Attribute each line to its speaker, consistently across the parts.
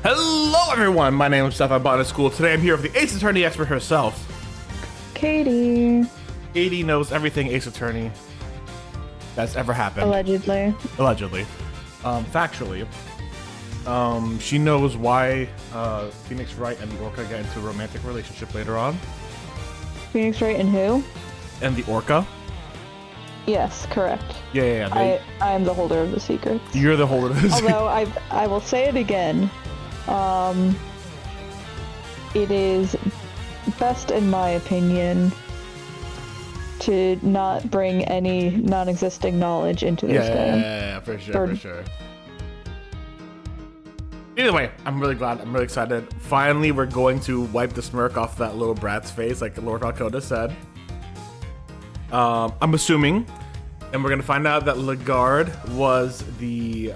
Speaker 1: Hello everyone, my name is Steph at Botanist Cool. Today I'm here with the Ace Attorney expert herself.
Speaker 2: Katie.
Speaker 1: Katie knows everything Ace Attorney that's ever happened.
Speaker 2: Allegedly.
Speaker 1: Allegedly. Factually. She knows why Phoenix Wright and the Orca get into a romantic relationship later on.
Speaker 2: Phoenix Wright and who?
Speaker 1: And the Orca.
Speaker 2: Yes, correct.
Speaker 1: Yeah.
Speaker 2: I am the holder of the secrets.
Speaker 1: You're the holder of the secrets.
Speaker 2: Although I will say it again. It is best in my opinion to not bring any non-existing knowledge into this game.
Speaker 1: Yeah, for sure. Either way, I'm really glad. I'm really excited. Finally, we're going to wipe the smirk off that little brat's face, like Lord Alcoda said. I'm assuming, and we're gonna find out that Lagarde was the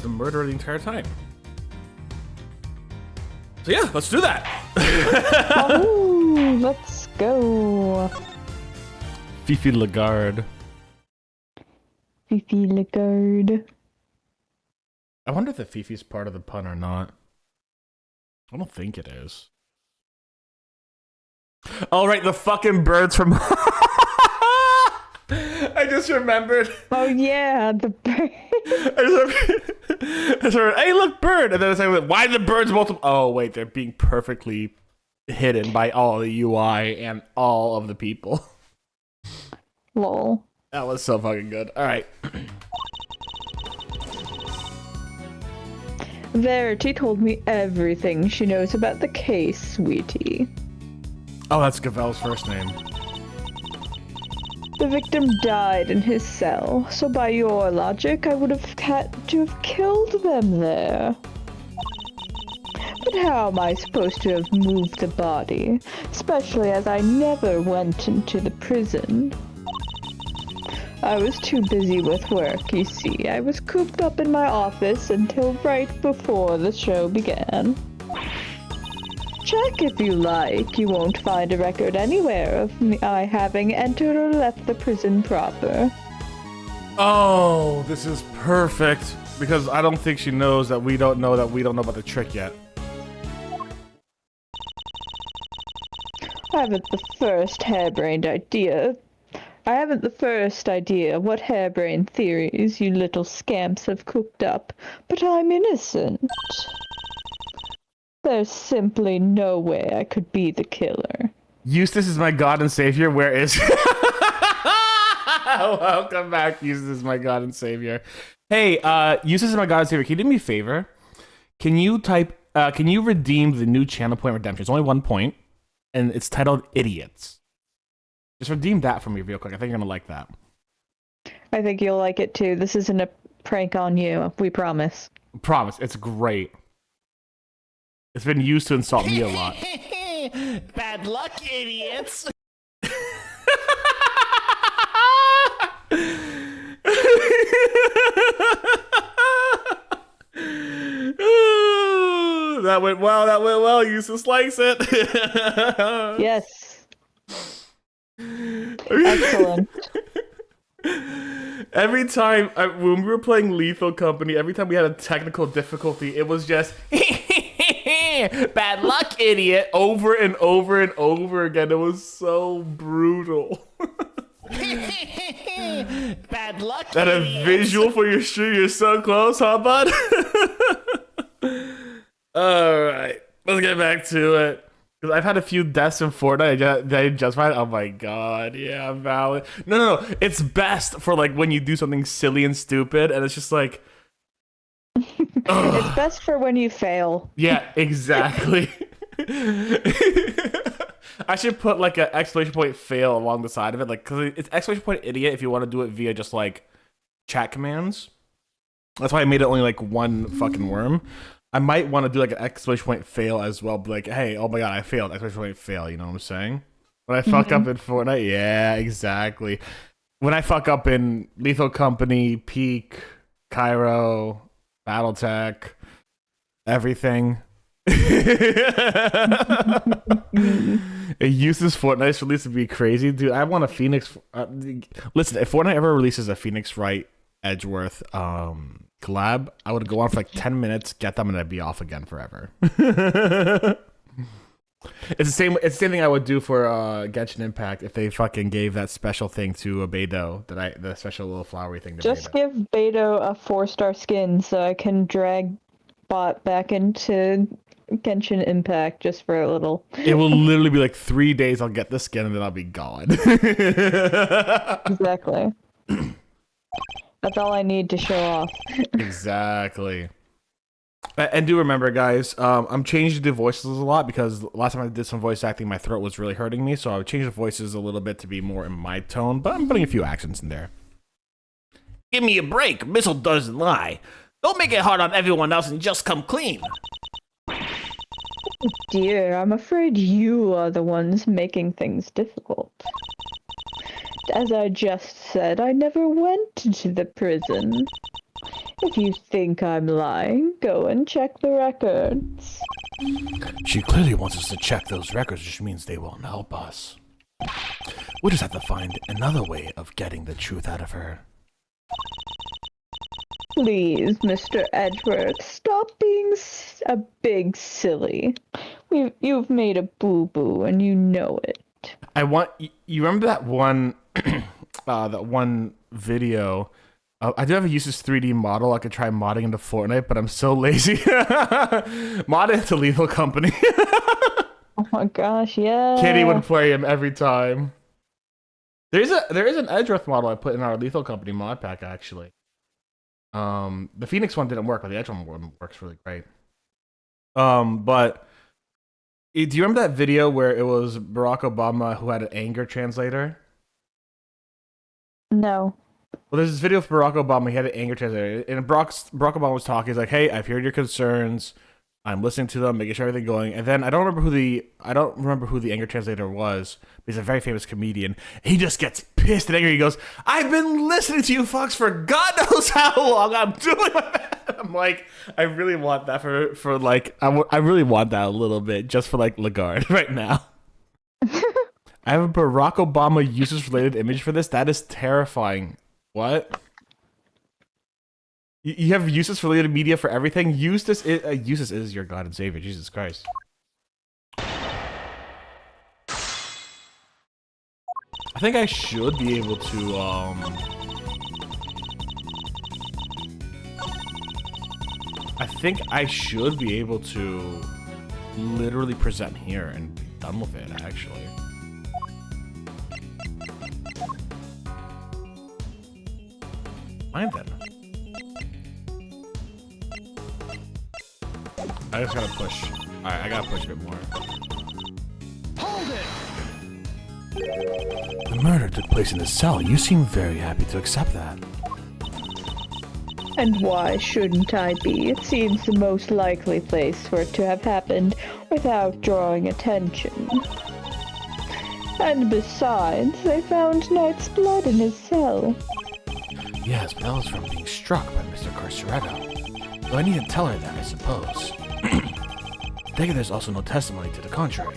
Speaker 1: murderer the entire time. So yeah, let's do that.
Speaker 2: Oh, let's go.
Speaker 1: Fifi Lagarde.
Speaker 2: Fifi Lagarde.
Speaker 1: I wonder if the Fifi's part of the pun or not. I don't think it is. Oh, right, the fucking birds from... I just remembered.
Speaker 2: Oh yeah, the bird.
Speaker 1: I just remembered, hey, look, bird. And then I went, why the birds multiple? Oh, wait, they're being perfectly hidden by all the UI and all of the people.
Speaker 2: Lol.
Speaker 1: That was so fucking good. All right.
Speaker 2: Verity told me everything she knows about the case, sweetie.
Speaker 1: Oh, that's Gavel's first name.
Speaker 2: The victim died in his cell, so by your logic, I would have had to have killed them there. But how am I supposed to have moved the body, especially as I never went into the prison? I was too busy with work, you see. I was cooped up in my office until right before the show began. Check if you like. You won't find a record anywhere of me having entered or left the prison proper.
Speaker 1: Oh, this is perfect. Because I don't think she knows that we don't know about the trick yet.
Speaker 2: I haven't the first harebrained idea. What harebrained theories you little scamps have cooked up, but I'm innocent. There's simply no way I could be the killer.
Speaker 1: Eustace is my god and savior. Where is... Welcome back, Eustace is my god and savior. Hey, Eustace is my god and savior. Can you do me a favor? Can you redeem the new channel point redemption? It's only 1 point, and it's titled Idiots. Just redeem that for me real quick. I think you're gonna like that.
Speaker 2: I think you'll like it too. This isn't a prank on you, we promise.
Speaker 1: Promise, it's great. It's been used to insult me a lot.
Speaker 3: Bad luck, idiots.
Speaker 1: That went well. Eustace likes it.
Speaker 2: Yes. Excellent.
Speaker 1: Every time, when we were playing Lethal Company, every time we had a technical difficulty, it was just... bad luck, idiot, over and over and over again. It was so brutal.
Speaker 3: Bad luck,
Speaker 1: That a
Speaker 3: idiots.
Speaker 1: visual for your stream. You're so close, huh, bud? Alright, let's get back to it. Because I've had a few deaths in Fortnite that I justified. Oh my god, yeah, valid. No. It's best for like when you do something silly and stupid, and it's just like...
Speaker 2: It's best for when you fail.
Speaker 1: Yeah, exactly. I should put like an exclamation point fail along the side of it, like, because it's exclamation point idiot if you want to do it via just like chat commands. That's why I made it only like one fucking worm. I might want to do like an exclamation point fail as well, be like, hey, oh my god, I failed, exclamation point fail, you know what I'm saying? When I fuck up in Fortnite, yeah, exactly. When I fuck up in Lethal Company, Peak, Cairo, Battletech, everything. It uses Fortnite's release to be crazy, dude. I want a Phoenix. Listen, if Fortnite ever releases a Phoenix Wright Edgeworth collab, I would go on for like 10 minutes, get them, and I'd be off again forever. It's the same thing I would do for Genshin Impact if they fucking gave that special thing to a Beidou, the special little flowery thing to
Speaker 2: Just
Speaker 1: Beidou.
Speaker 2: give Beto a 4-star skin so I can drag Bot back into Genshin Impact just for a little.
Speaker 1: It will literally be like 3 days, I'll get the skin and then I'll be gone.
Speaker 2: Exactly. That's all I need to show off.
Speaker 1: Exactly. And do remember, guys, I'm changing the voices a lot because last time I did some voice acting, my throat was really hurting me, so I would change the voices a little bit to be more in my tone, but I'm putting a few accents in there.
Speaker 3: Give me a break. Missile doesn't lie. Don't make it hard on everyone else and just come clean.
Speaker 2: Dear, I'm afraid you are the ones making things difficult. As I just said, I never went to the prison. If you think I'm lying, go and check the records.
Speaker 1: She clearly wants us to check those records, which means they won't help us. We'll just have to find another way of getting the truth out of her.
Speaker 2: Please, Mr. Edward, stop being a big silly. You've made a boo-boo, and you know it.
Speaker 1: You remember that one, that one video? I do have a useless 3D model. I could try modding into Fortnite, but I'm so lazy. Mod it into Lethal Company.
Speaker 2: Oh my gosh, yeah.
Speaker 1: Kitty would play him every time. There is an Edgeworth model I put in our Lethal Company mod pack, actually. The Phoenix one didn't work, but the Edgeworth one works really great. But do you remember that video where it was Barack Obama who had an anger translator?
Speaker 2: No.
Speaker 1: Well, there's this video of Barack Obama. He had an anger translator, and Barack Obama was talking. He's like, "Hey, I've heard your concerns. I'm listening to them, making sure everything going." And then I don't remember who the anger translator was. But he's a very famous comedian. He just gets pissed and angry. He goes, "I've been listening to you fucks for God knows how long. I'm doing my best." I'm like, I really want that for like, I really want that a little bit just for like Lagarde right now. I have a Barack Obama uses related image for this. That is terrifying. What? You have uses related media for everything? Eustace is your God and Savior, Jesus Christ. I think I should be able to, I think I should be able to literally present here and be done with it, actually. Fine then. I just gotta push. Alright, I gotta push a bit more.
Speaker 3: Hold it!
Speaker 1: The murder took place in the cell. You seem very happy to accept that.
Speaker 2: And why shouldn't I be? It seems the most likely place for it to have happened without drawing attention. And besides, they found Knight's blood in his cell.
Speaker 1: Yes, but that was from being struck by Mr. Corsoretto. Though I needn't tell her that, I suppose. Take it there's also no testimony to the contrary.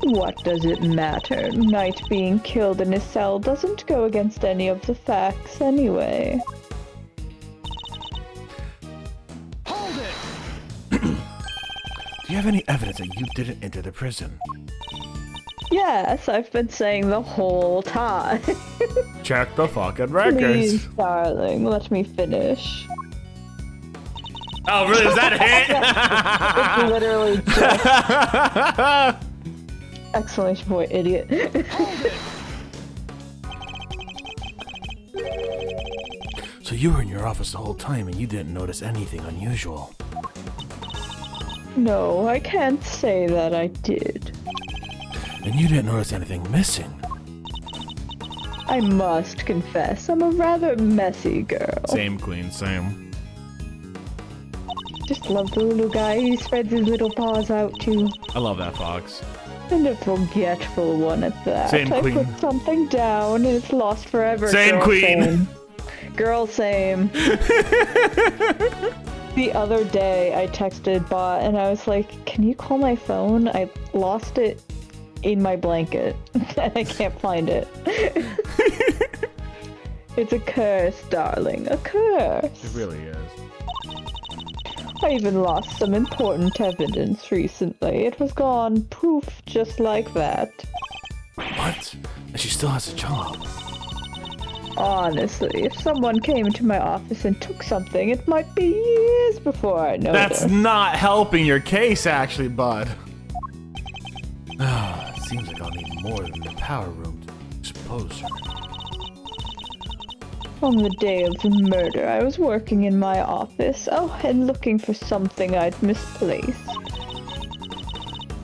Speaker 2: What does it matter? Knight being killed in his cell doesn't go against any of the facts anyway.
Speaker 3: Hold it!
Speaker 1: Do you have any evidence that you didn't enter the prison?
Speaker 2: Yes, I've been saying the whole time.
Speaker 1: Check the fucking records.
Speaker 2: Please, darling, let me finish.
Speaker 1: Oh, really? Is that
Speaker 2: It's literally just... Exclamation point, idiot.
Speaker 1: So you were in your office the whole time and you didn't notice anything unusual?
Speaker 2: No, I can't say that I did.
Speaker 1: And you didn't notice anything missing?
Speaker 2: I must confess, I'm a rather messy girl.
Speaker 1: Same, queen, same.
Speaker 2: Just love the little guy. He spreads his little paws out too.
Speaker 1: I love that fox.
Speaker 2: And a forgetful one at that.
Speaker 1: Same,
Speaker 2: I
Speaker 1: queen.
Speaker 2: put something down and it's lost forever.
Speaker 1: Same,
Speaker 2: girl,
Speaker 1: queen.
Speaker 2: Same. Girl, same. The other day, I texted Bot and I was like, "Can you call my phone? I lost it in my blanket and I can't find it." It's a curse, darling. A curse.
Speaker 1: It really is.
Speaker 2: I even lost some important evidence recently. It was gone poof just like that.
Speaker 1: What? And she still has a job.
Speaker 2: Honestly, if someone came into my office and took something, it might be years before I noticed.
Speaker 1: That's not helping your case, actually, bud. It seems like I'll need more than the power room to expose her.
Speaker 2: On the day of the murder, I was working in my office, and looking for something I'd misplaced.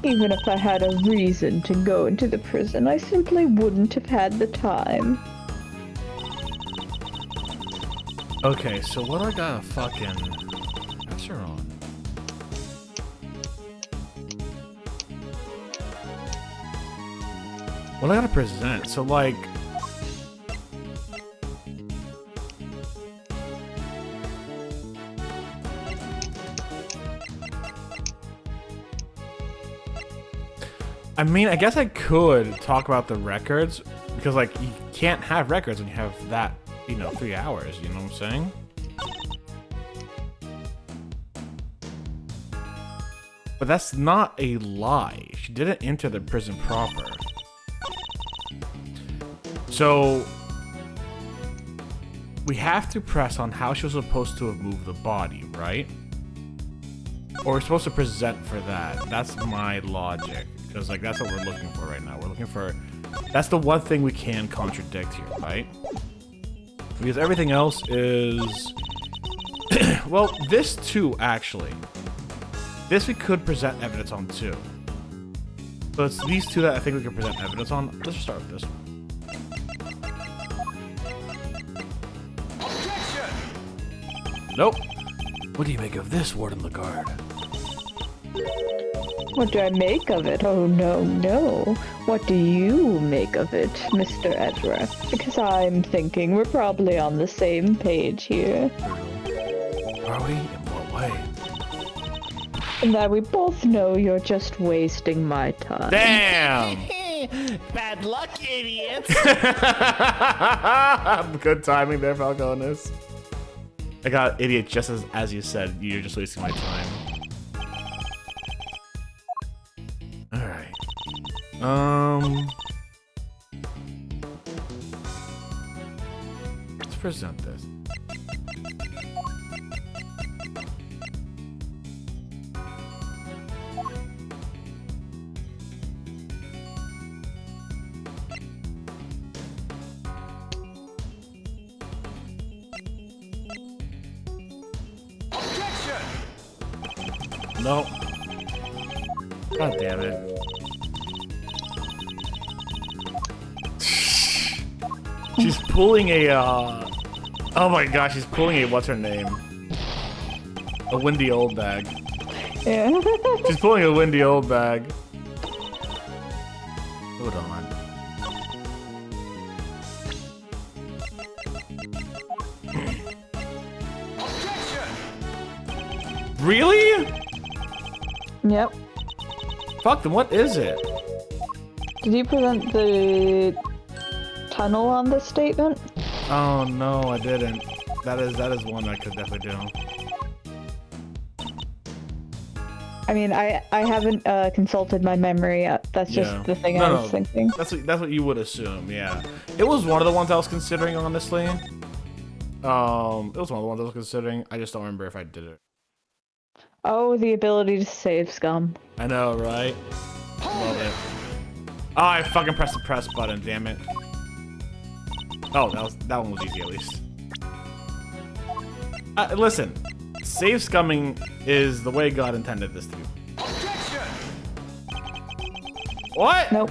Speaker 2: Even if I had a reason to go into the prison, I simply wouldn't have had the time.
Speaker 1: Okay, so what do I gotta fucking pass her on? What do I gotta present? So like, I mean, I guess I could talk about the records because like you can't have records when you have that, you know, 3 hours, you know what I'm saying? But that's not a lie. She didn't enter the prison proper. So we have to press on how she was supposed to have moved the body, right? Or we're supposed to present for that. That's my logic. Because like that's what we're looking for right now. We're looking for, that's the one thing we can contradict here, right? Because everything else is well, this too actually. This we could present evidence on too. So it's these two that I think we can present evidence on. Let's just start with this one. Nope. What do you make of this, Warden Lagarde?
Speaker 2: What do I make of it? Oh, no, no. What do you make of it, Mr. Edgeworth? Because I'm thinking we're probably on the same page here.
Speaker 1: Are we? In what way?
Speaker 2: And that we both know you're just wasting my time.
Speaker 1: Damn!
Speaker 3: Bad luck, idiots.
Speaker 1: Good timing there, Falconis. I got idiot just as you said. You're just wasting my time. Alright. Let's present this. No. God damn it. She's pulling a, oh my gosh, she's pulling a, what's her name? A windy old bag.
Speaker 2: Yeah.
Speaker 1: She's pulling a windy old bag. Hold on. Really?
Speaker 2: Yep.
Speaker 1: Fuck them, what is it?
Speaker 2: Did you present the tunnel on this statement?
Speaker 1: Oh no, I didn't. That is one I could definitely do.
Speaker 2: I mean, I haven't consulted my memory yet. That's just the thing I was thinking.
Speaker 1: That's what you would assume, yeah. It was one of the ones I was considering, honestly. It was one of the ones I was considering. I just don't remember if I did it.
Speaker 2: Oh, the ability to save scum.
Speaker 1: I know, right? Love it. Oh, I fucking pressed the press button, damn it. Oh, that one was easy at least. Listen, save scumming is the way God intended this to be. What?
Speaker 2: Nope.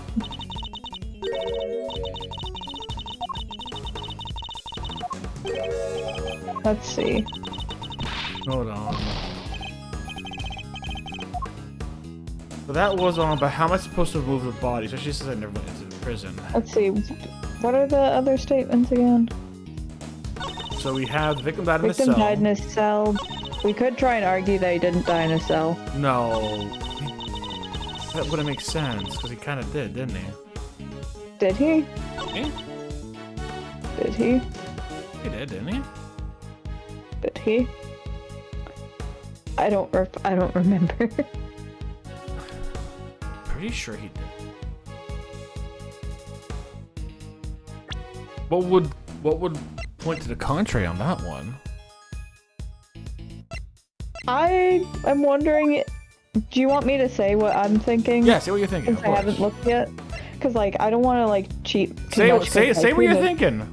Speaker 2: Let's see.
Speaker 1: Hold on. So that was on, but how am I supposed to move the body? Especially since I never went into the prison.
Speaker 2: Let's see. What are the other statements again?
Speaker 1: So we have the victim died in a cell.
Speaker 2: Victim died in a cell. We could try and argue that he didn't die in a cell.
Speaker 1: No. That wouldn't make sense, because he kind of did, didn't he?
Speaker 2: Did he?
Speaker 1: Yeah.
Speaker 2: Did he?
Speaker 1: He did, didn't he?
Speaker 2: Did he? I don't remember.
Speaker 1: Pretty sure he did. What would point to the contrary on that one?
Speaker 2: I am wondering, do you want me to say what I'm thinking?
Speaker 1: Yeah, say what you're thinking.
Speaker 2: Since I haven't looked yet. Because, like, I don't want to, like, cheat too
Speaker 1: Say
Speaker 2: much.
Speaker 1: say what you're thinking.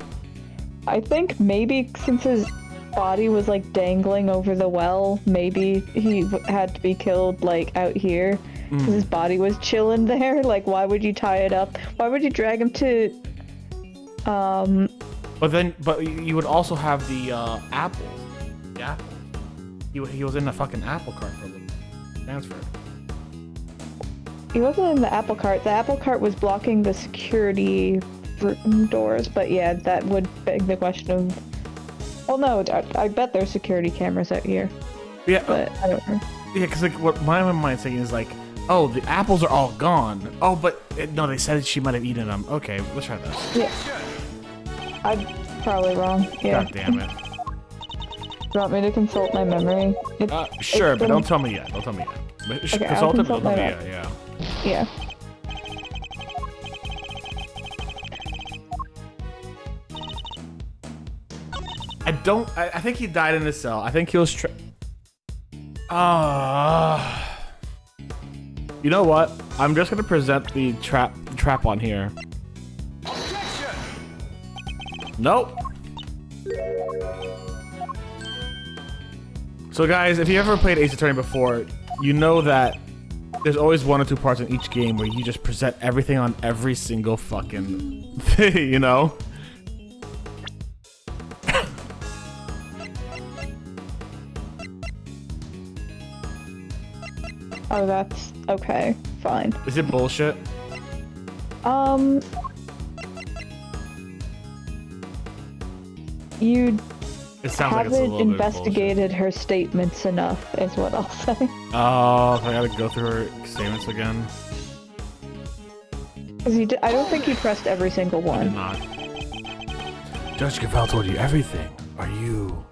Speaker 2: I think maybe since his body was, like, dangling over the well, maybe he had to be killed, like, out here. Because his body was chilling there. Like, why would you tie it up? Why would you drag him to,
Speaker 1: But you would also have the, apples. The apples. He was in the fucking apple cart for a little transfer.
Speaker 2: He wasn't in the apple cart. The apple cart was blocking the security room doors, but yeah, that would beg the question of... Well, no, I bet there's security cameras out here.
Speaker 1: Yeah.
Speaker 2: But I don't know.
Speaker 1: Yeah, because, like, what my mind's thinking is, like, oh, the apples are all gone. Oh, but, no, they said she might have eaten them. Okay, let's try this.
Speaker 2: Yeah. I'm probably wrong. Yeah.
Speaker 1: God damn it.
Speaker 2: You want me to consult my memory?
Speaker 1: Sure, but don't tell me yet. Don't tell me yet. But
Speaker 2: Okay,
Speaker 1: consult it, but
Speaker 2: consult
Speaker 1: don't tell me
Speaker 2: my
Speaker 1: yet, yeah.
Speaker 2: Yeah.
Speaker 1: I think he died in his cell. I think he was you know what? I'm just gonna present the trap on here. Nope. So guys, if you ever played Ace Attorney before, you know that there's always one or two parts in each game where you just present everything on every single fucking thing, you know?
Speaker 2: Oh, that's... Okay, fine.
Speaker 1: Is it bullshit?
Speaker 2: You
Speaker 1: It sounds like it's a
Speaker 2: haven't
Speaker 1: little bit
Speaker 2: investigated her statements enough, is what I'll say.
Speaker 1: Oh, I gotta go through her statements again.
Speaker 2: Because I don't think you trust every single
Speaker 1: I did
Speaker 2: one.
Speaker 1: not. Judge Cavell told you everything. Are you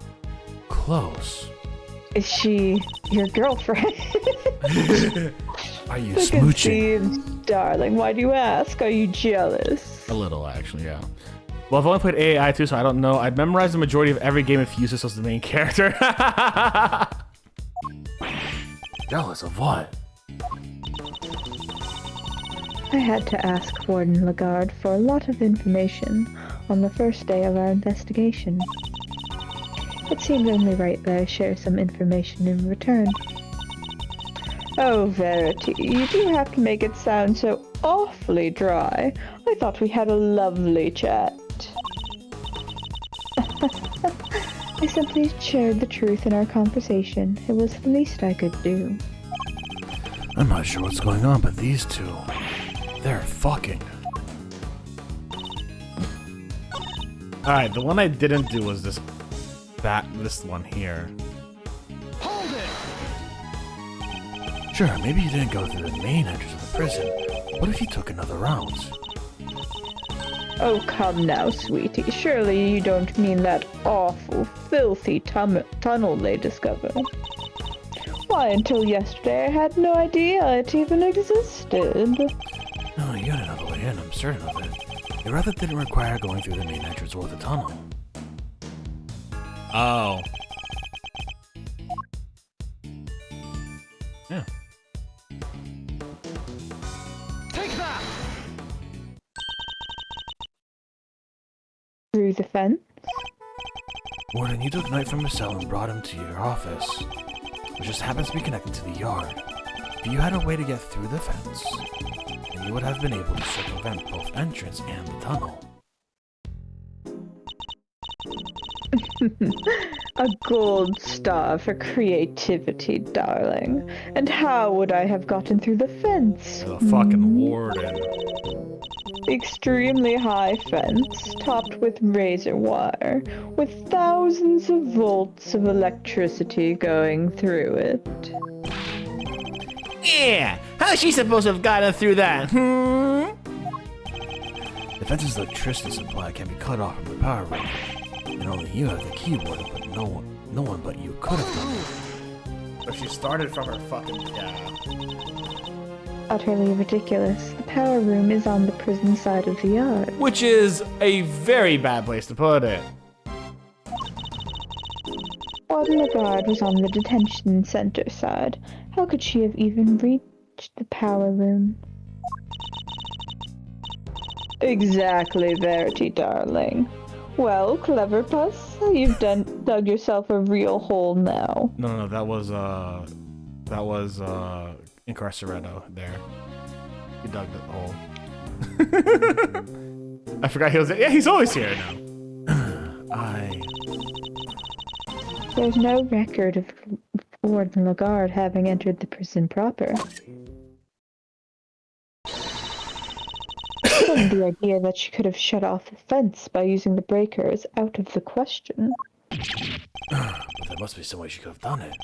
Speaker 1: close?
Speaker 2: Is she your girlfriend?
Speaker 1: Are you
Speaker 2: Look at
Speaker 1: smooching?
Speaker 2: Steve's darling. Why do you ask? Are you jealous?
Speaker 1: A little, actually, yeah. Well, I've only played AI too, so I don't know. I've memorized the majority of every game if Eustace was the main character. Jealous of what?
Speaker 2: I had to ask Warden Lagarde for a lot of information on the first day of our investigation. It seemed only right that I share some information in return. Oh, Verity, you do have to make it sound so awfully dry. I thought we had a lovely chat. I simply shared the truth in our conversation. It was the least I could do.
Speaker 1: I'm not sure what's going on, but these two, they're fucking. Alright, the one I didn't do was this one here.
Speaker 3: Hold it!
Speaker 1: Sure, maybe you didn't go through the main entrance of the prison. What if you took another route?
Speaker 2: Oh, come now, sweetie. Surely you don't mean that awful, filthy tunnel they discovered. Why, until yesterday I had no idea it even existed.
Speaker 1: No, you had another way in, I'm certain of it. Your rather didn't require going through the main entrance or the tunnel. Oh. Yeah.
Speaker 3: Take that!
Speaker 2: Through the fence?
Speaker 1: Warden, you took Knight from his cell and brought him to your office, which just happens to be connected to the yard. If you had a way to get through the fence, then you would have been able to circumvent both entrance and the tunnel.
Speaker 2: A gold star for creativity, darling. And how would I have gotten through the fence?
Speaker 1: The fucking warden.
Speaker 2: Extremely high fence, topped with razor wire, with thousands of volts of electricity going through it.
Speaker 3: Yeah! How's she supposed to have gotten through that?
Speaker 1: The fence's electricity supply can be cut off from the power room.
Speaker 3: And only you have the keyboard, but no one but you could have done it.
Speaker 1: But she started from her fucking
Speaker 2: Utterly ridiculous. The power room is on the prison side of the yard.
Speaker 1: Which is a very bad place to put it.
Speaker 2: Warden Lagarde was on the detention center side. How could she have even reached the power room? Exactly, Verity, darling. Well, clever puss, you've dug yourself a real hole now.
Speaker 1: No, that was Incarceredo there. He dug the hole. I forgot he was there. Yeah, he's always here now.
Speaker 2: There's no record of Warden Lagarde having entered the prison proper. The idea that she could have shut off the fence by using the breaker is out of the question.
Speaker 3: But there must be some way she could have done it.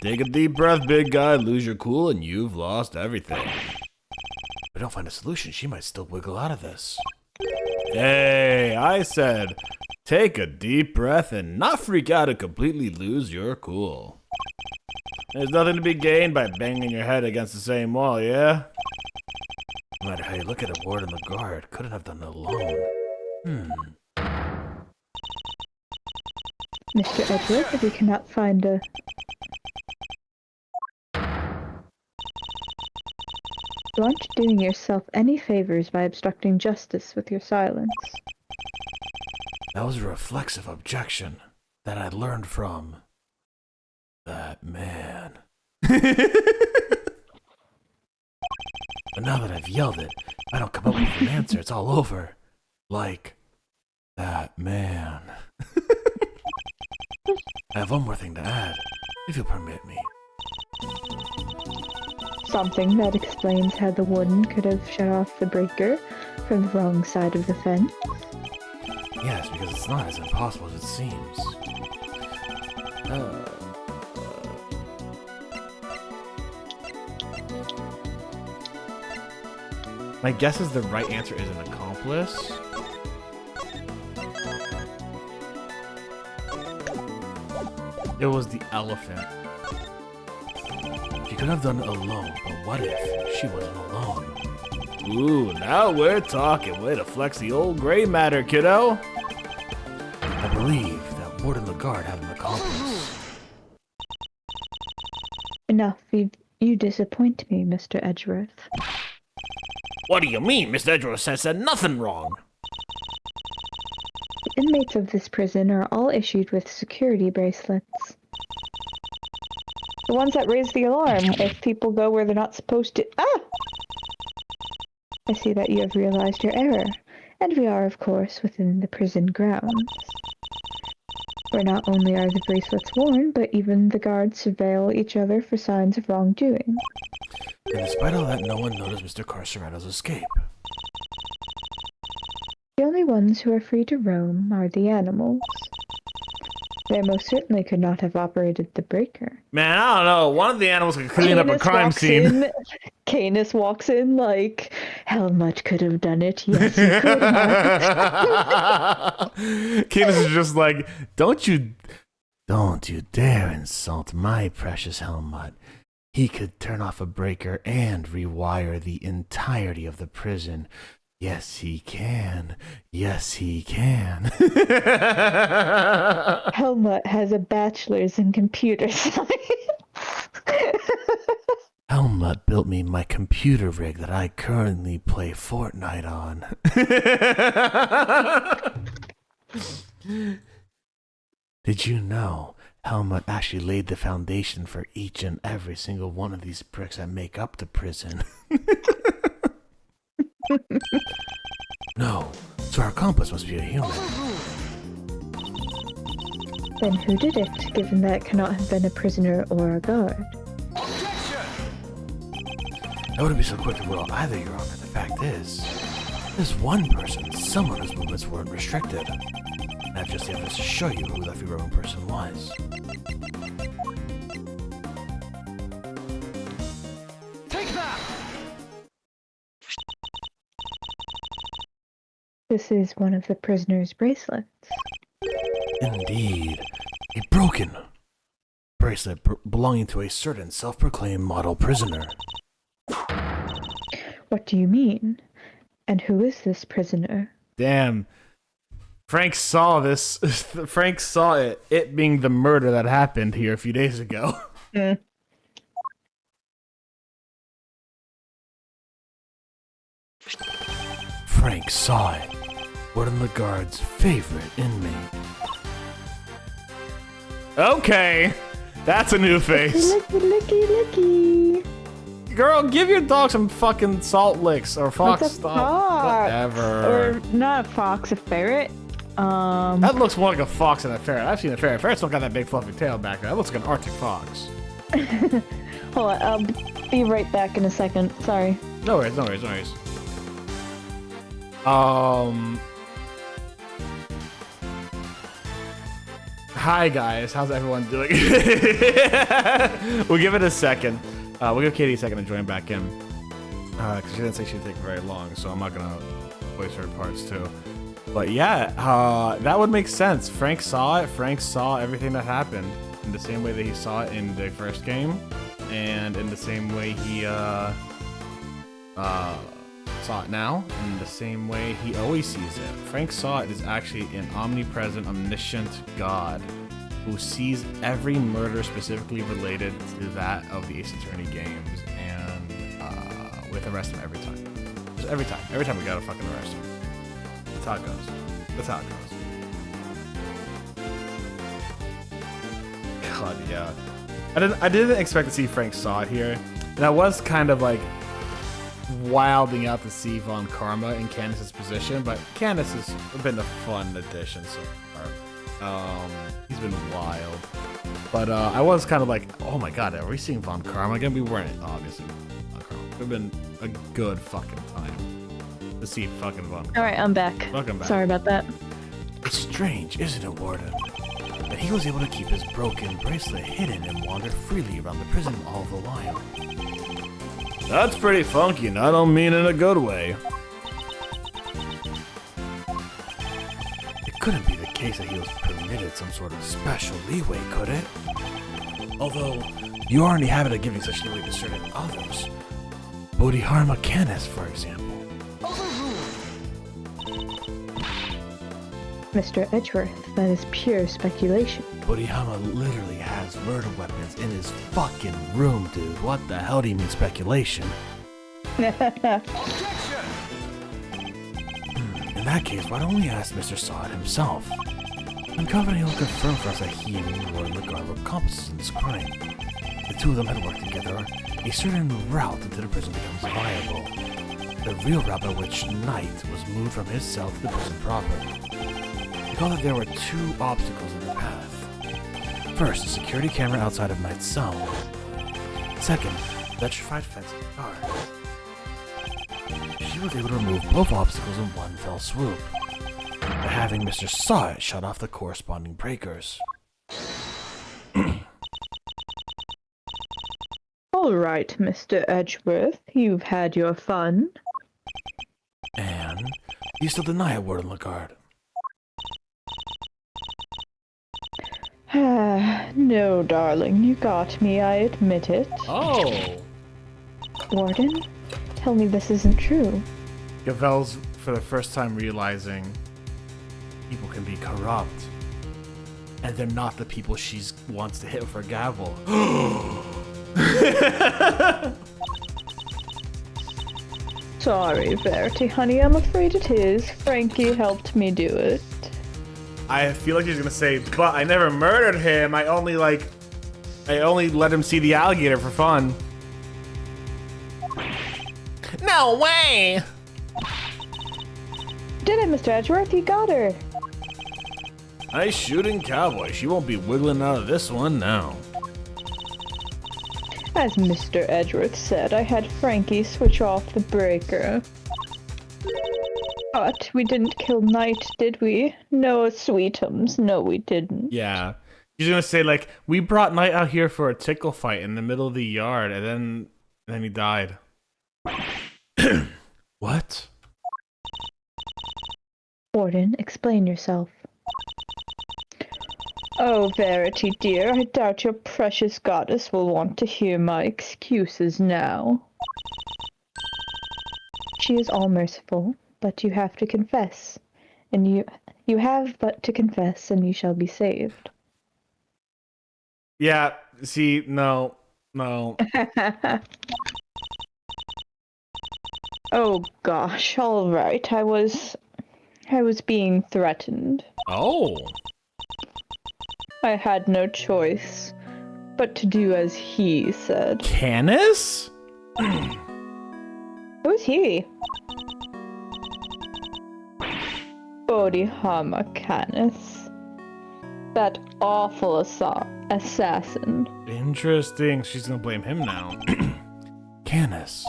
Speaker 3: Take a deep breath, big guy, lose your cool, and you've lost everything. If we don't find a solution, she might still wiggle out of this.
Speaker 1: Hey, I said, take a deep breath and not freak out and completely lose your cool. There's nothing to be gained by banging your head against the same wall, yeah?
Speaker 3: No matter how you look at it, Warden Lagarde couldn't have done it alone.
Speaker 2: Mr. Edward, if you cannot find a... You aren't doing yourself any favors by obstructing justice with your silence.
Speaker 3: That was a reflexive objection that I learned from that man. But now that I've yelled it, if I don't come up with an answer, it's all over. Like that man. I have one more thing to add, if you'll permit me.
Speaker 2: Something that explains how the warden could have shut off the breaker from the wrong side of the fence.
Speaker 3: Yes, because it's not as impossible as it seems.
Speaker 1: My guess is the right answer is an accomplice. It was the elephant.
Speaker 3: She could have done it alone, but what if she wasn't alone?
Speaker 1: Ooh, now we're talking. Way to flex the old gray matter, kiddo.
Speaker 3: I believe that Warden Lagarde had an accomplice.
Speaker 2: Enough, you disappoint me, Mr. Edgeworth.
Speaker 3: What do you mean? Mr. Edgeworth said nothing wrong.
Speaker 2: The inmates of this prison are all issued with security bracelets. The ones that raise the alarm if people go where they're not supposed to. Ah! I see that you have realized your error, and we are, of course, within the prison grounds. Where not only are the bracelets worn, but even the guards surveil each other for signs of wrongdoing.
Speaker 3: And despite all that, no one noticed Mr. Carcerato's escape.
Speaker 2: The only ones who are free to roam are the animals. They most certainly could not have operated the breaker.
Speaker 1: Man, I don't know. One of the animals could clean up a crime scene.
Speaker 2: Canis walks in like, Helmut could have done it. Yes, he could have.
Speaker 1: Canis is just like, don't you
Speaker 3: dare insult my precious Helmut. He could turn off a breaker and rewire the entirety of the prison. Yes, he can. Yes, he can.
Speaker 2: Helmut has a bachelor's in computer science.
Speaker 3: Helmut built me my computer rig that I currently play Fortnite on. Did you know Helmut actually laid the foundation for each and every single one of these bricks that make up the prison? No, so our accomplice must be a human.
Speaker 2: Then who did it, given that it cannot have been a prisoner or a guard?
Speaker 3: I wouldn't be so quick to rule out either, Your Honor. The fact is, there's one person, someone whose movements weren't restricted. And I've just the evidence to show you who that free-roaming person was.
Speaker 4: Take that!
Speaker 2: This is one of the prisoner's bracelets.
Speaker 3: Indeed, a broken bracelet belonging to a certain self-proclaimed model prisoner.
Speaker 2: What do you mean? And who is this prisoner?
Speaker 1: Damn. Frank saw this. Frank saw it. It being the murder that happened here a few days ago.
Speaker 3: Frank saw it. Warden Lagarde's favorite inmate.
Speaker 1: Okay. That's a new face.
Speaker 2: Licky.
Speaker 1: Girl, give your dog some fucking salt licks or fox
Speaker 2: What's a
Speaker 1: stuff.
Speaker 2: fox?
Speaker 1: Whatever.
Speaker 2: Or not a fox, a ferret.
Speaker 1: That looks more like a fox than a ferret. I've seen a ferret. Ferrets don't got that big fluffy tail back there. That looks like an Arctic fox.
Speaker 2: Hold on, I'll be right back in a second. Sorry.
Speaker 1: No worries, no worries, no worries. Hi guys, how's everyone doing? We'll give it a second. We'll give Katie a second to join back in. Because she didn't say she'd take very long, so I'm not gonna waste her parts too. But yeah, that would make sense. Frank saw it. Frank saw everything that happened in the same way that he saw it in the first game, and in the same way he saw it now, in the same way he always sees it. Frank saw it is actually an omnipresent, omniscient God who sees every murder specifically related to that of the Ace Attorney games, and with arrest him every time. Just every time we gotta fucking arrest him. That's how it goes. That's how it goes. God, yeah. I didn't expect to see Frank saw it here, and I was kind of like wilding out to see Von Karma in Candace's position, but Candace has been a fun addition so far. He's been wild, but I was kind of like, oh my god, are we seeing Von Karma again? We weren't, obviously. Von Karma. It's been a good fucking time to see fucking Von Karma.
Speaker 2: Alright, I'm back.
Speaker 1: Welcome back.
Speaker 2: Sorry about that.
Speaker 3: It's strange, isn't it, Warden? That he was able to keep his broken bracelet hidden and wander freely around the prison all the while.
Speaker 1: That's pretty funky, and I don't mean in a good way.
Speaker 3: It couldn't be the case that he was permitted some sort of special leeway, could it? Although, you are in the habit of giving such leeway to certain others. Bodhidharma Canis, for example.
Speaker 2: Mr. Edgeworth, that is pure speculation.
Speaker 3: Bodhidharma literally has murder weapons in his fucking room, dude. What the hell do you mean speculation? In that case, why don't we ask Mr. Sod himself? I'm confident he'll confirm for us that he and Warden Lagarde were accomplices in this crime. The two of them had worked together. A certain route into the prison becomes viable. The real route by which Knight was moved from his cell to the prison proper. Recall that there were two obstacles in the path. First, a security camera outside of Knight's cell. Second, electrified fence of guards. She was able to remove both obstacles in one fell swoop, by having Mr. Sod shut off the corresponding breakers.
Speaker 2: All right, Mr. Edgeworth, you've had your fun.
Speaker 3: And you still deny it, Warden Lagarde.
Speaker 2: No, darling, you got me, I admit it.
Speaker 1: Oh.
Speaker 2: Warden, tell me this isn't true.
Speaker 1: Gavel's for the first time realizing people can be corrupt. And they're not the people she wants to hit with her gavel.
Speaker 2: Sorry, Verity, honey, I'm afraid it is. Frankie helped me do it.
Speaker 1: I feel like she's gonna say, but I never murdered him. I only let him see the alligator for fun. No way!
Speaker 2: Did it, Mr. Edgeworth? You got her.
Speaker 1: Nice shooting, cowboy. She won't be wiggling out of this one now.
Speaker 2: As Mr. Edgeworth said, I had Frankie switch off the breaker. But we didn't kill Knight, did we? No, sweetums. No, we didn't.
Speaker 1: Yeah. She's gonna say, like, we brought Knight out here for a tickle fight in the middle of the yard, and then he died.
Speaker 3: What?
Speaker 2: Warden, explain yourself. Oh, Verity dear, I doubt your precious goddess will want to hear my excuses now. She is all merciful, but you have to confess, and you have but to confess, and you shall be saved.
Speaker 1: Yeah, see, no.
Speaker 2: Oh gosh, all right. I was being threatened.
Speaker 1: Oh.
Speaker 2: I had no choice but to do as he said.
Speaker 1: Canis?
Speaker 2: Who's he? Bodhihama Canis. That awful assassin.
Speaker 1: Interesting. She's gonna blame him now.
Speaker 3: Canis,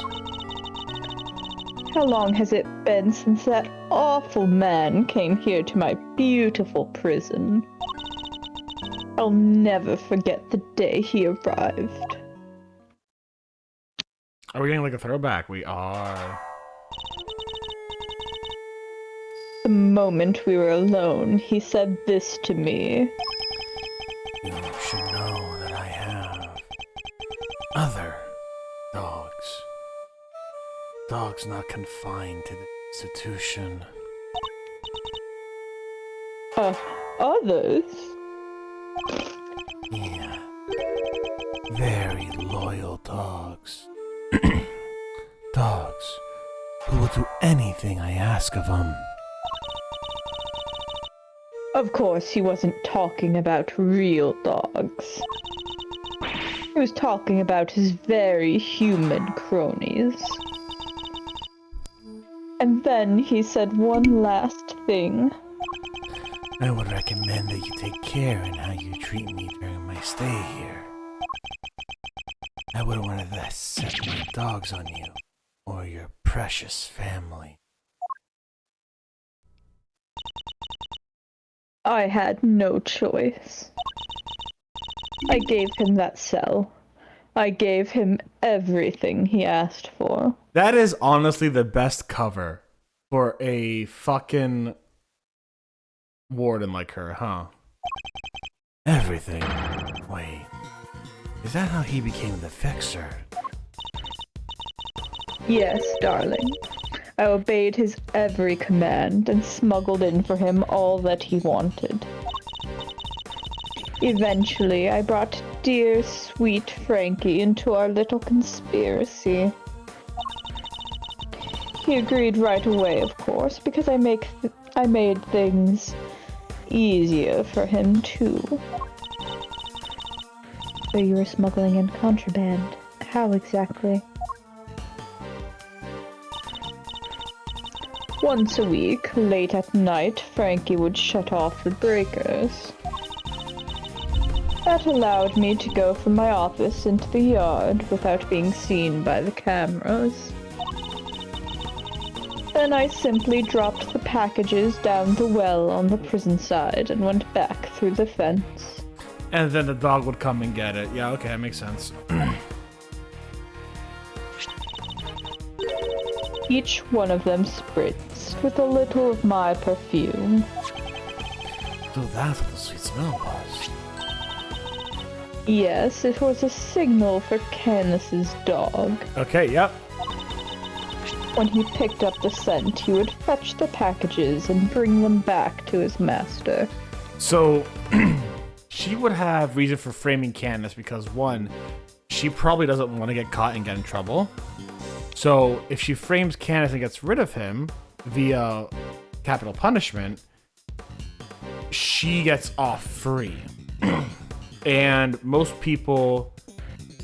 Speaker 2: How long has it been since that awful man came here to my beautiful prison? I'll never forget the day he arrived.
Speaker 1: Are we getting like a throwback? We are.
Speaker 2: The moment we were alone, he said this to me.
Speaker 3: you should know that I have other dogs. Dogs not confined to the institution.
Speaker 2: Others?
Speaker 3: Yeah. Very loyal dogs. Dogs who will do anything I ask of them.
Speaker 2: Of course, he wasn't talking about real dogs. He was talking about his very human cronies. And then he said one last thing.
Speaker 3: I would recommend that you take care in how you treat me during my stay here. I wouldn't want to set my dogs on you or your precious family.
Speaker 2: I had no choice. I gave him that cell. I gave him everything he asked for.
Speaker 1: That is honestly the best cover for a fucking warden like her, huh?
Speaker 3: Everything. Wait, is that how he became the fixer?
Speaker 2: Yes, darling. I obeyed his every command and smuggled in for him all that he wanted. Eventually, I brought dear, sweet Frankie into our little conspiracy. He agreed right away, of course, because I made things easier for him, too. So you were smuggling in contraband. How exactly? Once a week, late at night, Frankie would shut off the breakers. That allowed me to go from my office into the yard without being seen by the cameras. Then I simply dropped the packages down the well on the prison side and went back through the fence.
Speaker 1: And then the dog would come and get it. Yeah, okay, that makes sense.
Speaker 2: Each one of them spritzed with a little of my perfume.
Speaker 3: So that's what the sweet smell was.
Speaker 2: Yes, it was a signal for Canis's dog.
Speaker 1: Okay, yep.
Speaker 2: When he picked up the scent, he would fetch the packages and bring them back to his master.
Speaker 1: So, she would have reason for framing Candace because, one, she probably doesn't want to get caught and get in trouble. So, if she frames Candace and gets rid of him via capital punishment, she gets off free. And most people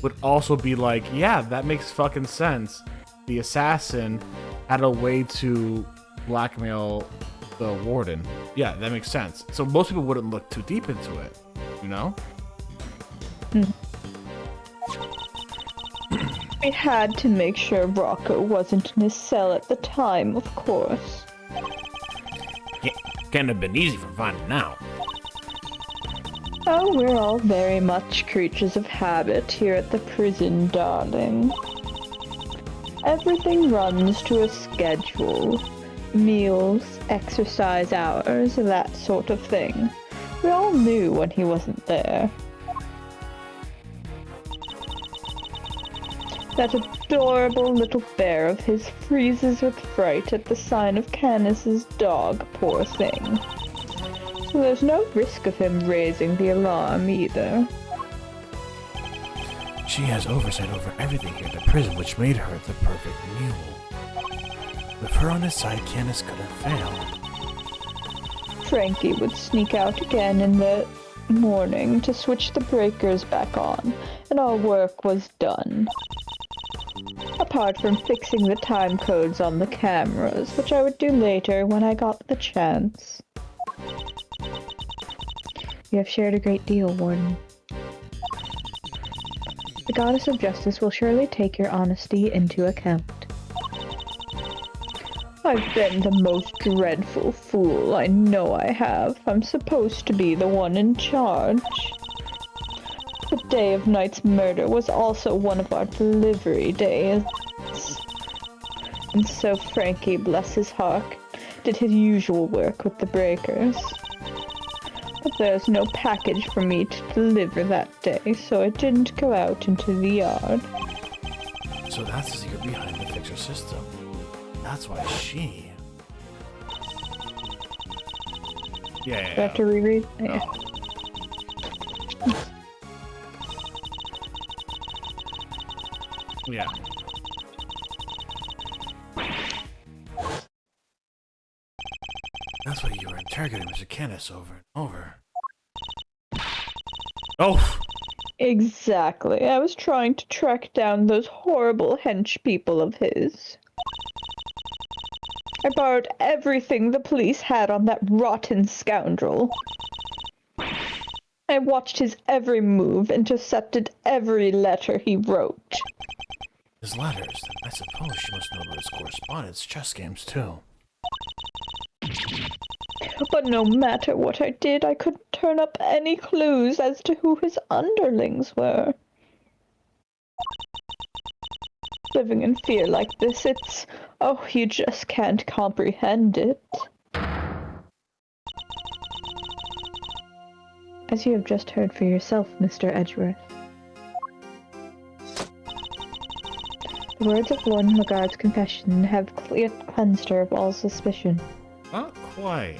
Speaker 1: would also be like, yeah, that makes fucking sense. The assassin had a way to blackmail the warden. Yeah, that makes sense. So most people wouldn't look too deep into it, you know?
Speaker 2: We had to make sure Rocco wasn't in his cell at the time, of course.
Speaker 1: Can't have been easy for finding out.
Speaker 2: Oh, we're all very much creatures of habit here at the prison, darling. Everything runs to a schedule. Meals, exercise hours, that sort of thing. We all knew when he wasn't there. That adorable little bear of his freezes with fright at the sign of Canis's dog, poor thing. So there's no risk of him raising the alarm either.
Speaker 3: She has oversight over everything here at the prison, which made her the perfect mule. With her on his side, Canis couldn't fail.
Speaker 2: Frankie would sneak out again in the morning to switch the breakers back on, and our work was done. Apart from fixing the time codes on the cameras, which I would do later when I got the chance. You have shared a great deal, Warden. The Goddess of Justice will surely take your honesty into account. I've been the most dreadful fool, I know I have. I'm supposed to be the one in charge. The day of Knight's murder was also one of our delivery days. And so Frankie, bless his heart, did his usual work with the breakers. But there's no package for me to deliver that day, so it didn't go out into the yard.
Speaker 3: So that's the secret behind the fixer system. That's why she...
Speaker 1: Yeah,
Speaker 2: Do I have to reread? Yeah.
Speaker 1: Yeah.
Speaker 3: That's why you were interrogating Mr. Canis over and over.
Speaker 1: Oh!
Speaker 2: Exactly. I was trying to track down those horrible hench people of his. I borrowed everything the police had on that rotten scoundrel. I watched his every move, intercepted every letter he wrote.
Speaker 3: His letters, then I suppose she must know about his correspondence, chess games too.
Speaker 2: But no matter what I did, I couldn't turn up any clues as to who his underlings were. Living in fear like this, oh, you just can't comprehend it. As you have just heard for yourself, Mr. Edgeworth. The words of Warden Lagarde's confession have cleansed her of all suspicion.
Speaker 1: Not quite.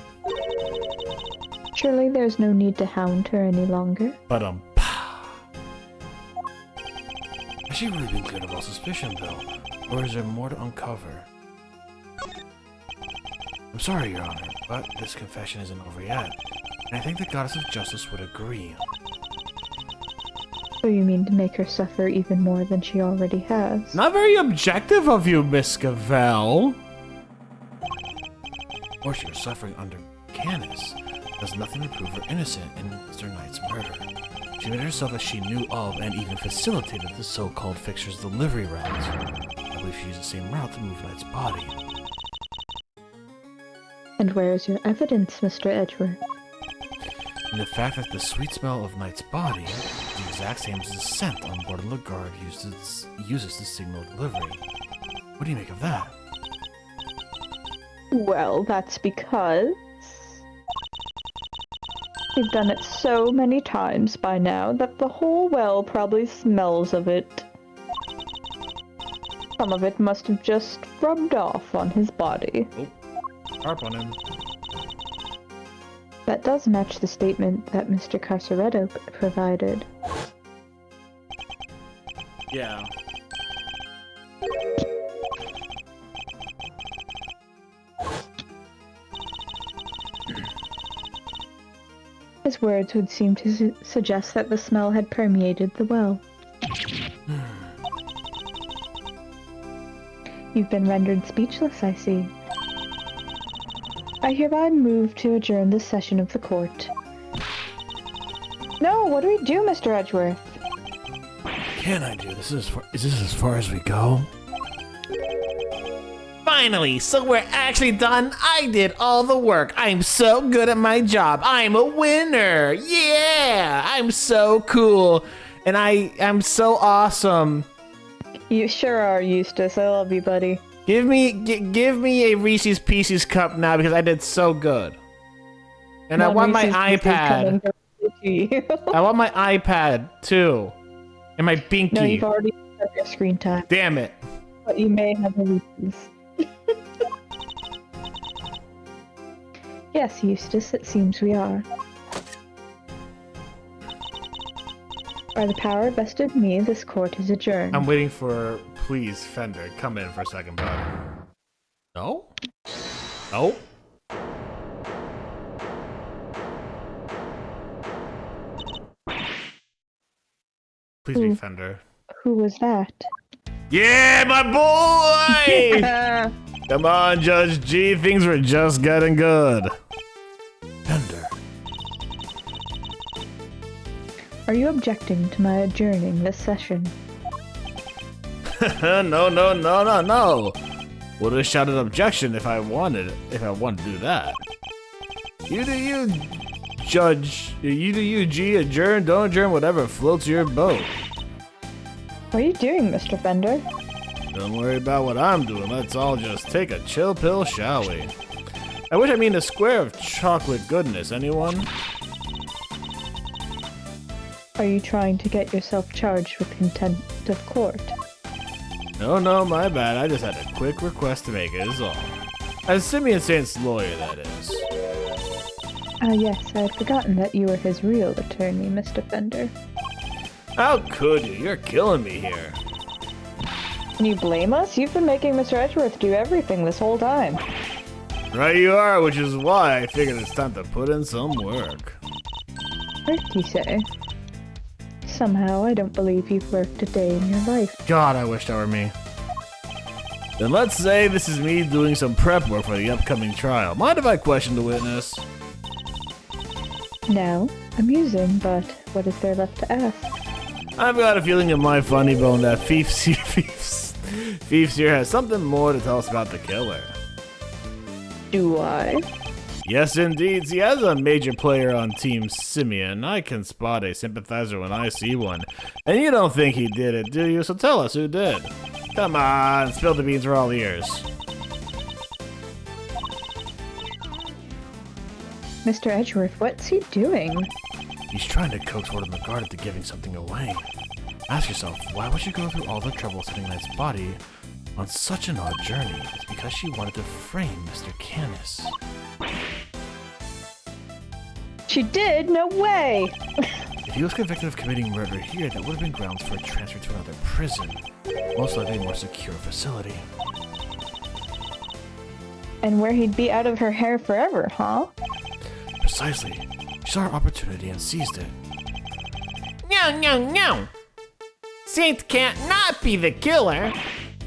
Speaker 2: Surely there's no need to hound her any longer.
Speaker 1: But
Speaker 3: Has she really been cleared of all suspicion, though? Or is there more to uncover? I'm sorry, Your Honor, but this confession isn't over yet. And I think the Goddess of Justice would agree.
Speaker 2: So you mean to make her suffer even more than she already has?
Speaker 1: not very objective of you, Miss Cavell.
Speaker 3: Or she was suffering under Canis. Does nothing to prove her innocent in Mr. Knight's murder. She made herself as she knew of and even facilitated the so-called fixer's delivery routes. I believe she used the same route to move Knight's body.
Speaker 2: And where is your evidence, Mr. Edgeworth?
Speaker 3: And the fact that the sweet smell of Knight's body is the exact same as the scent on board Lagarde uses to signal delivery. What do you make of that?
Speaker 2: Well, that's because... we've done it so many times by now that the whole well probably smells of it. Some of it must have just rubbed off on his body.
Speaker 1: Harp on him.
Speaker 2: That does match the statement that Mr. Carceretto provided.
Speaker 1: Yeah.
Speaker 2: His words would seem to suggest that the smell had permeated the well. You've been rendered speechless, I see. I hereby move to adjourn this session of the court. No, what do we do, Mr. Edgeworth?
Speaker 3: Can I do this? Is this as far as we go?
Speaker 1: Finally, so we're actually done. I did all the work. I'm so good at my job. I'm a winner. Yeah, I'm so cool. And I am so awesome.
Speaker 2: You sure are, Eustace. I love you, buddy.
Speaker 1: Give me a Reese's Pieces cup now because I did so good. And I want my
Speaker 2: Non-Reese's Pieces coming
Speaker 1: iPad.
Speaker 2: directly to you.
Speaker 1: I want my iPad too. And my binky.
Speaker 2: No, you've already had your screen time,
Speaker 1: Damn it.
Speaker 2: but you may have a Reese's. Yes, Eustace, it seems we are. By the power vested in me, this court is adjourned.
Speaker 1: I'm waiting for, please, Fender, come in for a second, bud. No? No? Please be Fender.
Speaker 2: Who was that?
Speaker 1: Yeah, my boy! Come on, Judge G, things were just getting good.
Speaker 3: Fender.
Speaker 2: Are you objecting to my adjourning this session?
Speaker 1: No. Would have shouted objection if I wanted to do that. You do you, Judge. You do you, G. Adjourn, don't adjourn, whatever floats your boat.
Speaker 2: What are you doing, Mr. Fender?
Speaker 1: Don't worry about what I'm doing. Let's all just take a chill pill, shall we? I wish I mean a square of chocolate goodness. Anyone?
Speaker 2: Are you trying to get yourself charged with contempt of court?
Speaker 1: No, my bad. I just had a quick request to make, is all. As Simeon Saint's lawyer, that is.
Speaker 2: Ah, yes, I had forgotten that you were his real attorney, Mr. Fender.
Speaker 1: How could you? You're killing me here.
Speaker 2: Can you blame us? You've been making Mr. Edgeworth do everything this whole time.
Speaker 1: Right you are, which is why I figured it's time to put in some work.
Speaker 2: Work, you say? Somehow, I don't believe you've worked a day in your life.
Speaker 1: God, I wish that were me. Then let's say this is me doing some prep work for the upcoming trial. Mind if I question the witness?
Speaker 2: No, amusing, but what is there left to ask?
Speaker 1: I've got a feeling in my funny bone that Fiefs here has something more to tell us about the killer.
Speaker 2: Do I?
Speaker 1: Yes, indeed. See, as a major player on Team Simeon, I can spot a sympathizer when I see one. And you don't think he did it, do you? So tell us who did. Come on, spill the beans, we're all ears.
Speaker 2: Mr. Edgeworth, what's he doing?
Speaker 3: He's trying to coax one of the guard into giving something away. Ask yourself, why would she go through all the trouble setting Knight's body on such an odd journey? It's because she wanted to frame Mr. Canis.
Speaker 2: She did? No way!
Speaker 3: If he was convicted of committing murder here, that would have been grounds for a transfer to another prison. Most likely a more secure facility.
Speaker 2: And where he'd be out of her hair forever, huh?
Speaker 3: Precisely. She saw her opportunity and seized it.
Speaker 1: No. Saint can't not be the killer.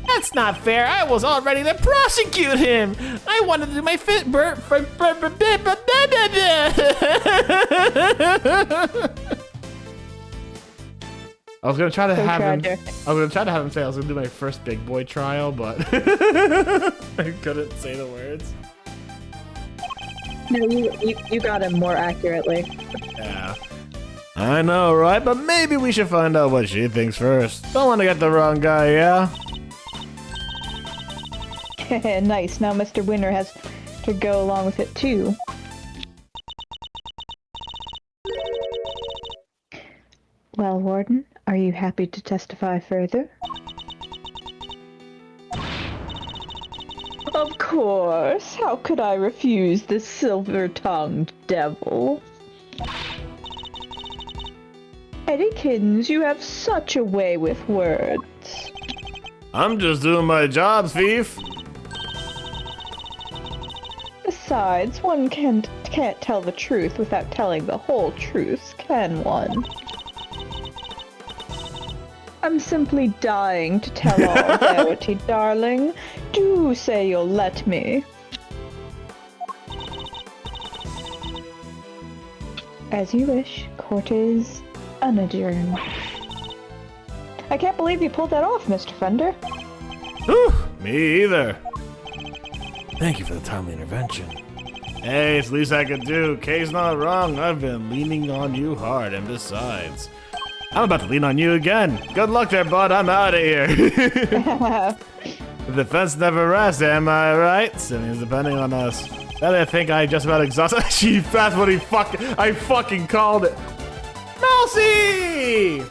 Speaker 1: That's not fair. I was all ready to prosecute him. I wanted to do my fit burp. I was gonna try to have him. I was gonna try to have him say I was gonna do my first big boy trial, but I couldn't say the words.
Speaker 2: No, you got him more accurately.
Speaker 1: Yeah. I know, right? But maybe we should find out what she thinks first. Don't want to get the wrong guy, yeah?
Speaker 2: Nice. Now Mr. Winner has to go along with it too. Well, Warden, are you happy to testify further? Of course. How could I refuse this silver-tongued devil? Eddykins, you have such a way with words.
Speaker 1: I'm just doing my job, thief.
Speaker 2: Besides, one can't tell the truth without telling the whole truth, can one? I'm simply dying to tell all Verity, darling. Do say you'll let me. As you wish. Court is unadjourned. I can't believe you pulled that off, Mr. Fender.
Speaker 1: Whew, me either.
Speaker 3: Thank you for the timely intervention.
Speaker 1: Hey, it's the least I could do. Kay's not wrong. I've been leaning on you hard, and besides, I'm about to lean on you again. Good luck there, bud. I'm out of here. The defense never rests, am I right? Simeon's depending on us. That I think I just about exhausted. That's what I fucking called it. Mousy!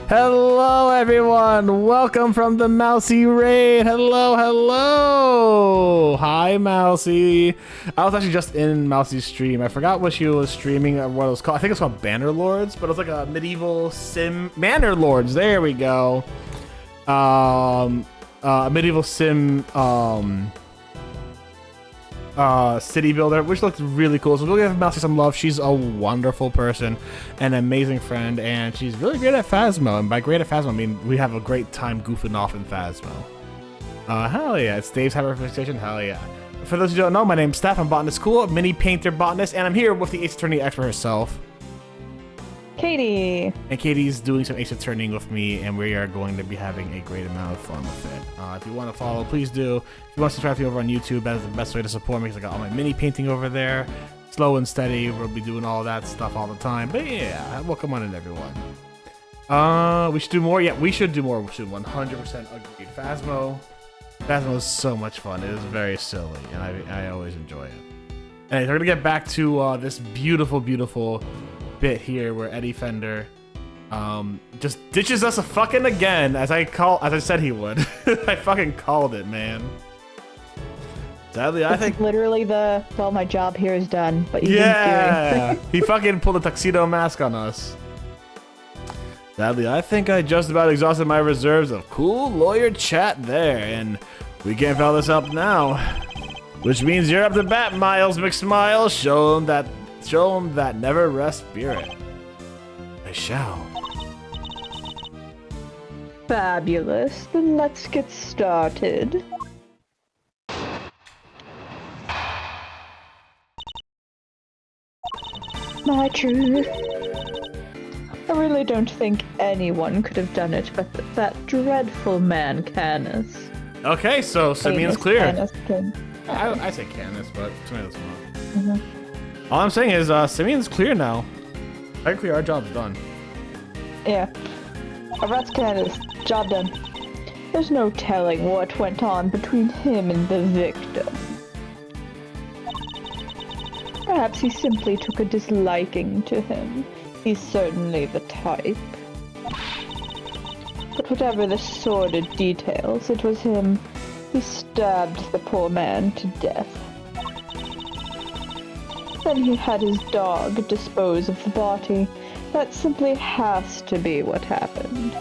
Speaker 1: Hello, everyone. Welcome from the Mousy Raid. Hello, hello. Hi, Mousy. I was actually just in Mousy's stream. I forgot what she was streaming or what it was called. I think it's called Banner Lords, but it was like a medieval sim. Banner Lords. There we go. Medieval sim. City builder, which looked really cool. So go give Mousy some love. She's a wonderful person, an amazing friend, and she's really great at Phasmo. And by great at Phasmo, I mean we have a great time goofing off in Phasmo. Hell yeah, it's Dave's Hyperfixation. Hell yeah. For those who don't know, my name's Steph. I'm Botanist Cool, mini painter botanist, and I'm here with the Ace Attorney expert herself,
Speaker 2: Katie.
Speaker 1: And Katie's doing some Ace Attorneying with me, and we are going to be having a great amount of fun with it. If you want to follow, please do. If you want to subscribe to me over on YouTube, that is the best way to support me because I got all my mini painting over there. Slow and steady. We'll be doing all that stuff all the time. But yeah, welcome on in, everyone. We should do more. Yeah, we should do more. We should 100% agree. Phasmo is so much fun. It is very silly, and I always enjoy it. Anyways, we're gonna get back to this beautiful, beautiful bit here where Eddie Fender just ditches us a fucking again, as I said he would. I fucking called it, man. Sadly, I think
Speaker 2: literally well, my job here is done, but
Speaker 1: yeah, he fucking pulled a tuxedo mask on us. Sadly, I think I just about exhausted my reserves of cool lawyer chat there, and we can't follow this up now. Which means you're up to bat, Miles McSmile. Show him that never rest spirit. I shall.
Speaker 2: Fabulous. Then let's get started. My truth. I really don't think anyone could have done it but that dreadful man, Canis.
Speaker 1: Okay, so Simeon's clear.
Speaker 2: Canis King.
Speaker 1: I say Canis, but to me that's wrong. All I'm saying is Simeon's clear now. Technically, our job's done.
Speaker 2: Yeah. Arrest Canis. Job done. There's no telling what went on between him and the victim. Perhaps he simply took a disliking to him. He's certainly the type. But whatever the sordid details, it was him. He stabbed the poor man to death. Then he had his dog dispose of the body. That simply has to be what happened.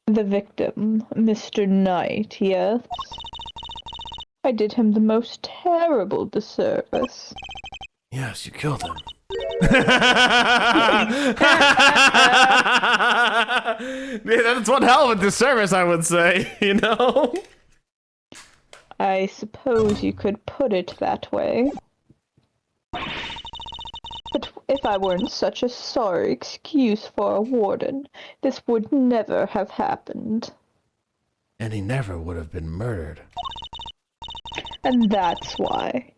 Speaker 2: The victim, Mr. Knight, yes? I did him the most terrible disservice.
Speaker 3: Yes, you killed him.
Speaker 1: Yeah, that's one hell of a disservice, I would say, you know?
Speaker 2: I suppose you could put it that way. But if I weren't such a sorry excuse for a warden, this would never have happened.
Speaker 3: And he never would have been murdered.
Speaker 2: And that's why.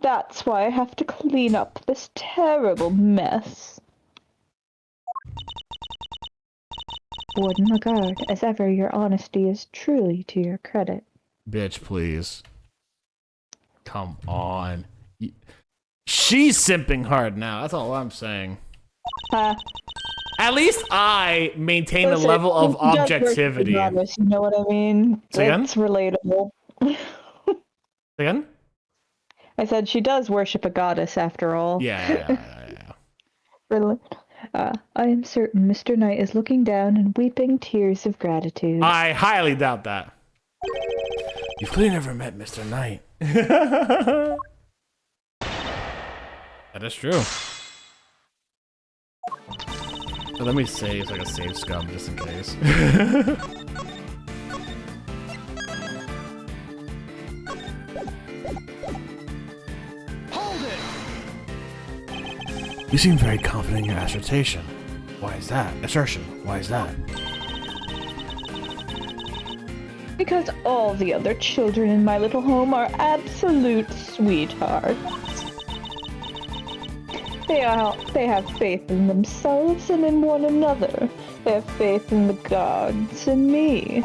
Speaker 2: That's why I have to clean up this terrible mess. Warden Lagarde, as ever, your honesty is truly to your credit.
Speaker 1: Bitch, please. Come on. She's simping hard now. That's all I'm saying. At least I maintain a level of objectivity.
Speaker 2: You know what I mean?
Speaker 1: Say again?
Speaker 2: It's relatable.
Speaker 1: Again?
Speaker 2: I said she does worship a goddess after all.
Speaker 1: Yeah.
Speaker 2: Really? I am certain Mr. Knight is looking down and weeping tears of gratitude.
Speaker 1: I highly doubt that.
Speaker 3: You've clearly never met Mr. Knight.
Speaker 1: That is true. But let me save like a save scum just in case.
Speaker 4: Hold it!
Speaker 3: You seem very confident in your assertion. Why is that? Assertion. Why is that?
Speaker 2: Because all the other children in my little home are absolute sweethearts. They have faith in themselves and in one another. They have faith in the gods and me.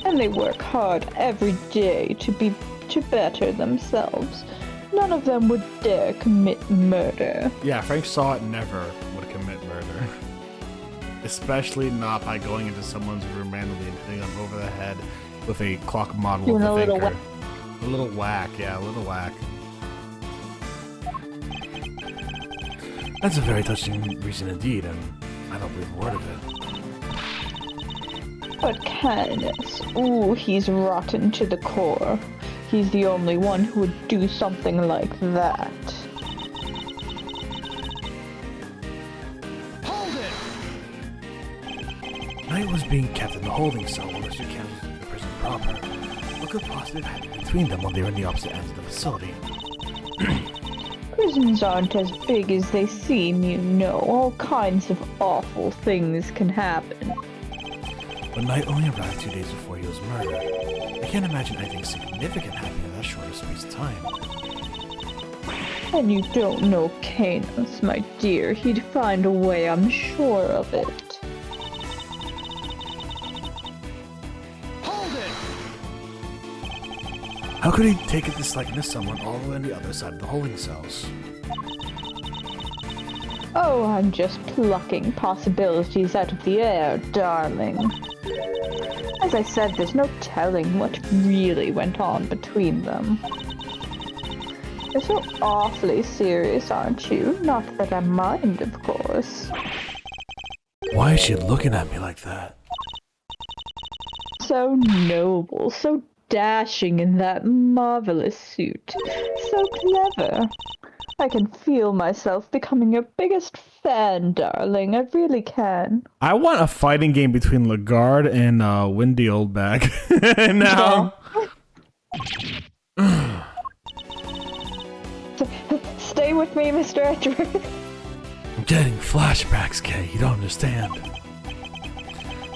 Speaker 2: and they work hard every day to better themselves. None of them would dare commit murder.
Speaker 1: Yeah, Frank saw it never would commit murder. Especially not by going into someone's room randomly and hitting them over the head with a clock model
Speaker 2: Doing
Speaker 1: of
Speaker 2: a
Speaker 1: the
Speaker 2: little
Speaker 1: thinker. A little whack, yeah, a little whack.
Speaker 3: That's a very touching reason indeed, and I don't believe a word of it.
Speaker 2: But Canis, ooh, he's rotten to the core. He's the only one who would do something like that.
Speaker 4: Hold it!
Speaker 3: Knight was being kept in the holding cell while Mr. Kent was in the prison proper. What could possibly have happened between them when they were in the opposite ends of the facility?
Speaker 2: Prisons aren't as big as they seem, you know. All kinds of awful things can happen.
Speaker 3: But Knight only arrived 2 days before he was murdered. I can't imagine anything significant happening in that short a space of time.
Speaker 2: And you don't know Canis, my dear. He'd find a way, I'm sure of it.
Speaker 4: Hold it!
Speaker 3: How could he take a disliking to someone all the way on the other side of the holding cells?
Speaker 2: Oh, I'm just plucking possibilities out of the air, darling. As I said, there's no telling what really went on between them. You're so awfully serious, aren't you? Not that I mind, of course.
Speaker 3: Why is she looking at me like that?
Speaker 2: So noble, so dashing in that marvelous suit. So clever. I can feel myself becoming your biggest fan, darling. I really can.
Speaker 1: I want a fighting game between Lagarde and Windy Oldbag. Now.
Speaker 2: Stay with me, Mr. Edgeworth.
Speaker 3: I'm getting flashbacks, Kay. You don't understand.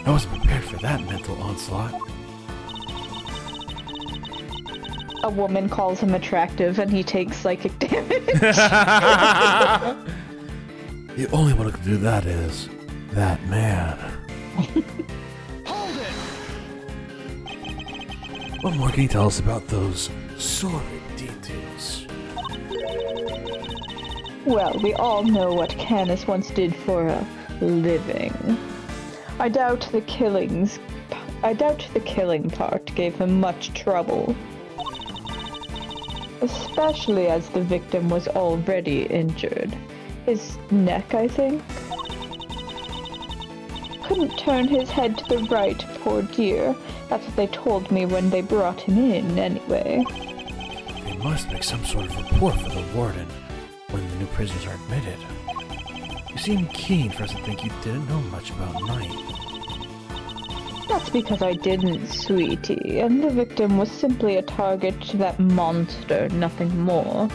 Speaker 3: I wasn't prepared for that mental onslaught.
Speaker 2: A woman calls him attractive and he takes psychic damage.
Speaker 3: The only one who can do that is that man.
Speaker 4: Hold it!
Speaker 3: What more can you tell us about those sordid details?
Speaker 2: Well, we all know what Canis once did for a living. I doubt the killing part gave him much trouble. Especially as the victim was already injured. His neck, I think? Couldn't turn his head to the right, poor dear. That's what they told me when they brought him in, anyway.
Speaker 3: They must make some sort of report for the warden when the new prisoners are admitted. You seem keen for us to think you didn't know much about Knight.
Speaker 2: That's because I didn't, sweetie, and the victim was simply a target to that monster, nothing more.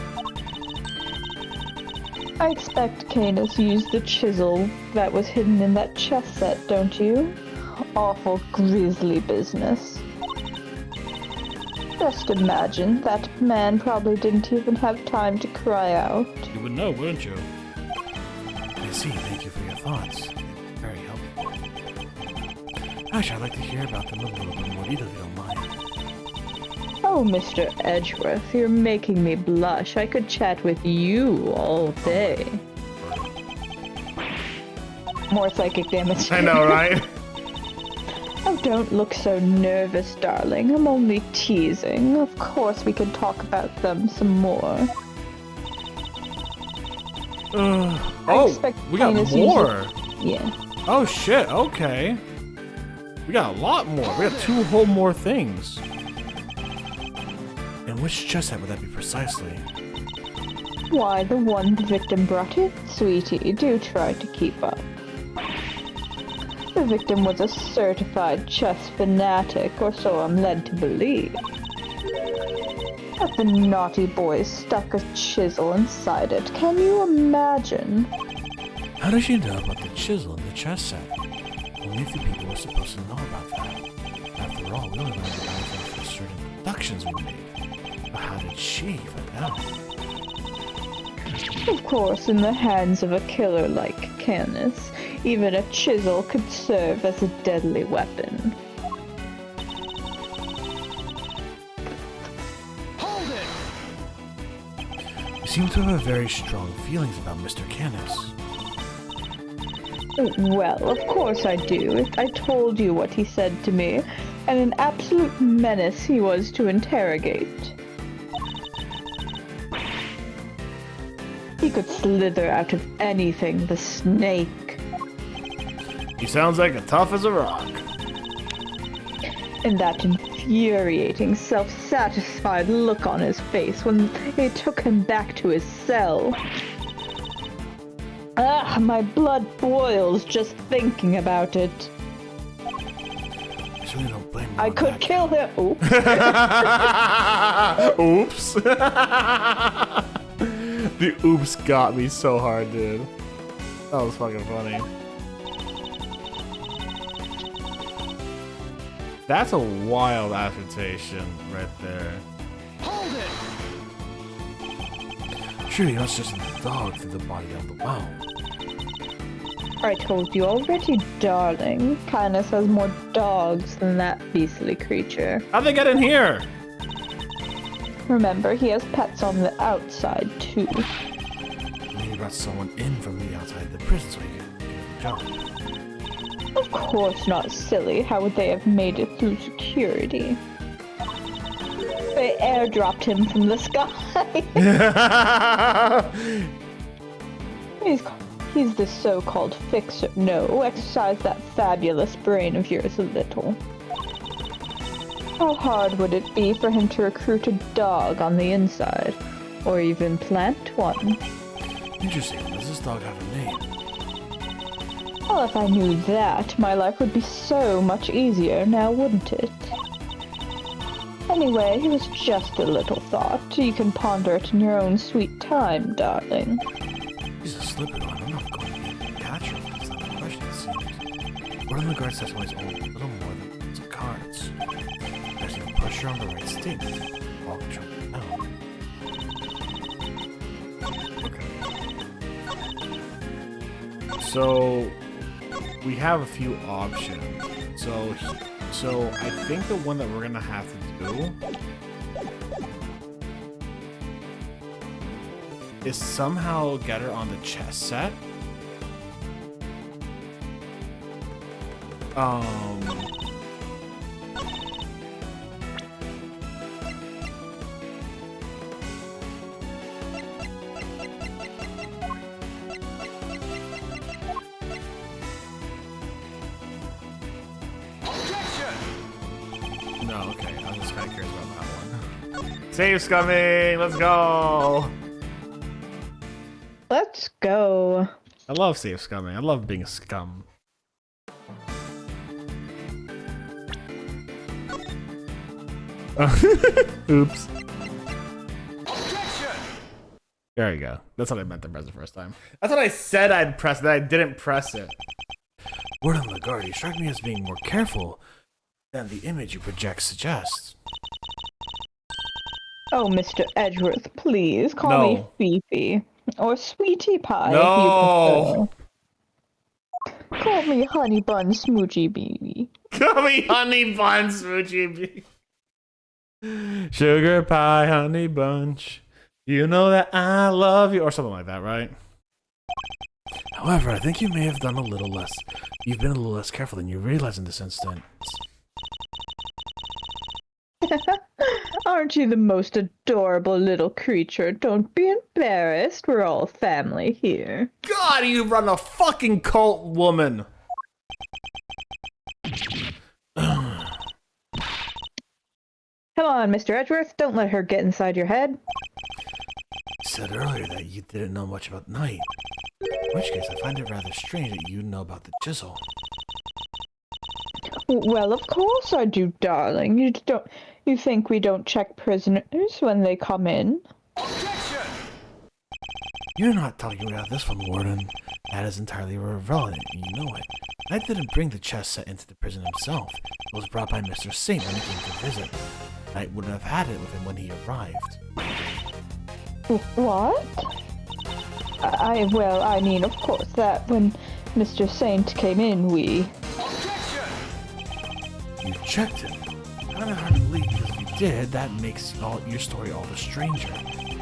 Speaker 2: I expect Canis used the chisel that was hidden in that chess set, don't you? Awful grisly business. Just imagine, that man probably didn't even have time to cry out.
Speaker 1: You would know, wouldn't you?
Speaker 3: I see, thank you for your thoughts. Very helpful. Actually, I'd like to hear about them a little bit more detail if you don't mind.
Speaker 2: Oh, Mr. Edgeworth, you're making me blush. I could chat with you all day. More psychic damage.
Speaker 1: I know, right?
Speaker 2: Oh, don't look so nervous, darling. I'm only teasing. Of course we can talk about them some more.
Speaker 1: Oh,
Speaker 2: expect
Speaker 1: we got
Speaker 2: Canis
Speaker 1: more.
Speaker 2: Yeah.
Speaker 1: Oh shit, okay. We got a lot more. We got 2 whole more things.
Speaker 3: And which chess set would that be precisely?
Speaker 2: Why, the one the victim brought in, sweetie. Do try to keep up. The victim was a certified chess fanatic, or so I'm led to believe. But the naughty boy stuck a chisel inside it. Can you imagine?
Speaker 3: How does she know about the chisel in the chess set? Only a few people were supposed to know about that. After all, we only learned about it for certain deductions we made. But how did she find out?
Speaker 2: Of course, in the hands of a killer like Canis, even a chisel could serve as a deadly weapon.
Speaker 3: You seem to have very strong feelings about Mr. Canis.
Speaker 2: Well, of course I do. I told you what he said to me, and an absolute menace he was to interrogate. He could slither out of anything, the snake.
Speaker 1: He sounds like a tough as a rock.
Speaker 2: And that infuriating, self-satisfied look on his face when they took him back to his cell. Ah, my blood boils just thinking about it.
Speaker 3: I certainly don't blame you
Speaker 2: I
Speaker 3: on
Speaker 2: could
Speaker 3: that.
Speaker 2: kill him. Oh.
Speaker 1: Oops. The oops got me so hard, dude. That was fucking funny. That's a wild assertion right there.
Speaker 4: Hold it!
Speaker 3: Surely you're not just a dog through the body of the well.
Speaker 2: I told you already, darling. Canis has more dogs than that beastly creature.
Speaker 1: How'd they get in here?
Speaker 2: Remember, he has pets on the outside, too.
Speaker 3: Maybe you brought someone in from the outside of the prison so you could get the job.
Speaker 2: Of course not, silly. How would they have made it through security? They airdropped him from the sky. He's the so-called fixer. No, exercise that fabulous brain of yours a little. How hard would it be for him to recruit a dog on the inside? Or even plant one?
Speaker 3: Interesting. Does this dog have a name?
Speaker 2: Well, if I knew that, my life would be so much easier now, wouldn't it? Anyway, it was just a little thought. You can ponder it in your own sweet time, darling.
Speaker 3: He's a slippery one. I'm not going to be natural. That's not the question, it seems. What in the guard testimony is only a little more than some cards. There's no pressure on the right statement. All control out.
Speaker 1: Okay. So we have a few options. So I think the one that we're gonna have to do is somehow get her on the chess set. No, okay. I'm just kind of curious about that one. Save scumming! Let's go!
Speaker 2: Let's go.
Speaker 1: I love save scumming. I love being a scum. Oops. There you go. That's what I meant to press the first time. That's what I said I'd press, that I didn't press it.
Speaker 3: Word on the guard, you strike me as being more careful than the image you project suggests.
Speaker 2: Oh, Mr. Edgeworth, please call
Speaker 1: No.
Speaker 2: me Fifi. Or Sweetie Pie,
Speaker 1: No.
Speaker 2: if you prefer. Call me Honey Bun Smoochie Baby.
Speaker 1: Call me honey bun, smoochie bee. Sugar pie, honey bunch. You know that I love you, or something like that, right?
Speaker 3: However, I think you may have done a little less. You've been a little less careful than you realize in this instance.
Speaker 2: Aren't you the most adorable little creature? Don't be embarrassed. We're all family here.
Speaker 1: God, you run a fucking cult, woman.
Speaker 2: Come on, Mr. Edgeworth. Don't let her get inside your head.
Speaker 3: You said earlier that you didn't know much about night. In which case, I find it rather strange that you know about the chisel.
Speaker 2: Well, of course I do, darling. You think we don't check prisoners when they come in?
Speaker 3: You're not talking about this one, Warden. That is entirely irrelevant, and you know it. Knight didn't bring the chess set into the prison himself. It was brought by Mr. Saint when he came to visit. Knight wouldn't have had it with him when he arrived.
Speaker 2: What? Well, I mean, of course, that when Mr. Saint came in, we...
Speaker 3: You checked him. I find it hard to believe because if you did, that makes your story all the stranger.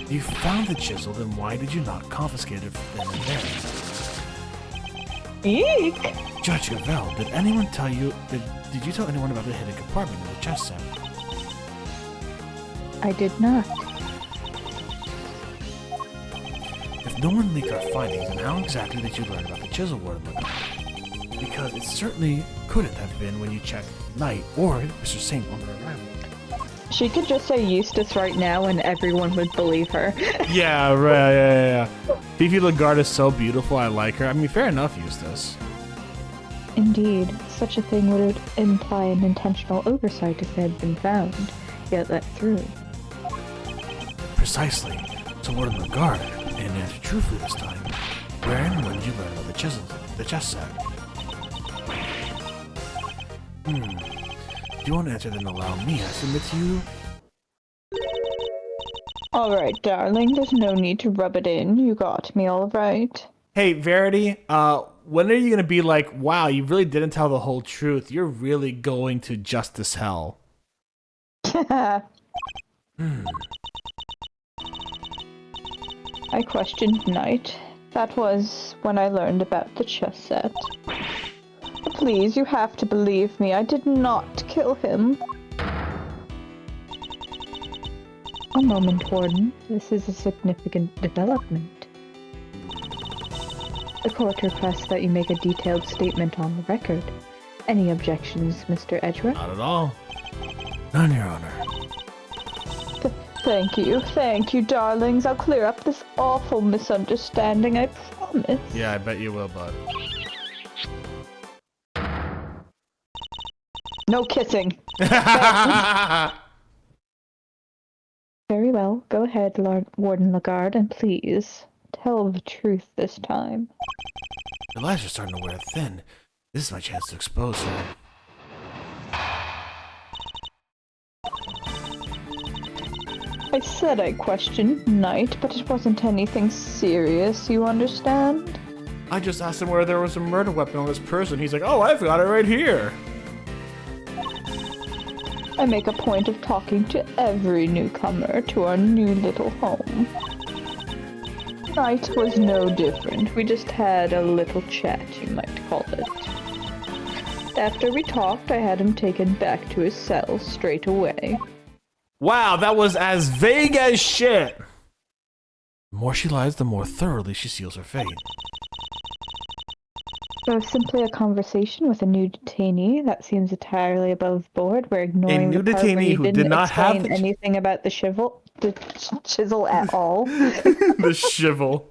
Speaker 3: You found the chisel, then why did you not confiscate it then and there?
Speaker 2: Eek!
Speaker 3: Judge Gavel, did anyone tell you... Did you tell anyone about the hidden compartment in the chest set?
Speaker 2: I did not.
Speaker 3: If no one leaked our findings, then how exactly did you learn about the chisel word? Because it certainly couldn't have been when you checked Knight or Mr. Saint on their arrival.
Speaker 2: She could just say Eustace right now and everyone would believe her.
Speaker 1: Yeah, right, yeah. Fifi Lagarde is so beautiful, I like her. I mean, fair enough, Eustace.
Speaker 2: Indeed, such a thing would imply an intentional oversight if it had been found, yet let through.
Speaker 3: Precisely. So what in Lagarde? And answer truthfully this time. Where and when did you learn about the chest set? If you won't answer, then allow me. I submit to you.
Speaker 2: Alright, darling, there's no need to rub it in. You got me alright.
Speaker 1: Hey, Verity, when are you gonna be like, wow, you really didn't tell the whole truth. You're really going to justice hell.
Speaker 2: I questioned Knight. That was when I learned about the chess set. But please, you have to believe me. I did not kill him. A moment, Warden. This is a significant development. The court requests that you make a detailed statement on the record. Any objections, Mr. Edgeworth?
Speaker 1: Not at all.
Speaker 3: None, Your Honor.
Speaker 2: Thank you, darlings. I'll clear up this awful misunderstanding, I promise.
Speaker 1: Yeah, I bet you will, bud.
Speaker 2: No kissing. Very well. Go ahead, Lord Warden Lagarde, and please tell the truth this time.
Speaker 3: Your lives are starting to wear thin. This is my chance to expose her.
Speaker 2: I said I questioned Knight, but it wasn't anything serious, you understand?
Speaker 1: I just asked him where there was a murder weapon on this person. He's like, oh, I've got it right here.
Speaker 2: I make a point of talking to every newcomer to our new little home. Knight was no different. We just had a little chat, you might call it. After we talked, I had him taken back to his cell straight away.
Speaker 1: Wow, that was as vague as shit.
Speaker 3: The more she lies, the more thoroughly she seals her fate.
Speaker 2: It was simply a conversation with a new detainee. That seems entirely above board. We're ignoring
Speaker 1: new
Speaker 2: the part where
Speaker 1: detainee
Speaker 2: you
Speaker 1: who
Speaker 2: didn't
Speaker 1: did not have
Speaker 2: explain
Speaker 1: the
Speaker 2: anything about the chisel at all.
Speaker 1: The shivel.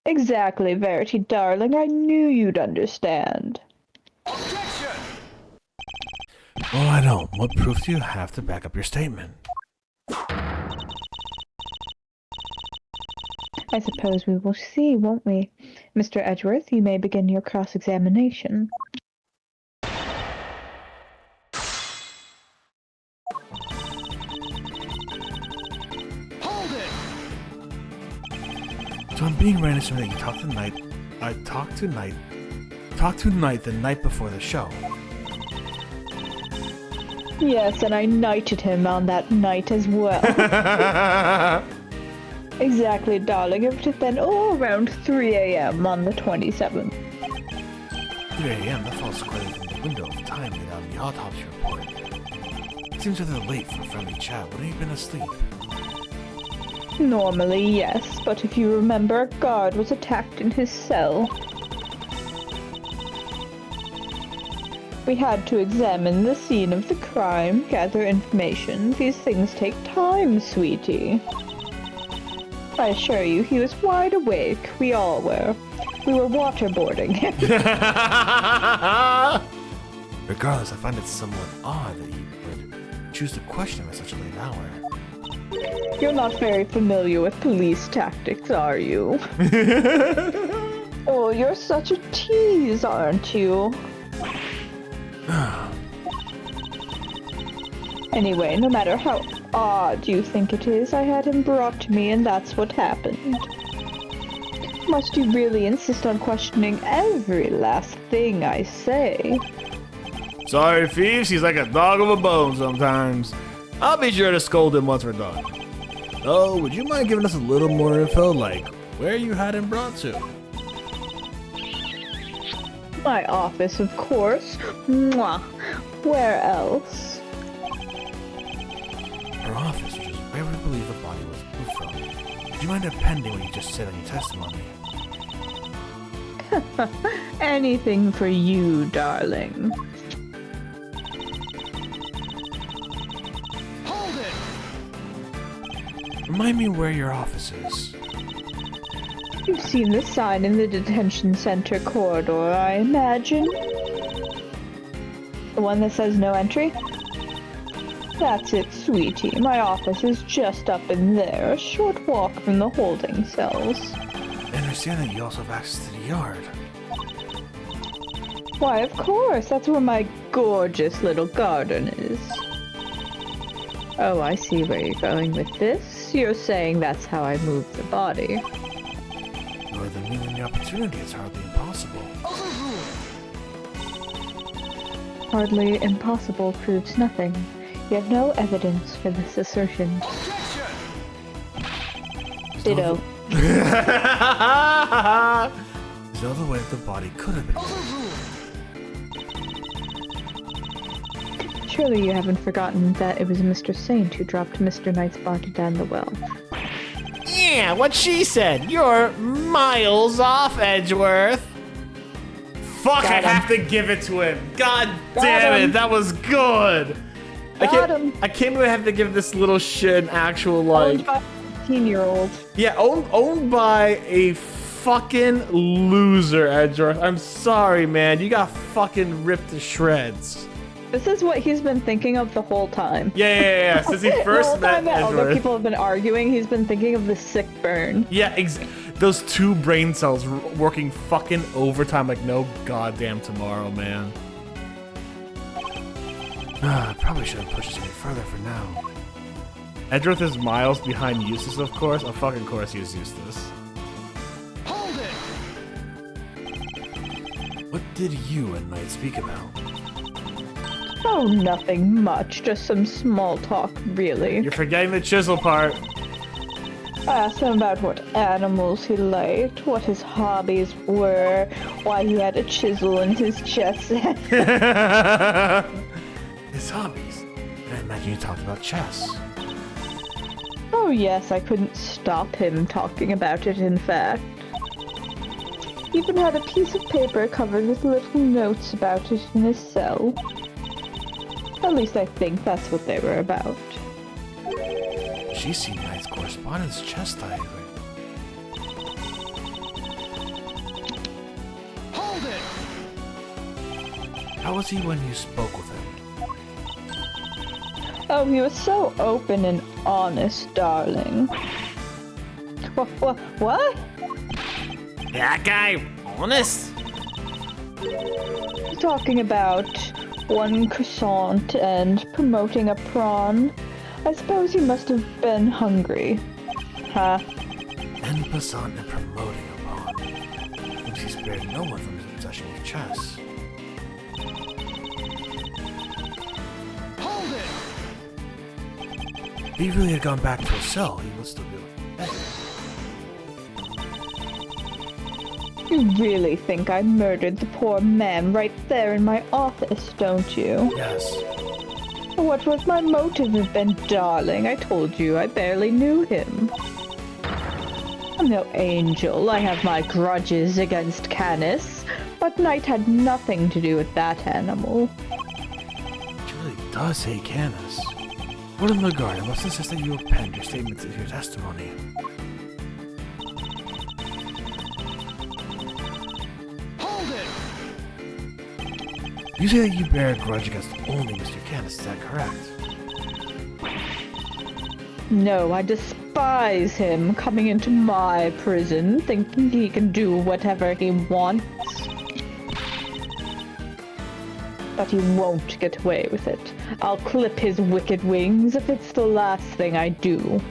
Speaker 2: Exactly, Verity, darling. I knew you'd understand.
Speaker 4: Objection!
Speaker 3: Well, I don't. What proof do you have to back up your statement?
Speaker 2: I suppose we will see, won't we? Mr. Edgeworth, you may begin your cross-examination.
Speaker 4: Hold it!
Speaker 3: So I'm being right assuming that you talked to Knight. Talked to Knight the night before the show.
Speaker 2: Yes, and I knighted him on that night as well. Exactly, darling. It would have been around 3 a.m. on the 27th.
Speaker 3: 3 a.m. That falls squarely from the window of time laid out in the autopsy report. It seems rather late for a friendly chat. Wouldn't you have been asleep?
Speaker 2: Normally, yes, but if you remember, a guard was attacked in his cell. We had to examine the scene of the crime, gather information. These things take time, sweetie. I assure you, he was wide awake. We all were. We were waterboarding him.
Speaker 3: Regardless, I find it somewhat odd that you would choose to question him at such a late hour.
Speaker 2: You're not very familiar with police tactics, are you? Oh, you're such a tease, aren't you? Anyway, no matter how odd you think it is, I had him brought to me and that's what happened. Must you really insist on questioning every last thing I say?
Speaker 1: Sorry, Phoebe, she's like a dog of a bone sometimes. I'll be sure to scold him once we're done. Oh, would you mind giving us a little more info, like where you had him brought to?
Speaker 2: My office, of course. Mwah. Where else?
Speaker 3: Her office, which is where we believe the body was moved from. Would you mind appending what you just said on your testimony?
Speaker 2: Anything for you, darling.
Speaker 4: Hold it!
Speaker 3: Remind me where your office is.
Speaker 2: You've seen the sign in the detention center corridor, I imagine. The one that says no entry? That's it, sweetie. My office is just up in there, a short walk from the holding cells.
Speaker 3: I understand that you also have access to the yard.
Speaker 2: Why, of course. That's where my gorgeous little garden is. Oh, I see where you're going with this. You're saying that's how I moved the body.
Speaker 3: Or the meaning the opportunity is hardly impossible.
Speaker 2: Hardly impossible proves nothing. You have no evidence for this assertion.
Speaker 4: Objection!
Speaker 2: Ditto.
Speaker 3: There's no other way that the body could have been.
Speaker 2: Surely you haven't forgotten that it was Mr. Saint who dropped Mr. Knight's body down the well.
Speaker 1: Yeah, what she said. You're miles off, Edgeworth. Fuck,
Speaker 2: Got
Speaker 1: I
Speaker 2: him.
Speaker 1: have to give it to him. God
Speaker 2: Got
Speaker 1: damn
Speaker 2: him.
Speaker 1: it, that was good.
Speaker 2: Got him.
Speaker 1: I can't believe I have to give this little shit an actual,
Speaker 2: Owned
Speaker 1: like...
Speaker 2: by a 15-year-old.
Speaker 1: Yeah, owned by a fucking loser, Edgeworth. I'm sorry, man. You got fucking ripped to shreds.
Speaker 2: This is what he's been thinking of the whole time.
Speaker 1: Yeah. Since he
Speaker 2: The
Speaker 1: first
Speaker 2: whole
Speaker 1: met
Speaker 2: time that other
Speaker 1: Edgeworth.
Speaker 2: people have been arguing, he's been thinking of the sick burn.
Speaker 1: Yeah, those two brain cells working fucking overtime like no goddamn tomorrow, man.
Speaker 3: I probably shouldn't push this any further for now.
Speaker 1: Edgeworth is miles behind Eustace, of course. Of fucking course he is Eustace.
Speaker 4: Hold it!
Speaker 3: What did you and Knight speak about?
Speaker 2: Oh, nothing much. Just some small talk, really.
Speaker 1: You're forgetting the chisel part.
Speaker 2: I asked him about what animals he liked, what his hobbies were, why he had a chisel in his chest.
Speaker 3: His hobbies. And I imagine you talked about chess.
Speaker 2: Oh yes, I couldn't stop him talking about it, in fact. He even had a piece of paper covered with little notes about it in his cell. At least I think that's what they were about.
Speaker 3: She's seen Knight's correspondence chess diary.
Speaker 4: Hold it!
Speaker 3: How was he when you spoke with him?
Speaker 2: Oh, he was so open and honest, darling. What?
Speaker 1: That guy, honest?
Speaker 2: Talking about one croissant and promoting a prawn. I suppose he must have been hungry. Huh?
Speaker 3: En passant and promoting a pawn. Seems he spared no one from his obsession with chess.
Speaker 4: Hold it!
Speaker 3: If he really had gone back to his cell, he would still be like, hey.
Speaker 2: You really think I murdered the poor man right there in my office, don't you?
Speaker 3: Yes.
Speaker 2: What would my motive have been, darling? I told you I barely knew him. I'm no angel. I have my grudges against Canis, but Knight had nothing to do with that animal.
Speaker 3: She really does hate Canis. What in the guard? I must insist that you append your statements to your testimony.
Speaker 4: Hold it!
Speaker 3: You say that you bear a grudge against only Mr. Canis, is that correct?
Speaker 2: No, I despise him coming into my prison, thinking he can do whatever he wants. But he won't get away with it. I'll clip his wicked wings if it's the last thing I do.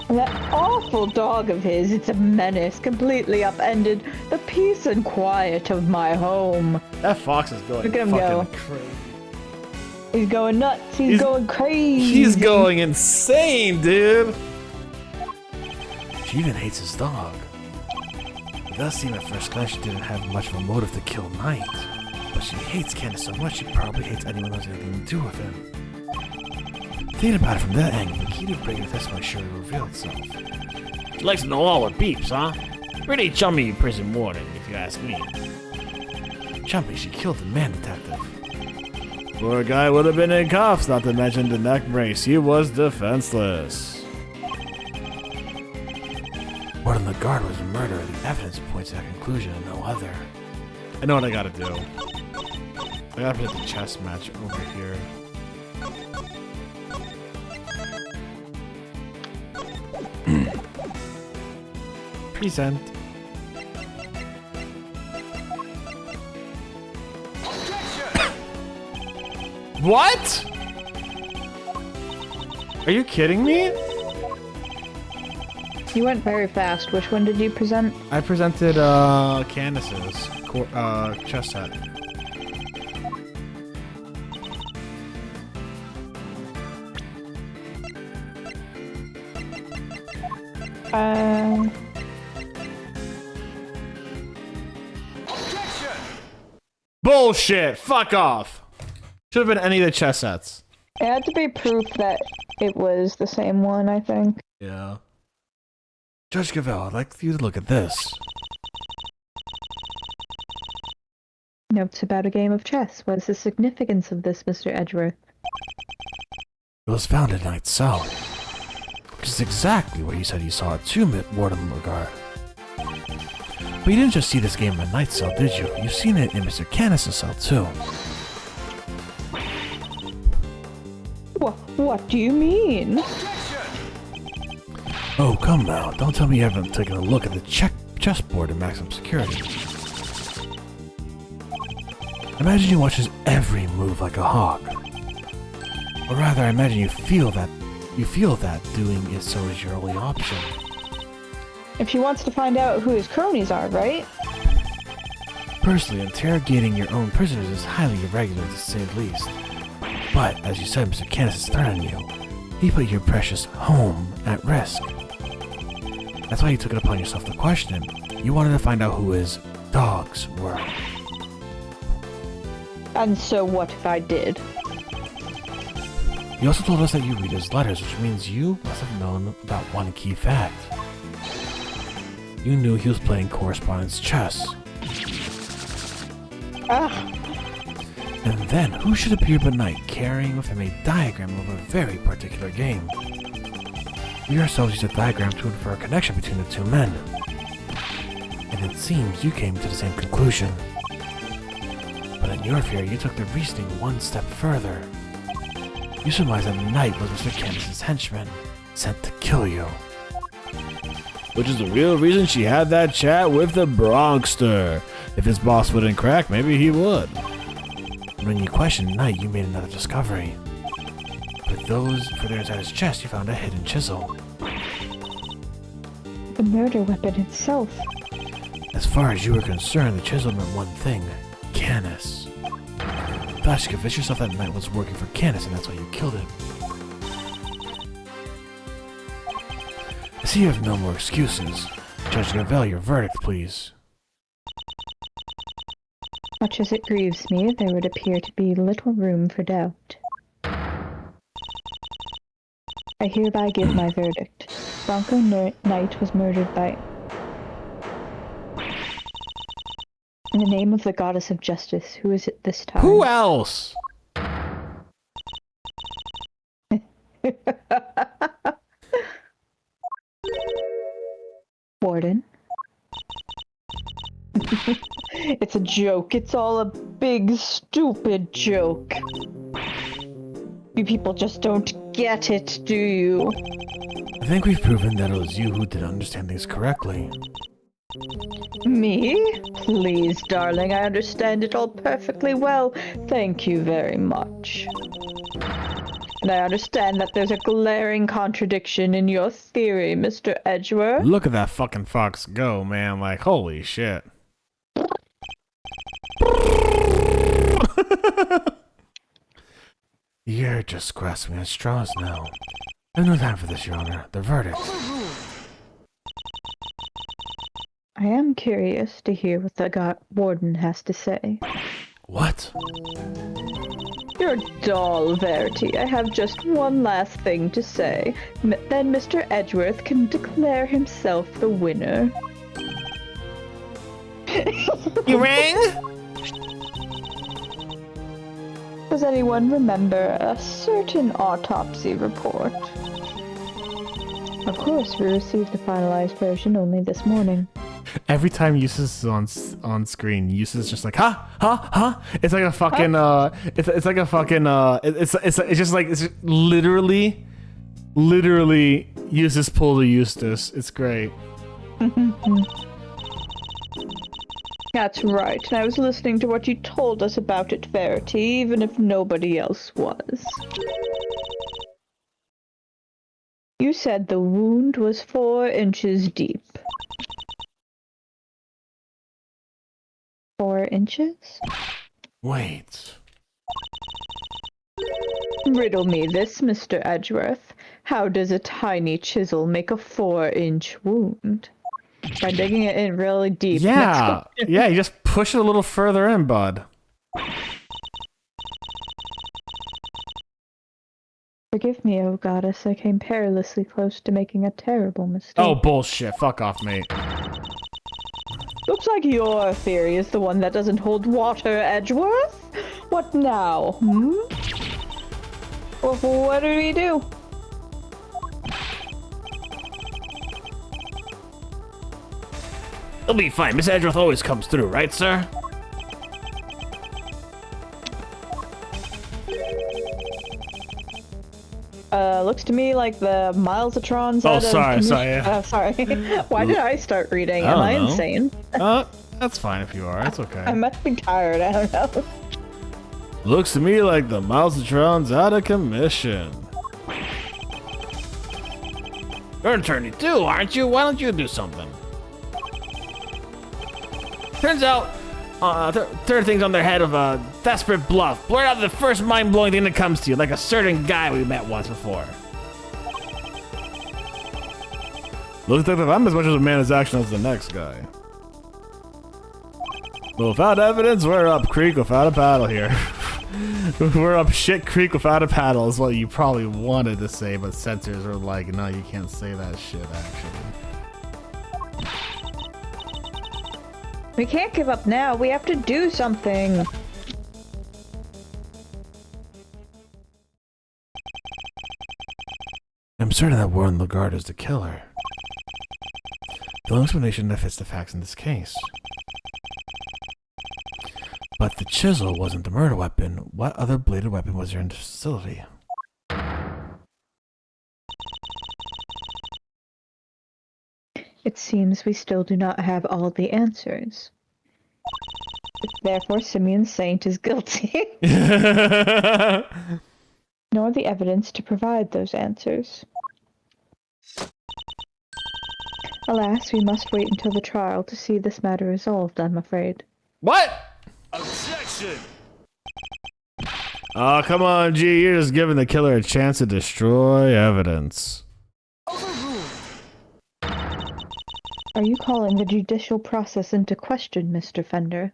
Speaker 2: And that awful dog of his, it's a menace, completely upended the peace and quiet of my home.
Speaker 1: That fox is going
Speaker 2: Look at him
Speaker 1: fucking
Speaker 2: go.
Speaker 1: crazy.
Speaker 2: He's going nuts. He's going crazy.
Speaker 1: He's going insane, dude.
Speaker 3: She even hates his dog. It does seem at first glance she didn't have much of a motive to kill Knight. But she hates Candace so much she probably hates anyone who has anything to do with him. Thinking about it from that angle, the key to breaking the testimony surely revealed itself.
Speaker 5: She likes to know all her peeps, huh? Pretty chummy prison warden, if you ask me.
Speaker 3: Jumpy, she killed the man detective.
Speaker 1: Poor guy would have been in cuffs, not to mention the neck brace. He was defenseless.
Speaker 3: Warden the guard was murdered. The evidence points to that conclusion and no other.
Speaker 1: I know what I gotta do. I gotta put the chess match over here. Present. What? Are you kidding me?
Speaker 2: You went very fast. Which one did you present?
Speaker 1: I presented Candace's chess set. Bullshit! Fuck off! Should have been any of the chess sets.
Speaker 2: It had to be proof that it was the same one, I think.
Speaker 1: Yeah.
Speaker 3: Judge Cavell, I'd like you to look at this.
Speaker 2: Notes about a game of chess. What is the significance of this, Mr. Edgeworth?
Speaker 3: It was found in Knight's cell. Which is exactly where you said you saw it too, Warden Lurgar. But you didn't just see this game in Knight's cell, did you? You've seen it in Mr. Canis' cell too.
Speaker 2: What do you mean?
Speaker 3: Oh, come now. Don't tell me you haven't taken a look at the chessboard in maximum security. Imagine you watch his every move like a hawk. Or rather, I imagine you feel that doing it so is your only option.
Speaker 2: If she wants to find out who his cronies are, right?
Speaker 3: Personally, interrogating your own prisoners is highly irregular to say the least. But, as you said, Mr. Canis is threatening you. He put your precious home at risk. That's why you took it upon yourself to question him. You wanted to find out who his dogs were.
Speaker 2: And so what if I did?
Speaker 3: You also told us that you read his letters, which means you must have known about one key fact. You knew he was playing correspondence chess.
Speaker 2: Ah!
Speaker 3: And then, who should appear but Knight, carrying with him a diagram of a very particular game? We ourselves used a diagram to infer a connection between the two men. And it seems you came to the same conclusion. But in your fear, you took the reasoning one step further. You surmised that Knight was Mr. Canis' henchman, sent to kill you.
Speaker 1: Which is the real reason she had that chat with the Bronxster. If his boss wouldn't crack, maybe he would.
Speaker 3: And when you questioned Knight, you made another discovery. For there inside his chest, you found a hidden chisel.
Speaker 2: The murder weapon itself.
Speaker 3: As far as you were concerned, the chisel meant one thing: Canis. Thus, you convinced yourself that Knight was working for Canis, and that's why you killed him. I see you have no more excuses. Judge Gavel, your verdict, please.
Speaker 2: Much as it grieves me, there would appear to be little room for doubt. I hereby give my verdict. Bronco Knight was murdered by... In the name of the goddess of justice, who is it this time?
Speaker 1: Who else?
Speaker 2: Warden. It's a joke. It's all a big, stupid joke. You people just don't get it, do you?
Speaker 3: I think we've proven that it was you who didn't understand things correctly.
Speaker 2: Me? Please, darling, I understand it all perfectly well. Thank you very much. And I understand that there's a glaring contradiction in your theory, Mr. Edgeworth.
Speaker 1: Look at that fucking fox go, man. Like, holy shit.
Speaker 3: You're just grasping at straws now. I have no time for this, Your Honor. The verdict.
Speaker 2: I am curious to hear what the warden has to say.
Speaker 3: What?
Speaker 2: You're dull, Verity. I have just one last thing to say. Then Mr. Edgeworth can declare himself the winner.
Speaker 5: You rang?
Speaker 2: Does anyone remember a certain autopsy report? Of course, we received the finalized version only this morning.
Speaker 1: Every time Eustace is on screen, Eustace is just like, ha. It's like a fucking, it's like a fucking, it's just like, it's just literally Eustace pulled a Eustace. It's great.
Speaker 2: That's right, and I was listening to what you told us about it, Verity, even if nobody else was. You said the wound was 4 inches deep. 4 inches?
Speaker 3: Wait.
Speaker 2: Riddle me this, Mr. Edgeworth. How does a tiny chisel make a 4-inch wound? By digging it in really deep.
Speaker 1: Yeah, yeah, you just push it a little further in, bud.
Speaker 2: Forgive me, O goddess, I came perilously close to making a terrible mistake.
Speaker 1: Oh, bullshit. Fuck off, mate.
Speaker 2: Looks like your theory is the one that doesn't hold water, Edgeworth. What now, Well, what do we do?
Speaker 5: It'll be fine. Miss Edgeworth always comes through, right, sir?
Speaker 2: Looks to me like the Milesatron's
Speaker 1: Oh,
Speaker 2: out of
Speaker 1: sorry.
Speaker 2: sorry. Why did I start reading?
Speaker 1: I
Speaker 2: Am
Speaker 1: don't
Speaker 2: I
Speaker 1: know.
Speaker 2: insane?
Speaker 1: That's fine if you are. It's okay.
Speaker 2: I must be tired, I don't know.
Speaker 1: Looks to me like the Milesatron's out of commission.
Speaker 5: You're an attorney too, aren't you? Why don't you do something? Turns out, third things on their head of a desperate bluff. Blurt out the first mind-blowing thing that comes to you, like a certain guy we met once before.
Speaker 1: Looks like I'm as much of a man as action as the next guy. Well, without evidence, we're up creek without a paddle here. We're up shit creek without a paddle is what you probably wanted to say, but censors are like, no, you can't say that shit, actually.
Speaker 2: We can't give up now. We have to do something.
Speaker 3: I'm certain that Warren Lagarde is the killer. The only explanation that fits the facts in this case. But the chisel wasn't the murder weapon. What other bladed weapon was there in the facility?
Speaker 2: It seems we still do not have all the answers. Therefore, Simeon Saint is guilty. Nor the evidence to provide those answers. Alas, we must wait until the trial to see this matter resolved, I'm afraid.
Speaker 1: What?
Speaker 4: Objection!
Speaker 1: Oh, come on, G. You're just giving the killer a chance to destroy evidence.
Speaker 4: Overruled!
Speaker 2: Are you calling the judicial process into question, Mr. Fender?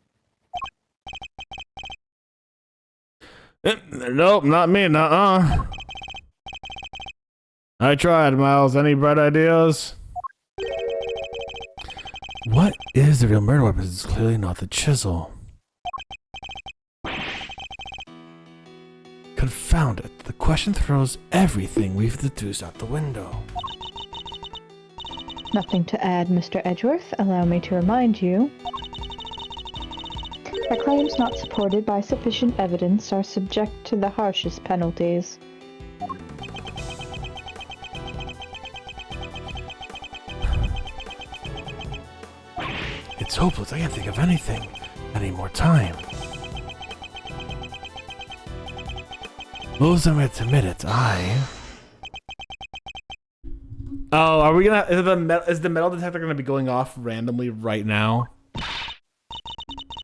Speaker 1: Nope, not me, nuh-uh. I tried, Miles. Any bright ideas?
Speaker 3: What is the real murder weapon? It's clearly not the chisel. Confound it. The question throws everything we've deduced out the window.
Speaker 2: Nothing to add, Mr. Edgeworth. Allow me to remind you that claims not supported by sufficient evidence are subject to the harshest penalties.
Speaker 3: It's hopeless. I can't think of anything. I need more time. Most of it admit it.
Speaker 1: Oh, are we gonna? Is the metal detector gonna be going off randomly right now?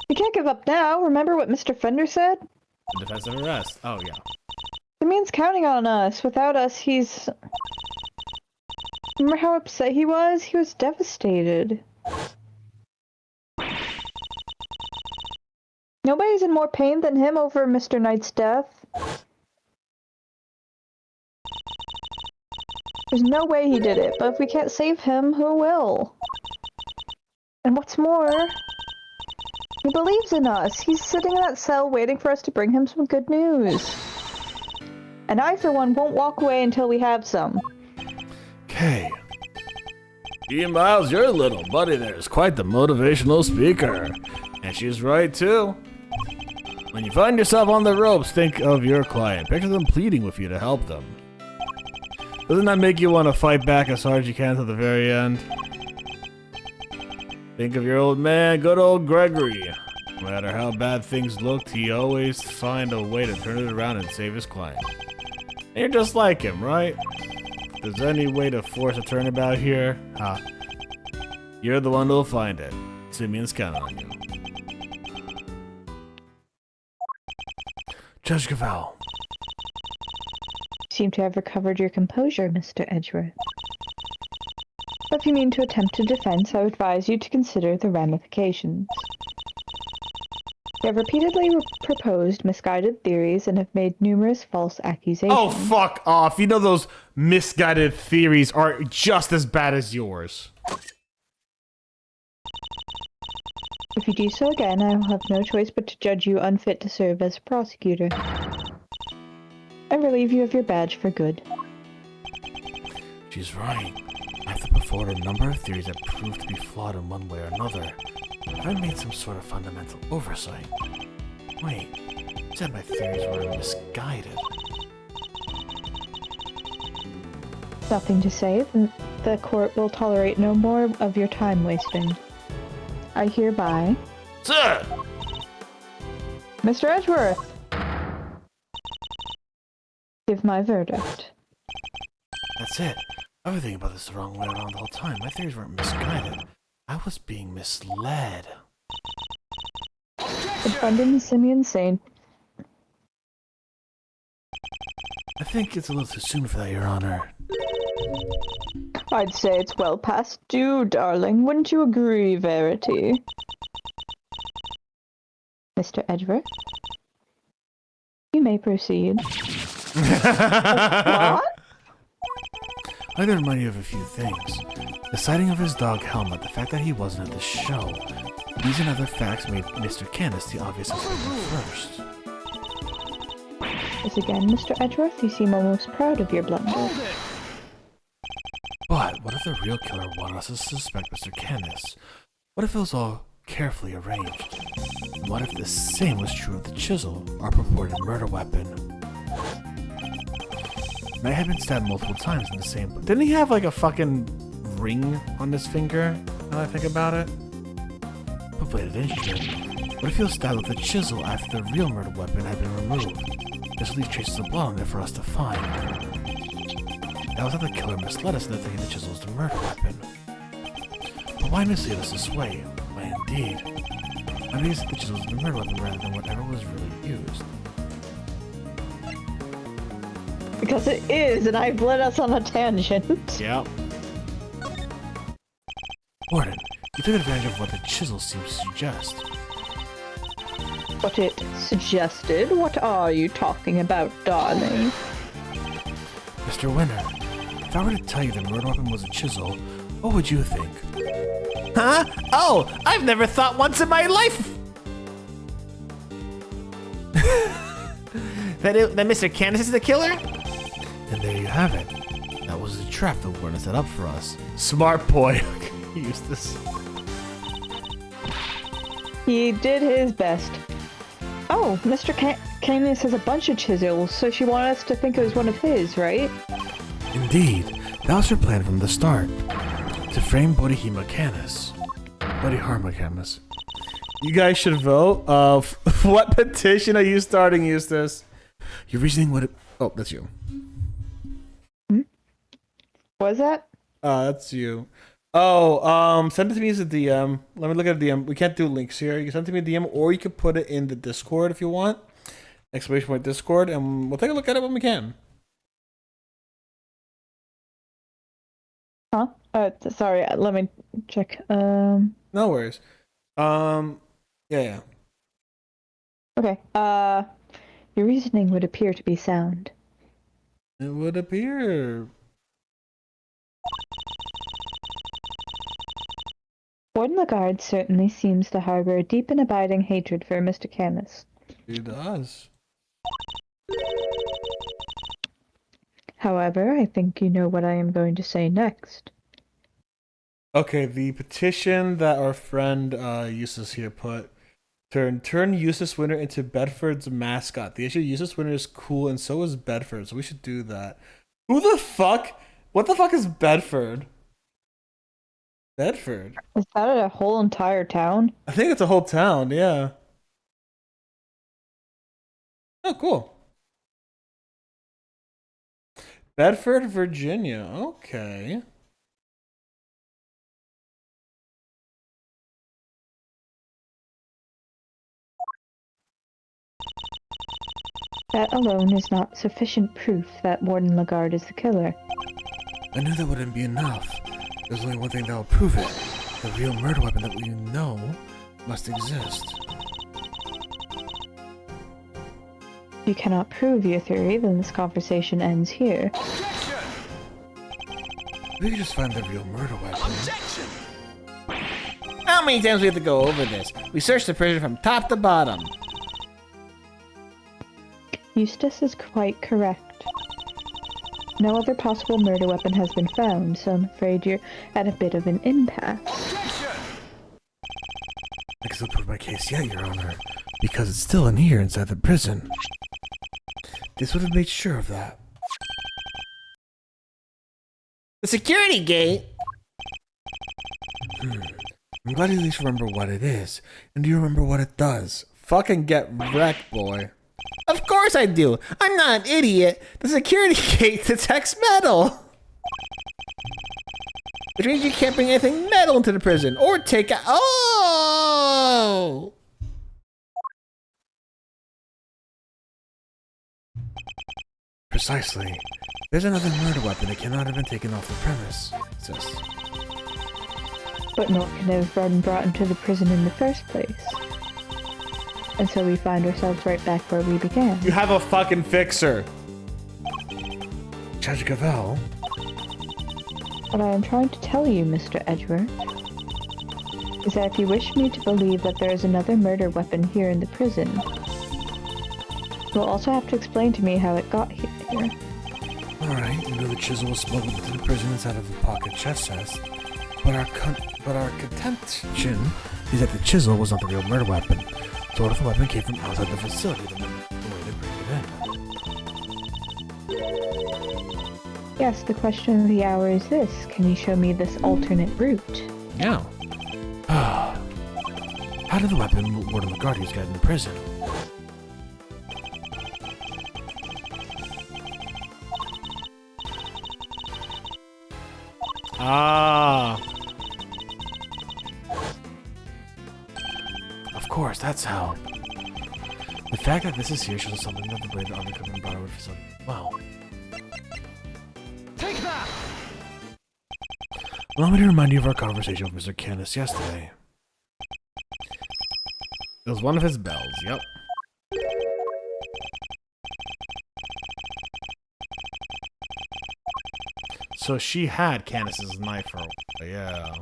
Speaker 2: We can't give up now. Remember what Mr. Fender said?
Speaker 1: Defensive arrest. Oh yeah.
Speaker 2: Simeon's counting on us. Without us, he's... Remember how upset he was? He was devastated. Nobody's in more pain than him over Mr. Knight's death. There's no way he did it, but if we can't save him, who will? And what's more, he believes in us. He's sitting in that cell waiting for us to bring him some good news. And I, for one, won't walk away until we have some.
Speaker 3: Okay.
Speaker 5: Gee, Miles, your little buddy there is quite the motivational speaker. And she's right, too. When you find yourself on the ropes, think of your client. Picture them pleading with you to help them. Doesn't that make you want to fight back as hard as you can to the very end? Think of your old man, good old Gregory. No matter how bad things looked, he always find a way to turn it around and save his client. And you're just like him, right? If there's any way to force a turnabout here, you're the one who'll find it. Simeon's counting on you.
Speaker 3: Judge Cavell.
Speaker 2: You seem to have recovered your composure, Mr. Edgeworth. But if you mean to attempt a defense, I would advise you to consider the ramifications. You have repeatedly proposed misguided theories and have made numerous false accusations.
Speaker 1: Oh, fuck off. You know those misguided theories are just as bad as yours.
Speaker 2: If you do so again, I will have no choice but to judge you unfit to serve as a prosecutor. I relieve you of your badge for good.
Speaker 3: She's right. I have to put forward a number of theories that prove to be flawed in one way or another. I made some sort of fundamental oversight. Wait, you said my theories were misguided.
Speaker 2: Nothing to say. The court will tolerate no more of your time wasting. I hereby...
Speaker 5: Sir!
Speaker 2: Mr. Edgeworth! Give my verdict.
Speaker 3: That's it. I've been thinking about this the wrong way around the whole time. My theories weren't misguided. I was being misled.
Speaker 2: Defendant Simeon Saint.
Speaker 3: I think it's a little too soon for that, Your Honor.
Speaker 2: I'd say it's well past due, darling. Wouldn't you agree, Verity? Mr. Edgeworth? You may proceed. What?
Speaker 3: I'd like to remind you of a few things. The sighting of his dog Helmut, the fact that he wasn't at the show. These and other facts made Mr. Candace the obvious suspect first.
Speaker 2: Yes, again, Mr. Edgeworth, you seem almost proud of your blunder.
Speaker 3: But what if the real killer wanted us to suspect Mr. Candace? What if it was all carefully arranged? And what if the same was true of the chisel, our purported murder weapon? Knight had been stabbed multiple times in the same...
Speaker 1: Didn't he have like a fucking ring on his finger, now that I think about it?
Speaker 3: But bladed instrument. What if he was stabbed with a chisel after the real murder weapon had been removed? This would leave traces of blood on it for us to find. That was how the killer misled us into thinking the chisel was the murder weapon. But why mislead us this way? Why indeed? I mean, that the chisel was the murder weapon rather than whatever was really used.
Speaker 2: Because it is, and I've led us on a tangent.
Speaker 1: Yep.
Speaker 3: Warden, you took advantage of what the chisel seems to suggest.
Speaker 2: What it suggested? What are you talking about, darling?
Speaker 3: Mr. Winner, if I were to tell you the murder weapon was a chisel, what would you think?
Speaker 5: Huh? Oh, I've never thought once in my life that Mr. Candace is the killer?
Speaker 3: And there you have it. That was the trap the warden set up for us.
Speaker 1: Smart boy. Eustace.
Speaker 2: He did his best. Oh, Mr. Candace has a bunch of chisels, so she wanted us to think it was one of his, right?
Speaker 3: Indeed, that was her plan from the start. To frame Bodhima Canis. Bodhima Canis.
Speaker 1: You guys should vote. What petition are you starting, Eustace?
Speaker 3: Your reasoning would...
Speaker 1: Oh, that's you.
Speaker 2: What was that?
Speaker 1: That's you. Oh, send it to me as a DM. Let me look at a DM. We can't do links here. You can send it to me a DM, or you can put it in the Discord if you want. Exclamation point Discord, and we'll take a look at it when we can.
Speaker 2: Huh? Sorry, let me check.
Speaker 1: No worries. Yeah.
Speaker 2: Okay. Your reasoning would appear to be sound.
Speaker 1: It would appear.
Speaker 2: Warden Lagarde certainly seems to harbor a deep and abiding hatred for Mr. Canis.
Speaker 1: He does.
Speaker 2: However, I think you know what I am going to say next.
Speaker 1: Okay, the petition that our friend Eustace here put. Turn Eustace Winter into Bedford's mascot. The issue Eustace Winter is cool and so is Bedford, so we should do that. Who the fuck? What the fuck is Bedford? Bedford?
Speaker 2: Is that a whole entire town?
Speaker 1: I think it's a whole town, yeah. Oh, cool. Bedford, Virginia. Okay.
Speaker 2: That alone is not sufficient proof that Warden Lagarde is the killer.
Speaker 3: I knew that wouldn't be enough. There's only one thing that will prove it. The real murder weapon that we know must exist.
Speaker 2: If you cannot prove your theory, then this conversation ends here.
Speaker 4: Objection!
Speaker 3: We could just find the real murder weapon.
Speaker 4: Objection!
Speaker 5: How many times do we have to go over this? We searched the prison from top to bottom.
Speaker 2: Eustace is quite correct. No other possible murder weapon has been found, so I'm afraid you're at a bit of an impasse.
Speaker 4: Objection!
Speaker 3: I can still prove my case yet, Your Honor, because it's still in here inside the prison. This would have made sure of that.
Speaker 5: The security gate?
Speaker 3: I'm glad you at least remember what it is, and do you remember what it does?
Speaker 1: Fucking get wrecked, boy.
Speaker 5: Of course I do. I'm not an idiot. The security gate detects metal. Which means you can't bring anything metal into the prison or take out. Oh!
Speaker 3: Precisely. There's another murder weapon that cannot have been taken off the premise. Sis.
Speaker 2: But nor can it have been brought into the prison in the first place. And so we find ourselves right back where we began.
Speaker 1: You have a fucking fixer.
Speaker 3: Judge Gavel?
Speaker 2: What I am trying to tell you, Mr. Edgeworth, is that if you wish me to believe that there is another murder weapon here in the prison, you'll also have to explain to me how it got here.
Speaker 3: Alright, you know the chisel was smuggled into the prison inside of a pocket chest chest. But our contention is that the chisel was not the real murder weapon. So what if the weapon came from outside the facility, the way to bring it in?
Speaker 2: Yes, the question of the hour is this. Can you show me this alternate route?
Speaker 1: Yeah.
Speaker 3: How did the weapon Warden Lagarde get in the prison?
Speaker 1: Ah.
Speaker 3: Of course, that's how. The fact that this is here shows something that the blade army could have been brought over for some. Well.
Speaker 4: Take that!
Speaker 3: Allow me to remind you of our conversation with Mr. Canis yesterday.
Speaker 1: It was one of his bells, yep. So she had Canis's knife for yeah.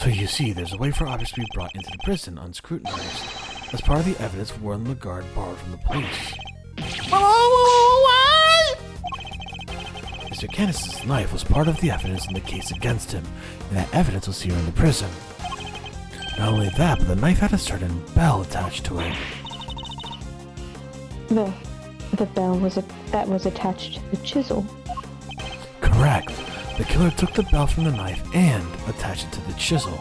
Speaker 3: So you see, there's a way for objects to be brought into the prison unscrutinized, as part of the evidence Warden Lagarde borrowed from the police.
Speaker 5: What?
Speaker 3: Mr. Canis's knife was part of the evidence in the case against him, and that evidence was here in the prison. Not only that, but the knife had a certain bell attached to it.
Speaker 2: The bell was attached to the chisel.
Speaker 3: Correct. The killer took the bell from the knife and attached it to the chisel.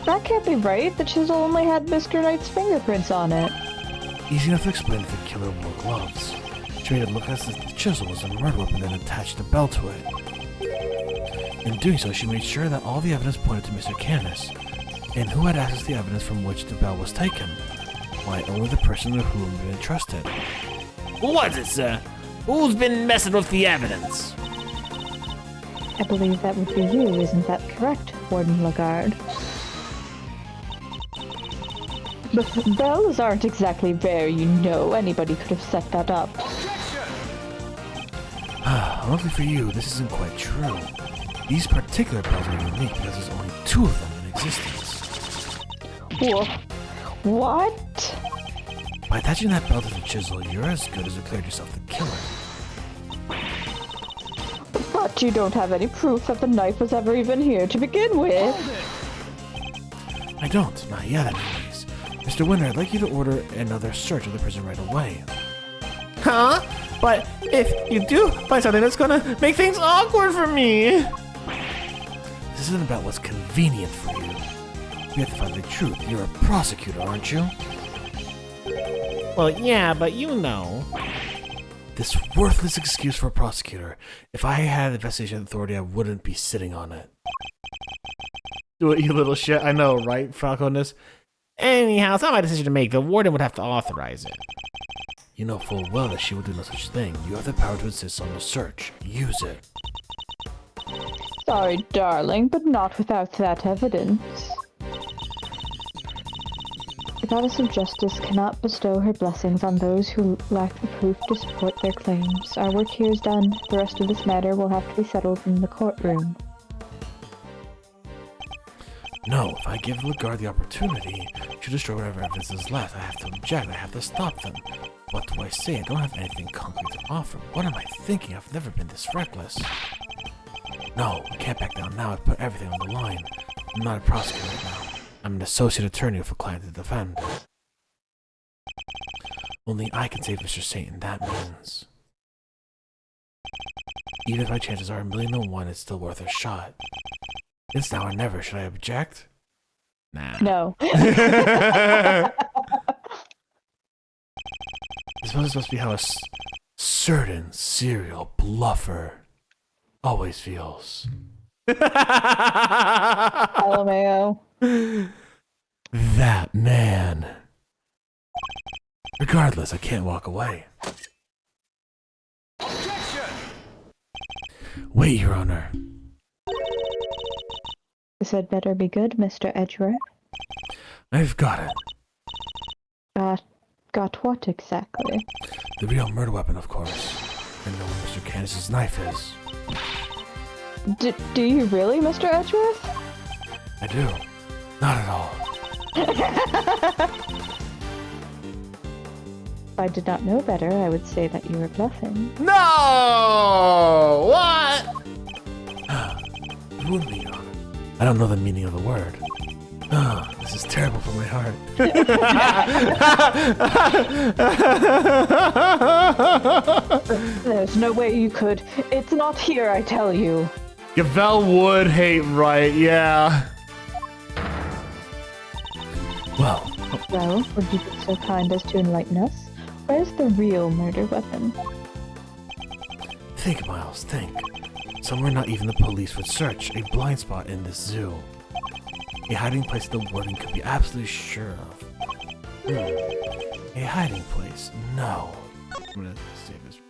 Speaker 2: That can't be right. The chisel only had Mr. Knight's fingerprints on it.
Speaker 3: Easy enough to explain if the killer wore gloves. She made it look as if the chisel was a murder weapon and attached a bell to it. In doing so, she made sure that all the evidence pointed to Mr. Canis. And who had access to the evidence from which the bell was taken? Why, only the person to whom had been entrusted.
Speaker 5: What is it, sir? Who's been messing with the evidence?
Speaker 2: I believe that would be you, isn't that correct, Warden Lagarde? The bells aren't exactly rare, you know. Anybody could have set that up.
Speaker 3: Luckily for you, this isn't quite true. These particular bells are unique because there's only 2 of them in existence.
Speaker 2: What?
Speaker 3: By attaching that bell to the chisel, you're as good as declared yourself the killer.
Speaker 2: But you don't have any proof that the knife was ever even here to begin with.
Speaker 3: I don't, not yet anyways. Mr. Winter, I'd like you to order another search of the prison right away.
Speaker 1: Huh? But if you do find something that's gonna make things awkward for me.
Speaker 3: This isn't about what's convenient for you. You have to find the truth. You're a prosecutor, aren't you?
Speaker 5: Well, yeah, but you know.
Speaker 3: This worthless excuse for a prosecutor. If I had investigation authority, I wouldn't be sitting on it.
Speaker 1: Do it, you little shit. I know, right, Falconus?
Speaker 5: Anyhow, it's not my decision to make. The warden would have to authorize it.
Speaker 3: You know full well that she will do no such thing. You have the power to insist on the search. Use it.
Speaker 2: Sorry, darling, but not without that evidence. The goddess of justice cannot bestow her blessings on those who lack the proof to support their claims. Our work here is done. The rest of this matter will have to be settled in the courtroom.
Speaker 3: No, if I give Lagarde the opportunity to destroy whatever evidence is left, I have to object. I have to stop them. What do I say? I don't have anything concrete to offer. What am I thinking? I've never been this reckless. No, I can't back down now. I've put everything on the line. I'm not a prosecutor right now. I'm an associate attorney with a client to defend. Only I can save Mr. Satan, that means. Even if my chances are 1,000,000 to 1, it's still worth a shot. It's now or never. Should I object?
Speaker 1: Nah.
Speaker 2: No.
Speaker 3: This must be how a certain serial bluffer always feels.
Speaker 2: LMAO.
Speaker 3: That man. Regardless, I can't walk away. Wait, Your Honor.
Speaker 2: This had better be good, Mr. Edgeworth.
Speaker 3: I've got it.
Speaker 2: Got what exactly?
Speaker 3: The real murder weapon, of course. I know where Mr. Candace's knife is.
Speaker 2: Do you really, Mr. Edgeworth?
Speaker 3: I do. Not at all.
Speaker 2: If I did not know better, I would say that you were bluffing.
Speaker 1: No! What?
Speaker 3: You would be, Your Honor. I don't know the meaning of the word. This is terrible for my heart.
Speaker 2: There's no way you could. It's not here, I tell you.
Speaker 1: Gavel would hate right, yeah.
Speaker 3: Well,
Speaker 2: Well, would you be so kind as to enlighten us? Where's the real murder weapon?
Speaker 3: think, Miles, think. Somewhere not even the police would search. A blind spot in this zoo. A hiding place the warden could be absolutely sure of. A hiding place? No.
Speaker 1: I'm gonna save this.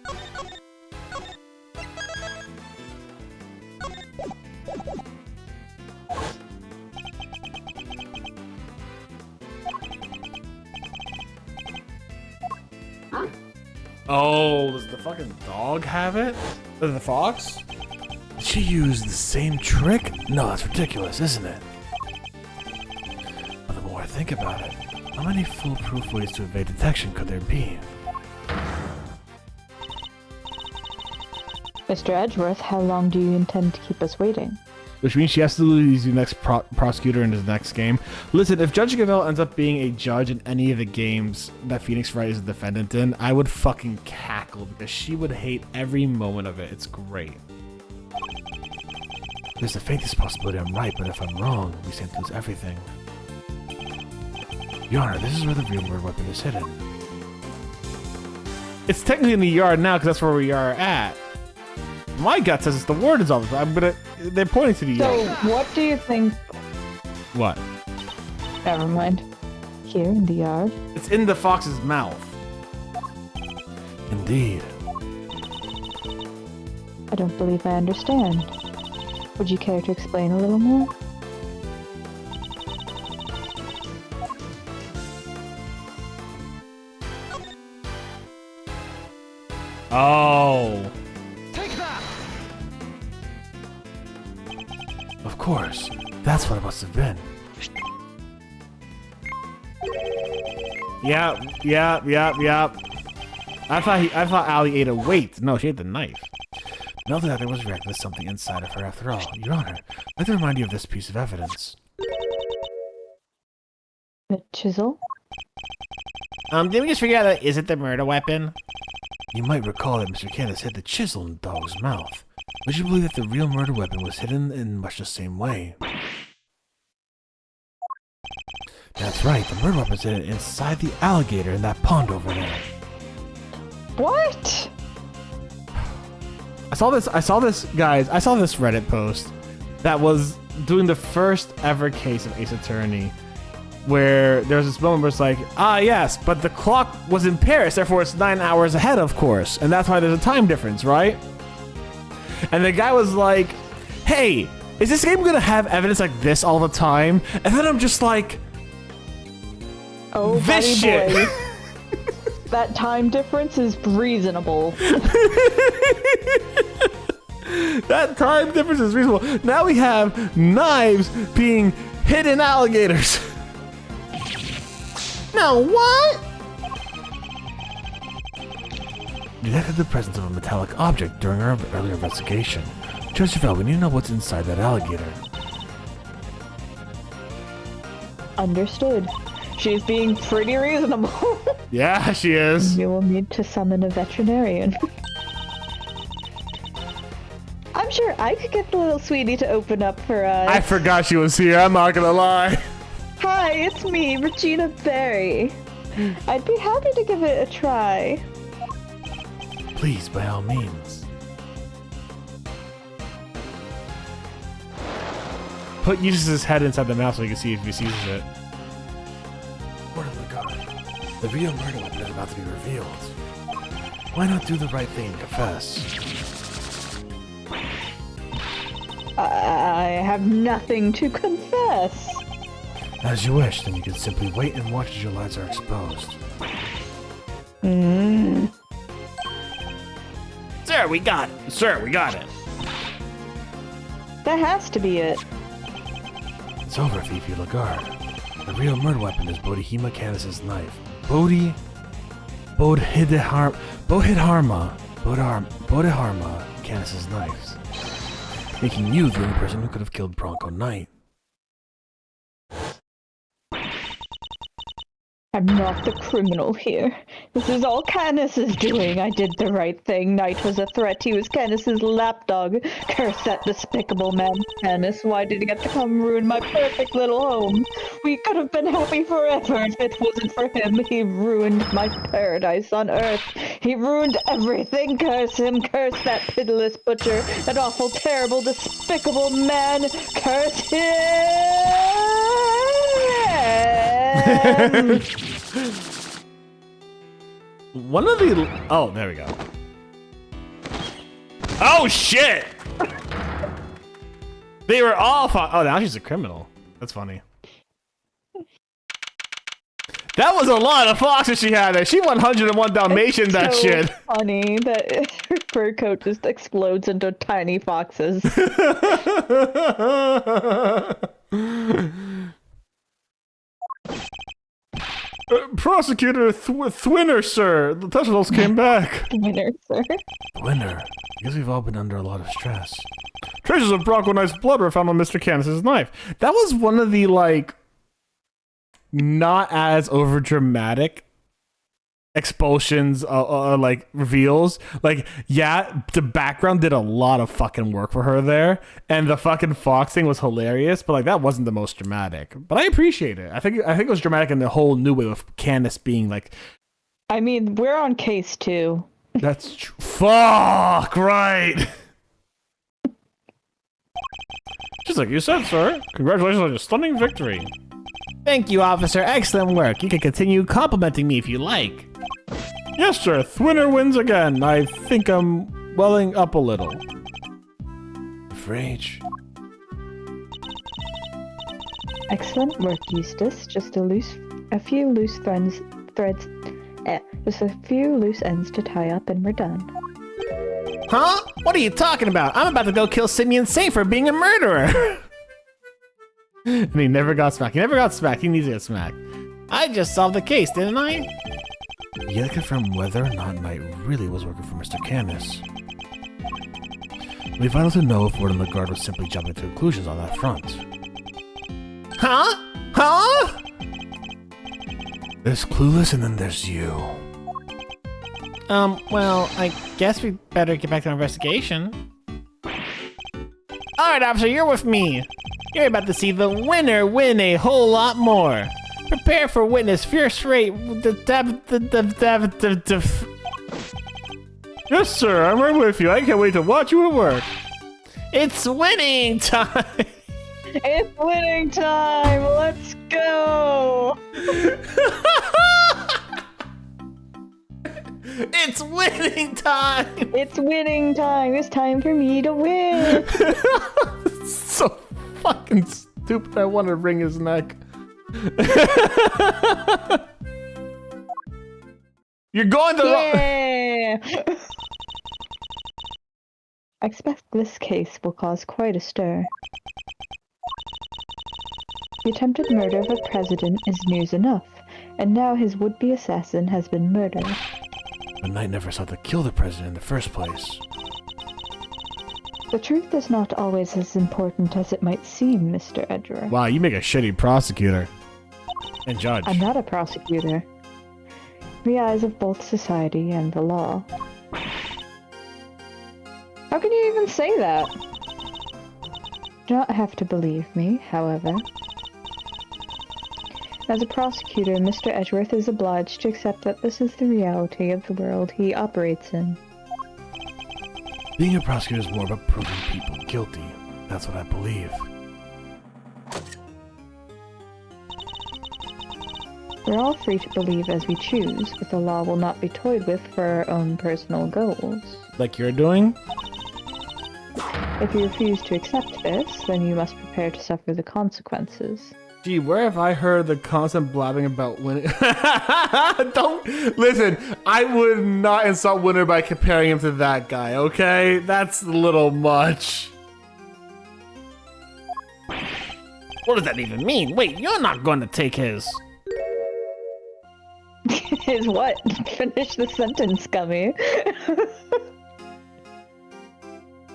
Speaker 1: Oh, does the fucking dog have it? Does the fox?
Speaker 3: Did she use the same trick? No, that's ridiculous, isn't it? But the more I think about it, how many foolproof ways to evade detection could there be?
Speaker 2: Mr. Edgeworth, how long do you intend to keep us waiting?
Speaker 1: Which means she has to lose the next prosecutor in the next game. Listen, if Judge Gavel ends up being a judge in any of the games that Phoenix Wright is a defendant in, I would fucking cackle because she would hate every moment of it. It's great.
Speaker 3: There's the faintest possibility I'm right, but if I'm wrong, we stand to lose everything. Your Honor, this is where the real murder weapon is hidden.
Speaker 1: It's technically in the yard now because that's where we are at. My gut says it's the warden's office. They're pointing to the yard.
Speaker 2: So, what do you think?
Speaker 1: What?
Speaker 2: Never mind. Here in the yard.
Speaker 1: It's in the fox's mouth.
Speaker 3: Indeed.
Speaker 2: I don't believe I understand. Would you care to explain a little more?
Speaker 1: Oh.
Speaker 4: Take that!
Speaker 3: Of course. That's what it must have been.
Speaker 1: Yeah. I thought Allie ate a weight. No, she ate the knife.
Speaker 3: Now that I was reacting to something inside of her after all. Your Honor, let me remind you of this piece of evidence.
Speaker 2: The chisel?
Speaker 1: Did we just figure out that is it the murder weapon?
Speaker 3: You might recall that Mr. Candace hid the chisel in the dog's mouth. Would you believe that the real murder weapon was hidden in much the same way? That's right, the murder weapon's hidden inside the alligator in that pond over there.
Speaker 2: What?
Speaker 1: I saw this Reddit post that was doing the first ever case of Ace Attorney, where there was this moment where it's like, ah yes, but the clock was in Paris, therefore it's 9 hours ahead, of course, and that's why there's a time difference, right? And the guy was like, hey, is this game gonna have evidence like this all the time? And then I'm just like,
Speaker 2: Oh,
Speaker 1: this
Speaker 2: buddy
Speaker 1: shit.
Speaker 2: boy. That time difference is reasonable.
Speaker 1: that time difference is reasonable. Now we have knives being hidden alligators. Now what?
Speaker 3: Detected the presence of a metallic object during our earlier investigation. Judge Javell, we need to know what's inside that alligator.
Speaker 2: Understood. She's being pretty reasonable.
Speaker 1: Yeah, she is.
Speaker 2: You will need to summon a veterinarian. I'm sure I could get the little sweetie to open up for us.
Speaker 1: I forgot she was here, I'm not gonna lie.
Speaker 2: Hi, it's me, Regina Berry. I'd be happy to give it a try.
Speaker 3: Please, by all means.
Speaker 1: Put Eustace's head inside the mouth so you can see if he sees it.
Speaker 3: Word of the God. The real murder weapon is about to be revealed. Why not do the right thing and confess?
Speaker 2: I have nothing to confess.
Speaker 3: As you wish, then you can simply wait and watch as your lies are exposed.
Speaker 1: Sir, we got it. Sir, we got it.
Speaker 2: That has to be it.
Speaker 3: It's over, Fifi Lagarde. The real murder weapon is Bodhima Candace's knife. Bodhidharma Candace's knives. Making you the only person who could have killed Bronco Knight.
Speaker 2: I'm not the criminal here. This is all Canis' doing. I did the right thing. Knight was a threat. He was Canis' lapdog. Curse that despicable man, Canis. Why did he get to come ruin my perfect little home? We could have been happy forever if it wasn't for him. He ruined my paradise on earth. He ruined everything. Curse him. Curse that pitiless butcher. That awful, terrible, despicable man. Curse him!
Speaker 1: One of the... Oh, there we go. Oh, shit! They were all... Oh, now she's a criminal. That's funny. That was a lot of foxes she had there. She 101 Dalmatian that
Speaker 2: so
Speaker 1: shit.
Speaker 2: Funny that her fur coat just explodes into tiny foxes.
Speaker 1: Prosecutor Thwinner, sir. The test results came back.
Speaker 2: Winner, sir.
Speaker 3: Winner. Because we've all been under a lot of stress.
Speaker 1: Traces of Bronco Knight's blood were found on Mr. Candace's knife. That was one of the, like, not as over dramatic expulsions, like reveals. Like, yeah, the background did a lot of fucking work for her there, and the fucking fox thing was hilarious. But like, that wasn't the most dramatic. But I appreciate it. I think it was dramatic in the whole new way of Candace being like.
Speaker 2: I mean, we're on case 2.
Speaker 1: That's true. Fuck right. Just like you said, sir. Congratulations on your stunning victory.
Speaker 3: Thank you, officer. Excellent work. You can continue complimenting me if you like.
Speaker 5: Yes, sir. Winner wins again. I think I'm welling up a little.
Speaker 3: Rage.
Speaker 2: Excellent work, Eustace. Just a few loose ends to tie up and we're done.
Speaker 3: Huh? What are you talking about? I'm about to go kill Simeon Saint for being a murderer.
Speaker 5: And he never got smacked. He never got smacked. He needs to get smacked.
Speaker 3: I just solved the case, didn't I?
Speaker 5: You gotta confirm whether or not Knight really was working for Mr. Canis. It'll be vital to know if Word on the Guard was simply jumping to conclusions on that front.
Speaker 3: Huh? Huh?
Speaker 5: There's Clueless and then there's you.
Speaker 3: Well, I guess we better get back to our investigation. Alright, officer, you're with me. You're about to see the winner win a whole lot more. Prepare for witness fierce rate.
Speaker 5: Yes, sir. I'm right with you. I can't wait to watch you at work.
Speaker 3: It's winning time.
Speaker 2: It's winning time! Let's go!
Speaker 3: It's winning time.
Speaker 2: It's winning time! It's time for me to win!
Speaker 5: So fucking stupid. I want to wring his neck. You're going the wrong.
Speaker 2: Yeah! I expect this case will cause quite a stir. The attempted murder of a president is news enough, and now his would-be assassin has been murdered.
Speaker 5: But Knight never sought to kill the president in the first place.
Speaker 2: The truth is not always as important as it might seem, Mr. Edgeworth.
Speaker 5: Wow, you make a shitty prosecutor. And judge.
Speaker 2: I'm not a prosecutor. In the eyes of both society and the law. How can you even say that? You do not have to believe me, however. As a prosecutor, Mr. Edgeworth is obliged to accept that this is the reality of the world he operates in.
Speaker 5: Being a prosecutor is more about proving people guilty. That's what I believe.
Speaker 2: We're all free to believe as we choose, but the law will not be toyed with for our own personal goals.
Speaker 5: Like you're doing?
Speaker 2: If you refuse to accept this, then you must prepare to suffer the consequences.
Speaker 1: Gee, where have I heard the constant blabbing about winning? Don't listen. I would not insult Winner by comparing him to that guy. Okay, that's a little much.
Speaker 3: What does that even mean? Wait, you're not going to take his.
Speaker 2: Is what? Finish the sentence, Gummy.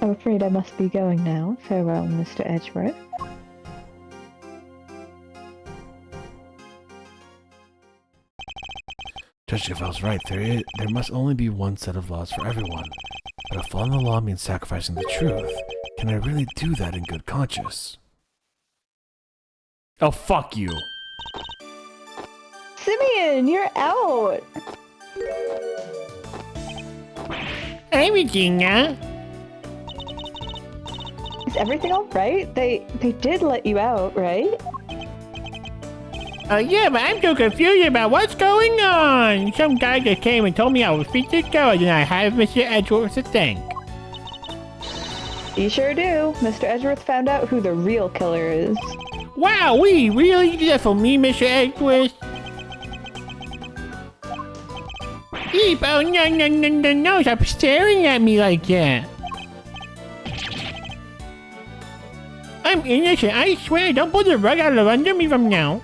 Speaker 2: I'm afraid I must be going now. Farewell, Mr. Edgeworth.
Speaker 5: Judge Gavel's right. There must only be one set of laws for everyone. But if following the law means sacrificing the truth, can I really do that in good conscience?
Speaker 1: Oh, fuck you.
Speaker 2: Simeon, you're out!
Speaker 3: Hey, Regina.
Speaker 2: Is everything alright? They did let you out, right?
Speaker 3: Yeah, but I'm so confused about what's going on. Some guy just came and told me I was free to go, and I have Mr. Edgeworth to thank.
Speaker 2: You sure do. Mr. Edgeworth found out who the real killer is.
Speaker 3: Wow, we really did that for me, Mr. Edgeworth. Eep, oh no, stop staring at me like that. I'm innocent, I swear, don't pull the rug out of under me from now.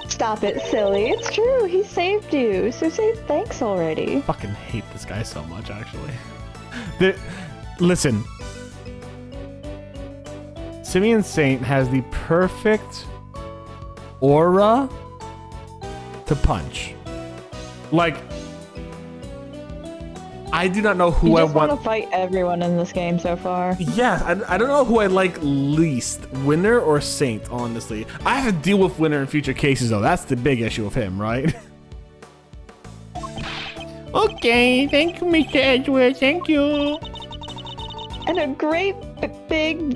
Speaker 2: Stop it, silly. It's true. He saved you. So say thanks already.
Speaker 1: Fucking hate this guy so much, actually. Listen. Simeon Saint has the perfect aura to punch. Like, I do not know who
Speaker 2: You
Speaker 1: I
Speaker 2: just
Speaker 1: want
Speaker 2: to fight everyone in this game so far.
Speaker 1: Yeah, I don't know who I like least, Winner or Saint, honestly. I have to deal with Winner in future cases, though. That's the big issue of him, right?
Speaker 3: Okay, thank you, Mr. Edgeworth, thank you.
Speaker 2: And a great big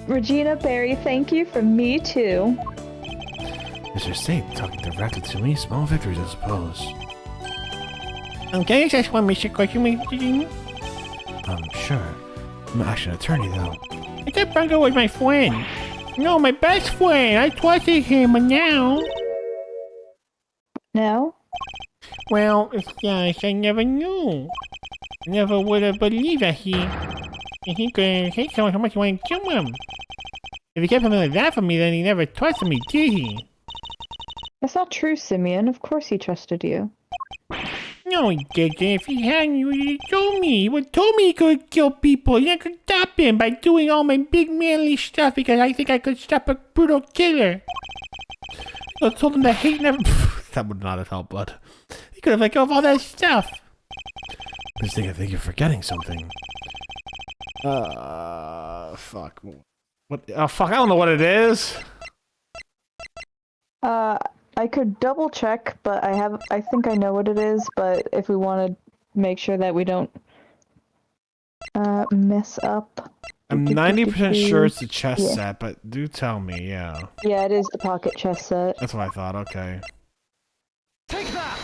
Speaker 2: Regina, Barry, thank you from me too.
Speaker 3: Mr. Saint talking directly to me. Small victories, I suppose.
Speaker 5: Can I just one Mr. question?
Speaker 3: Sure. I'm actually an attorney, though.
Speaker 5: I thought Bronco was my friend. No, my best friend. I trusted him, but now...
Speaker 2: Now?
Speaker 5: Well, it's just I never knew. I never would have believed that he could hate someone so much he wanted to kill him. If he kept something like that from me, then he never trusted me, did he?
Speaker 2: That's not true, Simeon. Of course he trusted you.
Speaker 5: No, he didn't. If he hadn't, he would have told me. He would have told me he could kill people. And I could stop him by doing all my big manly stuff because I think I could stop a brutal killer. I told him that hate never... that would not have helped, bud. He could have let go of all that stuff.
Speaker 3: I think you're forgetting something.
Speaker 1: Fuck. What? Oh, fuck, I don't know what it is.
Speaker 2: I could double check, but I think I know what it is, but if we want to make sure that we don't mess up.
Speaker 1: I'm 90% sure it's the chess set, but do tell me, yeah.
Speaker 2: Yeah, it is the pocket chess set.
Speaker 1: That's what I thought, okay.
Speaker 4: Take that!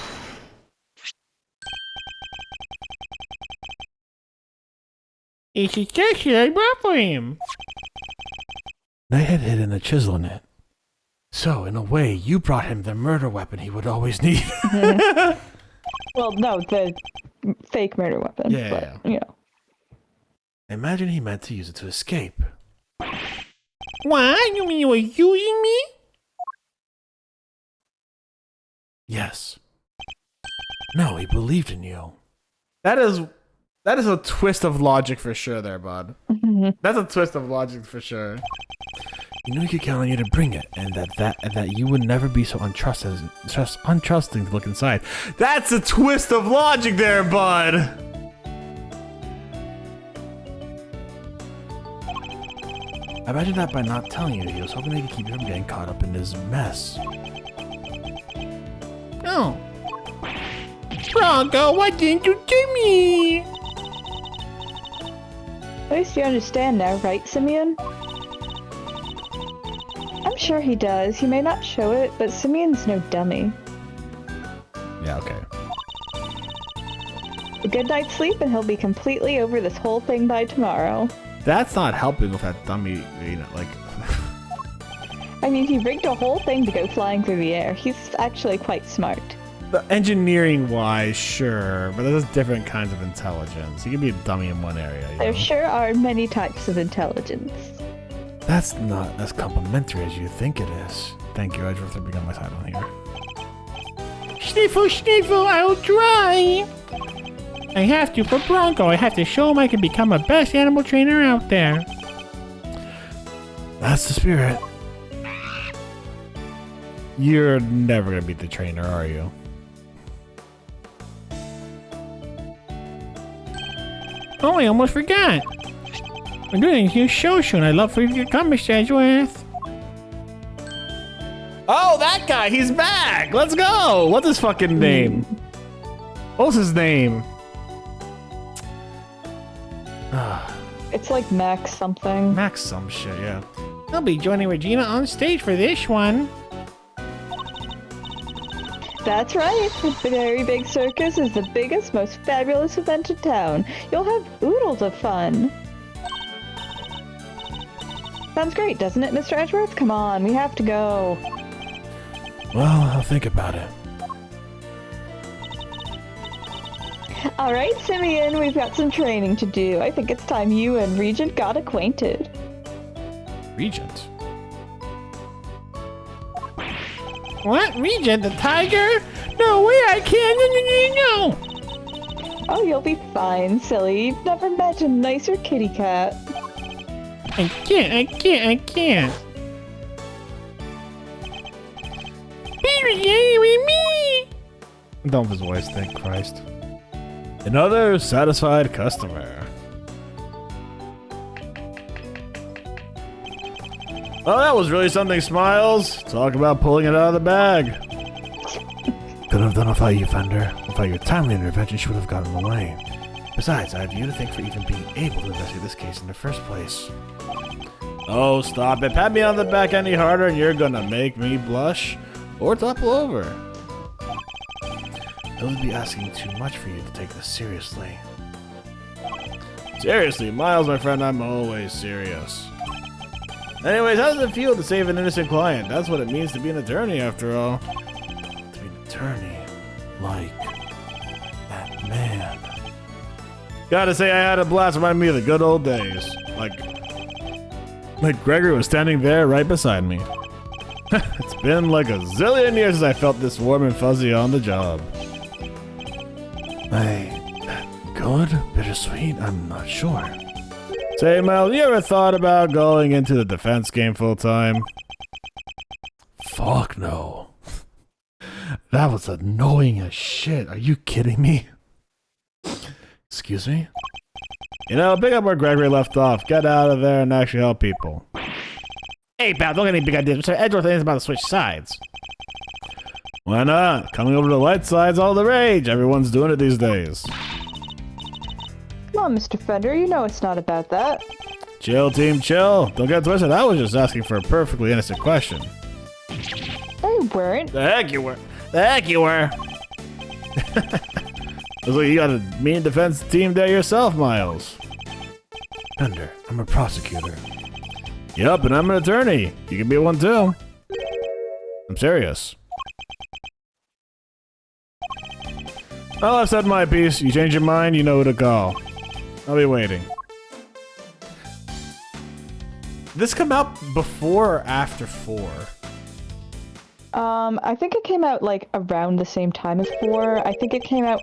Speaker 5: It's a chest that I brought for him.
Speaker 3: Knight had hidden a chisel in it. So, in a way, you brought him the murder weapon he would always need.
Speaker 2: Well, no, the fake murder weapon.
Speaker 1: Yeah,
Speaker 2: but, you know.
Speaker 3: I imagine he meant to use it to escape.
Speaker 5: What? You mean you were using me?
Speaker 3: Yes. No, he believed in you.
Speaker 1: That is a twist of logic for sure there, bud. That's a twist of logic for sure.
Speaker 3: You knew he could count on you to bring it, and that you would never be so untrusting to look inside.
Speaker 1: That's a twist of logic there, bud.
Speaker 3: I imagine that by not telling you, he was hoping they could keep you from getting caught up in his mess.
Speaker 5: Oh. Bronco, why didn't you tell me?
Speaker 2: At least you understand now, right, Simeon? I'm sure he does. He may not show it, but Simeon's no dummy.
Speaker 1: Yeah, okay.
Speaker 2: A good night's sleep and he'll be completely over this whole thing by tomorrow.
Speaker 1: That's not helping with that dummy, you know, like...
Speaker 2: I mean, he rigged a whole thing to go flying through the air. He's actually quite smart.
Speaker 1: The engineering-wise, sure, but there's different kinds of intelligence. You can be a dummy in one area, you
Speaker 2: There
Speaker 1: know?
Speaker 2: sure are many types of intelligence.
Speaker 3: That's not as complimentary as you think it is.
Speaker 1: Thank you, Edgeworth, for being on my side on here.
Speaker 5: Sniffle, sniffle, I'll try. I have to for Bronco. I have to show him I can become a best animal trainer out there.
Speaker 3: That's the spirit.
Speaker 1: You're never gonna beat the trainer, are you?
Speaker 5: Oh, I almost forgot. We're doing a huge show soon. I'd love for you to come, Mr. Edgeworth.
Speaker 1: Oh, that guy! He's back! Let's go! What's his fucking name? What's his name?
Speaker 2: It's like Max something.
Speaker 1: Max some shit, yeah.
Speaker 5: I'll be joining Regina on stage for this one.
Speaker 2: That's right. The Very Big Circus is the biggest, most fabulous event in town. You'll have oodles of fun. Sounds great, doesn't it, Mr. Edgeworth? Come on, we have to go.
Speaker 3: Well, I'll think about it.
Speaker 2: All right, Simeon, we've got some training to do. I think it's time you and Regent got acquainted.
Speaker 1: Regent?
Speaker 5: What? Regent the tiger? No way, I can't. No.
Speaker 2: Oh, you'll be fine, silly. You've never met a nicer kitty cat.
Speaker 5: I can't. Be with me.
Speaker 1: Don't his voice, thank Christ. Another satisfied customer. Oh, that was really something, Smiles. Talk about pulling it out of the bag.
Speaker 3: Couldn't have done without you, Fender. Without your timely intervention, she would have gotten away. Besides, I have you to thank for even being able to investigate this case in the first place.
Speaker 5: Oh, stop it. Pat me on the back any harder and you're gonna make me blush or topple over.
Speaker 3: It would be asking too much for you to take this seriously.
Speaker 5: Seriously, Miles, my friend, I'm always serious. Anyways, how does it feel to save an innocent client? That's what it means to be an attorney, after all.
Speaker 3: To be an attorney, like that man.
Speaker 5: Gotta say, I had a blast. Reminded me of the good old days. Like Gregory was standing there right beside me. It's been like a zillion years since I felt this warm and fuzzy on the job.
Speaker 3: Good? Bittersweet? I'm not sure.
Speaker 5: Say, Miles, you ever thought about going into the defense game full time?
Speaker 3: Fuck no. That was annoying as shit. Are you kidding me? Excuse me?
Speaker 5: You know, pick up where Gregory left off. Get out of there and actually help people.
Speaker 1: Hey, pal, don't get any big ideas. Mr. Edgeworth ain't about to switch sides.
Speaker 5: Why not? Coming over to the light side's all the rage. Everyone's doing it these days.
Speaker 2: Come on, Mr. Fender, you know it's not about that.
Speaker 5: Chill, team, chill. Don't get twisted. I was just asking for a perfectly innocent question.
Speaker 2: No, you weren't.
Speaker 5: The heck you were. The heck you were. Looks like you got a mean defense team there yourself, Miles.
Speaker 3: Fender, I'm a prosecutor.
Speaker 5: Yup, and I'm an attorney. You can be one too. I'm serious. Well, I've said my piece. You change your mind, you know who to call. I'll be waiting.
Speaker 1: This come out before or after 4?
Speaker 2: I think it came out like around the same time as 4. I think it came out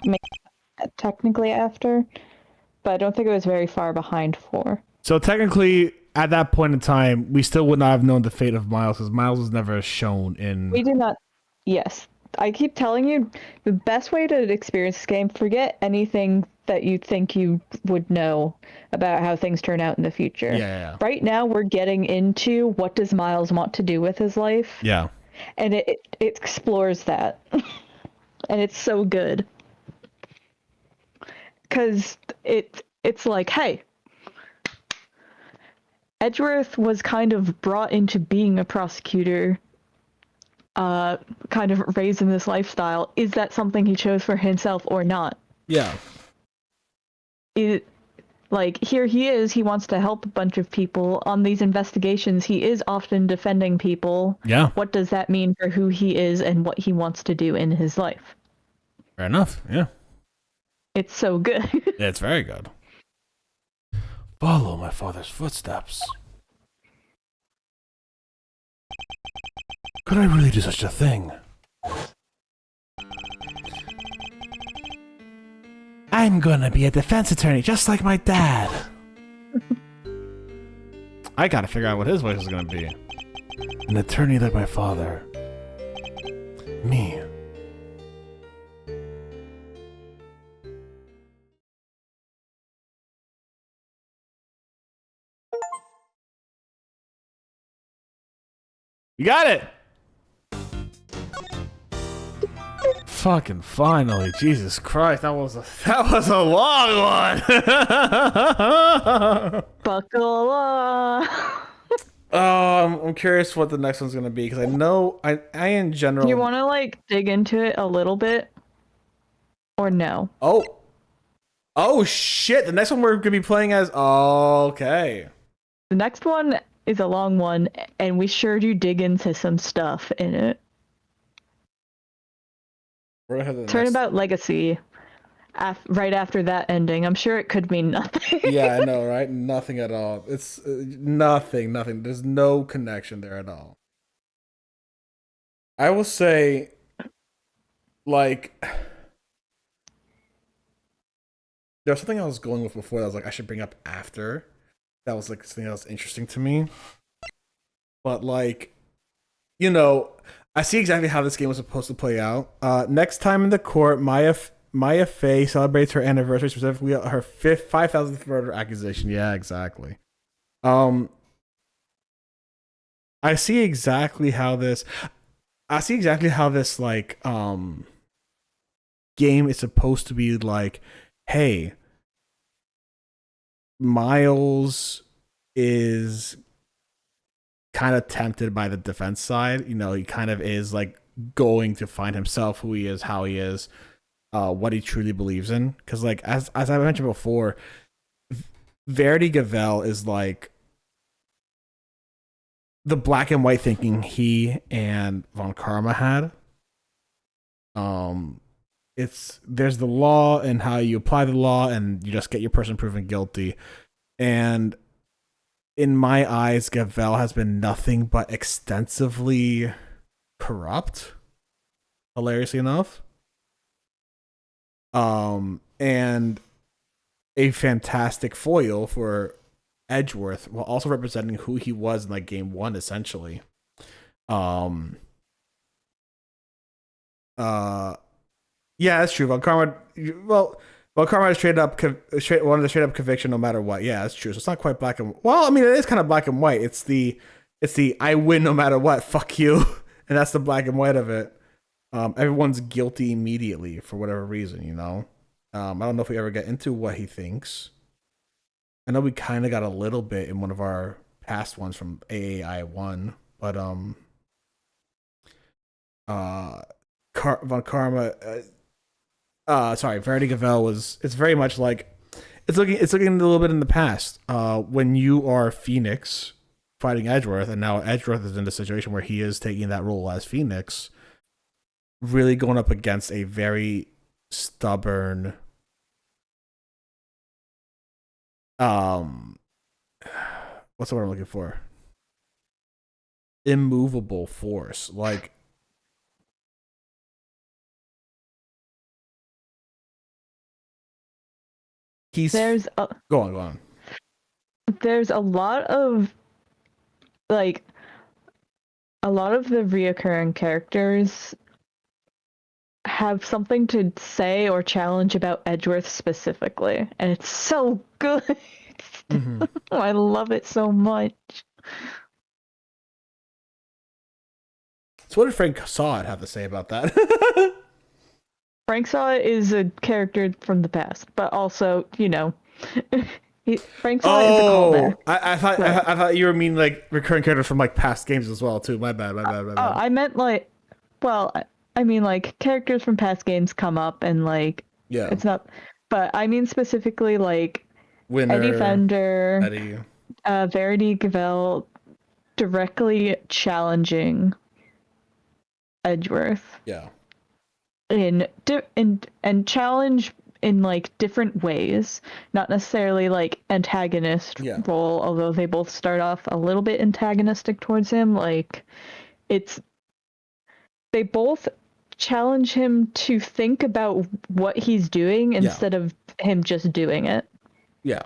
Speaker 2: technically after, but I don't think it was very far behind 4.
Speaker 1: So technically, at that point in time, we still would not have known the fate of Miles, because Miles was never shown in...
Speaker 2: We did not... Yes. I keep telling you, the best way to experience this game, forget anything that you think you would know about how things turn out in the future.
Speaker 1: Yeah.
Speaker 2: Right now, we're getting into what does Miles want to do with his life.
Speaker 1: Yeah.
Speaker 2: And it explores that. And it's so good. Because it's like, hey, Edgeworth was kind of brought into being a prosecutor, kind of raised in this lifestyle. Is that something he chose for himself or not?
Speaker 1: Yeah.
Speaker 2: Like, here he is, he wants to help a bunch of people. On these investigations, he is often defending people.
Speaker 1: Yeah.
Speaker 2: What does that mean for who he is and what he wants to do in his life?
Speaker 1: Fair enough, yeah.
Speaker 2: It's so good.
Speaker 1: Yeah, it's very good.
Speaker 3: Follow my father's footsteps. Could I really do such a thing? I'm gonna be a defense attorney just like my dad.
Speaker 1: I gotta figure out what his voice is gonna be.
Speaker 3: An attorney like my father. Me.
Speaker 1: You got it! Fucking finally, Jesus Christ, that was a long one.
Speaker 2: Buckle up.
Speaker 1: I'm curious what the next one's gonna be, because I know I in general.
Speaker 2: Do you want to like dig into it a little bit, or no?
Speaker 1: Oh shit! The next one we're gonna be playing as. Okay.
Speaker 2: The next one is a long one, and we sure do dig into some stuff in it.
Speaker 1: We're ahead of the
Speaker 2: Turn
Speaker 1: next-
Speaker 2: about Legacy. Right after that ending, I'm sure it could mean nothing.
Speaker 1: Yeah, I know, right? Nothing at all. It's nothing. There's no connection there at all. I will say, like, there was something I was going with before that I was like, I should bring up after. That was like something that was interesting to me. But like, you know, I see exactly how this game was supposed to play out. Next time in the court, Maya Fey celebrates her anniversary, specifically her 5,000th murder accusation. Yeah, exactly. I see exactly how this like game is supposed to be like, hey, Miles is kind of tempted by the defense side. You know, he kind of is like going to find himself, who he is, how he is, what he truly believes in. Because like as I mentioned before, Verity Gavel is like the black and white thinking he and Von Karma had. There's the law and how you apply the law, and you just get your person proven guilty. And in my eyes, Gavel has been nothing but extensively corrupt, hilariously enough. And a fantastic foil for Edgeworth, while also representing who he was in like game one, essentially. Yeah, that's true. Von Karma is wanted to straight up conviction no matter what. Yeah, that's true. So it's not quite black and well, I mean, it is kind of black and white. It's the I win no matter what. Fuck you, and that's the black and white of it. Everyone's guilty immediately for whatever reason, you know. I don't know if we ever get into what he thinks. I know we kind of got a little bit in one of our past ones from AAI1, but Von Karma. Verity Gavel it's very much like it's looking a little bit in the past. When you are Phoenix fighting Edgeworth, and now Edgeworth is in a situation where he is taking that role as Phoenix, really going up against a very stubborn, what's the word I'm looking for? Immovable force, like. Go on.
Speaker 2: There's a lot of the reoccurring characters have something to say or challenge about Edgeworth specifically, and it's so good. Mm-hmm. I love it so much.
Speaker 1: So what did Frank Saw have to say about that?
Speaker 2: Frank Saw is a character from the past, but also, you know, Frank Saw is a callback.
Speaker 1: I thought you were mean like recurring characters from like past games as well too. My bad.
Speaker 2: Oh, I meant like, well, I mean like characters from past games come up and like, yeah, it's not, but I mean specifically like Winner, Eddie Fender, Verity Gavel directly challenging Edgeworth.
Speaker 1: Yeah.
Speaker 2: And challenge in like different ways, not necessarily like antagonist role, although they both start off a little bit antagonistic towards him. Like they both challenge him to think about what he's doing instead of him just doing it.
Speaker 1: Yeah.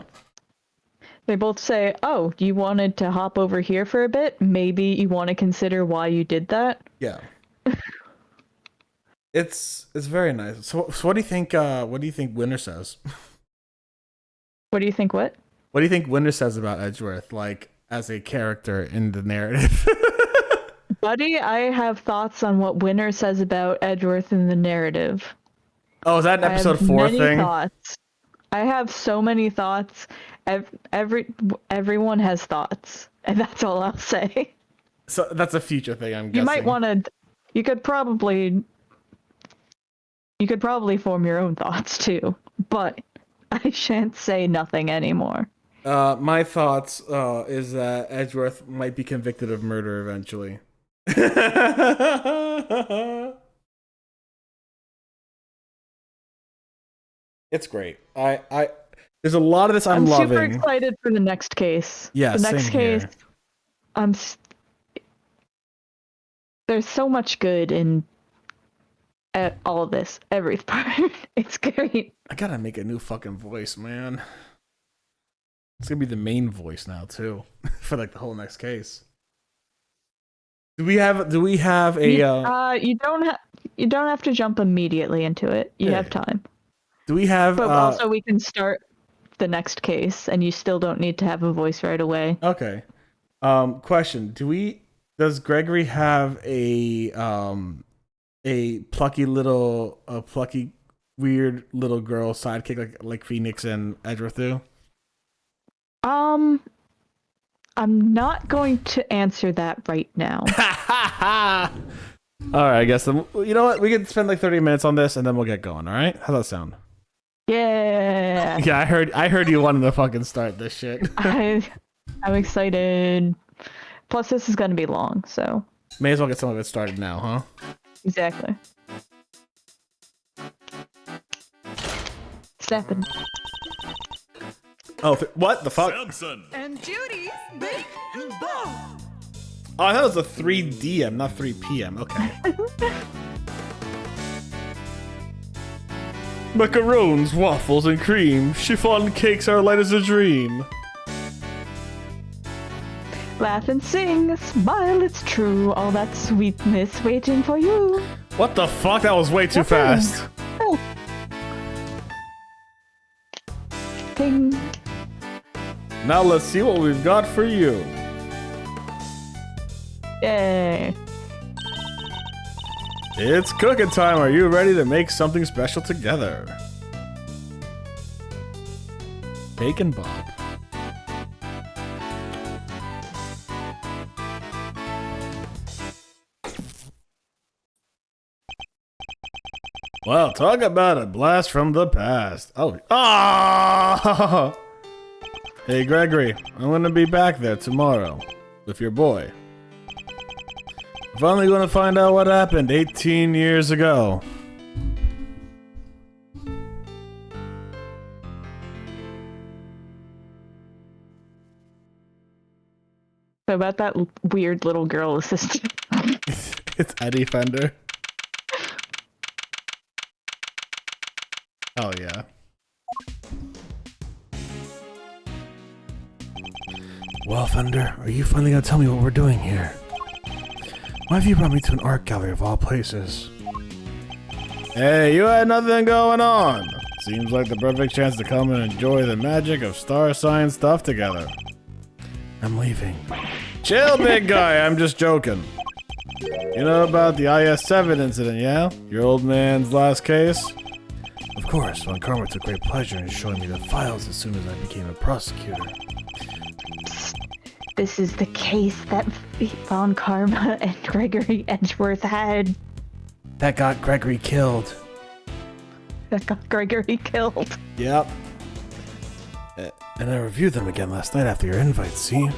Speaker 2: They both say, "Oh, you wanted to hop over here for a bit? Maybe you want to consider why you did that?"
Speaker 1: Yeah. It's very nice. So what do you think? What do you think Winter says?
Speaker 2: What do you think? What?
Speaker 1: What do you think Winter says about Edgeworth, like as a character in the narrative?
Speaker 2: Buddy, I have thoughts on what Winter says about Edgeworth in the narrative.
Speaker 1: Oh, is that an episode 4 thing?
Speaker 2: Thoughts. I have so many thoughts. Everyone has thoughts, and that's all I'll say.
Speaker 1: So that's a future thing, I'm guessing.
Speaker 2: You might want to. You could probably form your own thoughts too, but I shan't say nothing anymore.
Speaker 1: My thoughts is that Edgeworth might be convicted of murder eventually. It's great. There's a lot of this I'm loving.
Speaker 2: Super excited for the next case.
Speaker 1: Yeah,
Speaker 2: the next case.
Speaker 1: Here.
Speaker 2: There's so much good in all of this, every part. It's great.
Speaker 1: I gotta make a new fucking voice, man. It's gonna be the main voice now too, for like the whole next case. Do we have a?
Speaker 2: You don't have to jump immediately into it. You have time.
Speaker 1: Do we have?
Speaker 2: But also, we can start the next case, and you still don't need to have a voice right away.
Speaker 1: Okay. Question: Does Gregory have a plucky weird little girl sidekick like Phoenix and Edgeworth do?
Speaker 2: I'm not going to answer that right now.
Speaker 1: All right, I guess. You know what? We can spend like 30 minutes on this, and then we'll get going. All right? How's that sound?
Speaker 2: Yeah.
Speaker 1: Yeah, I heard you wanted to fucking start this shit.
Speaker 2: I'm excited. Plus, this is going to be long, so.
Speaker 1: May as well get some of it started now, huh?
Speaker 2: Exactly. Snapping.
Speaker 1: Oh, what the fuck?
Speaker 4: Samson.
Speaker 6: And Judy's Bake and Bow.
Speaker 1: Oh, I thought it was a 3 DM, not 3 PM. Okay. Macaroons, waffles, and cream. Chiffon cakes are light as a dream.
Speaker 2: Laugh and sing, smile, it's true. All that sweetness waiting for you.
Speaker 1: What the fuck? That was way too fast.
Speaker 2: Oh. Ding.
Speaker 1: Now let's see what we've got for you.
Speaker 2: Yay.
Speaker 1: It's cooking time. Are you ready to make something special together? Bacon Bob. Well, talk about a blast from the past. Oh, ah! Hey, Gregory, I'm gonna be back there tomorrow with your boy. I'm finally gonna find out what happened 18 years ago.
Speaker 2: So about that weird little girl assistant.
Speaker 1: It's Eddie Fender. Oh, yeah.
Speaker 3: Well, Fender, are you finally gonna tell me what we're doing here? Why have you brought me to an art gallery of all places?
Speaker 1: Hey, you had nothing going on. Seems like the perfect chance to come and enjoy the magic of star sign stuff together.
Speaker 3: I'm leaving.
Speaker 1: Chill, big guy, I'm just joking. You know about the IS-7 incident, yeah? Your old man's last case?
Speaker 3: Of course, Von Karma took great pleasure in showing me the files as soon as I became a prosecutor.
Speaker 2: This is the case that Von Karma and Gregory Edgeworth had.
Speaker 3: That got Gregory killed.
Speaker 2: That got Gregory killed.
Speaker 1: Yep.
Speaker 3: And I reviewed them again last night after your invite, see?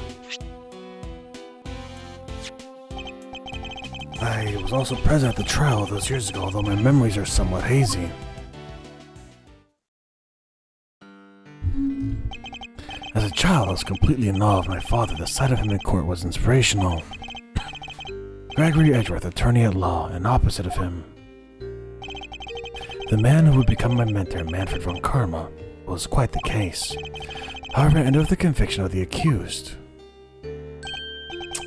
Speaker 3: I was also present at the trial all those years ago, although my memories are somewhat hazy. As a child, I was completely in awe of my father. The sight of him in court was inspirational. Gregory Edgeworth, attorney at law, and opposite of him, the man who would become my mentor, Manfred von Karma, was quite the case. However, it ended with the conviction of the accused.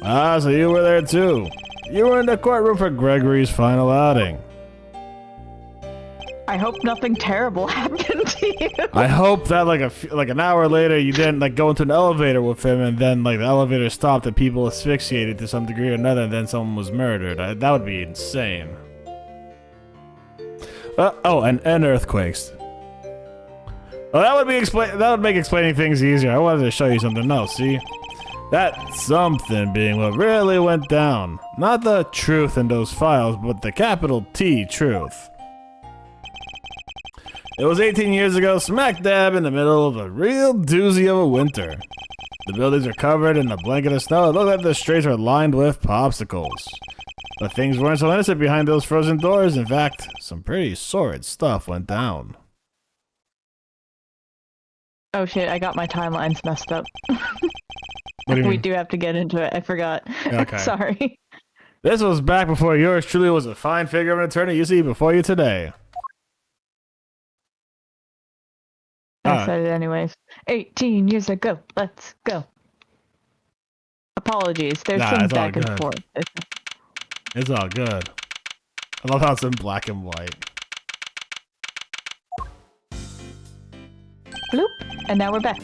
Speaker 1: Ah, so you were there too. You were in the courtroom for Gregory's final outing.
Speaker 2: I hope nothing terrible happened to you.
Speaker 1: I hope that like an hour later you didn't like go into an elevator with him and then like the elevator stopped and people asphyxiated to some degree or another and then someone was murdered. That would be insane. Oh, and earthquakes. Well, that would make explaining things easier. I wanted to show you something else. See, that something being what really went down. Not the truth in those files, but the capital T truth. It was 18 years ago, smack dab in the middle of a real doozy of a winter. The buildings are covered in a blanket of snow. It looked like the streets were lined with popsicles. But things weren't so innocent behind those frozen doors. In fact, some pretty sordid stuff went down.
Speaker 2: Oh shit, I got my timelines messed up.
Speaker 1: What do you
Speaker 2: We
Speaker 1: mean?
Speaker 2: do have to get into it. I forgot.
Speaker 1: Okay.
Speaker 2: Sorry.
Speaker 1: This was back before yours truly was a fine figure of an attorney you see before you today.
Speaker 2: I said it anyways. 18 years ago. Let's go. Apologies. There's
Speaker 1: Nah,
Speaker 2: some
Speaker 1: it's all
Speaker 2: back and
Speaker 1: good.
Speaker 2: forth.
Speaker 1: It's all good. I love how it's in black and white.
Speaker 2: Bloop. And now we're back.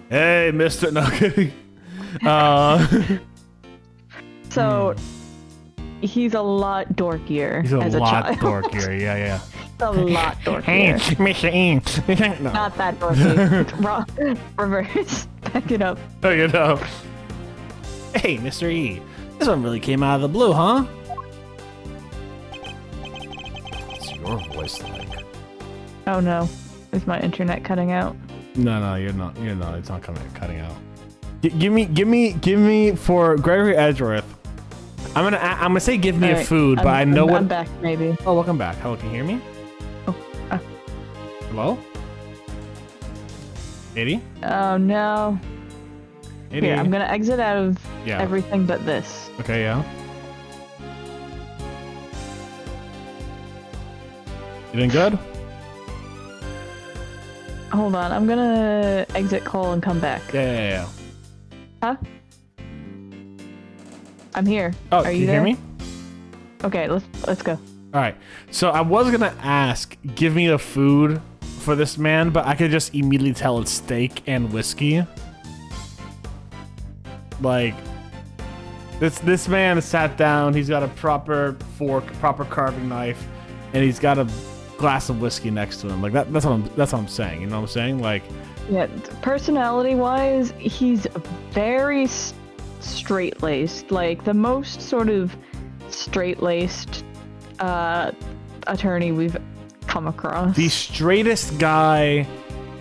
Speaker 1: Hey, Mr. No, kidding.
Speaker 2: So, he's a lot dorkier
Speaker 1: He's a
Speaker 2: as
Speaker 1: lot
Speaker 2: a child.
Speaker 1: dorkier. Yeah, yeah.
Speaker 2: a lot
Speaker 5: Hey,
Speaker 2: dorkier.
Speaker 5: Mr. E. No.
Speaker 2: Not that dorky. Reverse. Back it up.
Speaker 5: You know. Hey, Mr. E. This one really came out of the blue, huh? What's your voice like?
Speaker 2: Oh no. Is my internet cutting out?
Speaker 5: No, you're not. You're not. It's not cutting out. Give me for Gregory Edgeworth. I'm gonna say give me a
Speaker 2: Alright,
Speaker 5: food, but I know what.
Speaker 2: I'm back, maybe.
Speaker 5: Oh, welcome back. Hello, can you hear me?
Speaker 2: Oh,
Speaker 5: Hello? 80?
Speaker 2: oh no.
Speaker 5: 80?
Speaker 2: Here, I'm gonna exit out of
Speaker 5: Yeah.
Speaker 2: everything but this.
Speaker 5: Okay, yeah. You doing good?
Speaker 2: Hold on, I'm gonna exit call and come back.
Speaker 5: Yeah.
Speaker 2: Huh? I'm here.
Speaker 5: Oh,
Speaker 2: Are
Speaker 5: can
Speaker 2: you
Speaker 5: you hear
Speaker 2: there?
Speaker 5: me?
Speaker 2: Okay, let's go.
Speaker 5: All right. So I was gonna ask, give me a food for this man, but I could just immediately tell it's steak and whiskey. Like, this man sat down. He's got a proper fork, proper carving knife, and he's got a glass of whiskey next to him. Like that's what I'm saying. You know what I'm saying? Like,
Speaker 2: Yeah, personality-wise, he's very straight-laced. Like, the most sort of straight-laced attorney we've come across.
Speaker 5: the straightest guy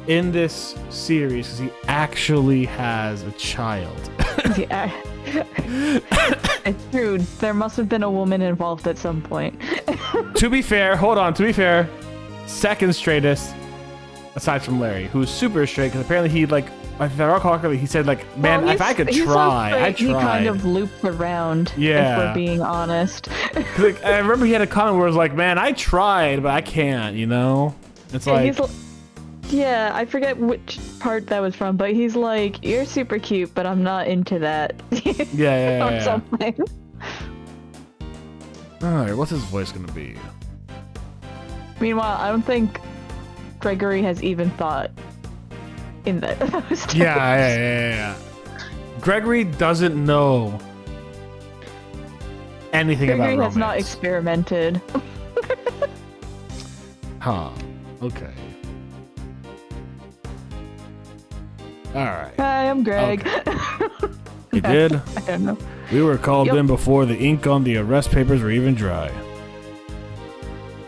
Speaker 5: in this series because he actually has a child.
Speaker 2: Yeah. It's true. There must have been a woman involved at some point.
Speaker 5: To be fair, second straightest, aside from Larry, who's super straight, because apparently he, like, if I recall correctly, he said, like, man,
Speaker 2: Well,
Speaker 5: if I could
Speaker 2: he's so
Speaker 5: try,
Speaker 2: straight,
Speaker 5: I tried.
Speaker 2: He kind of looped around,
Speaker 5: Yeah.
Speaker 2: if we're being honest.
Speaker 5: Like, I remember he had a comment where it was like, man, I tried, but I can't, you know? It's like,
Speaker 2: Yeah, I forget which part that was from, but he's like, you're super cute, but I'm not into that.
Speaker 5: yeah.
Speaker 2: Or something.
Speaker 5: Alright, what's his voice gonna be?
Speaker 2: Meanwhile, I don't think Gregory has even thought in that.
Speaker 5: Yeah. Gregory doesn't know anything
Speaker 2: Gregory
Speaker 5: about
Speaker 2: has not
Speaker 5: romance.
Speaker 2: experimented.
Speaker 5: Huh. Okay. Alright.
Speaker 2: Hi, I'm Greg.
Speaker 5: You did?
Speaker 2: I don't know.
Speaker 5: We were called
Speaker 2: Yep.
Speaker 5: in before the ink on the arrest papers were even dry.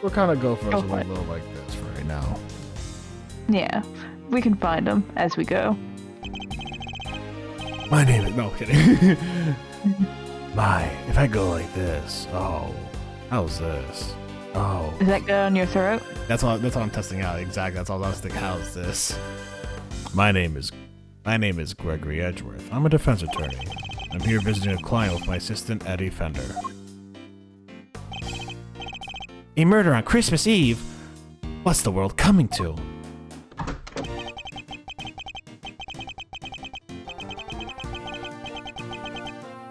Speaker 5: We'll kind of go for
Speaker 2: Go
Speaker 5: us a
Speaker 2: for it.
Speaker 5: little like this for right now.
Speaker 2: Yeah, we can find him as we go.
Speaker 5: My name is... No, kidding. If I go like this... Oh, how's this? Oh,
Speaker 2: Is that good on your throat?
Speaker 5: that's what I'm testing out. Exactly, that's all I was thinking. How's this? My name is Gregory Edgeworth. I'm a defense attorney. I'm here visiting a client with my assistant, Eddie Fender. A murder on Christmas Eve? What's the world coming to?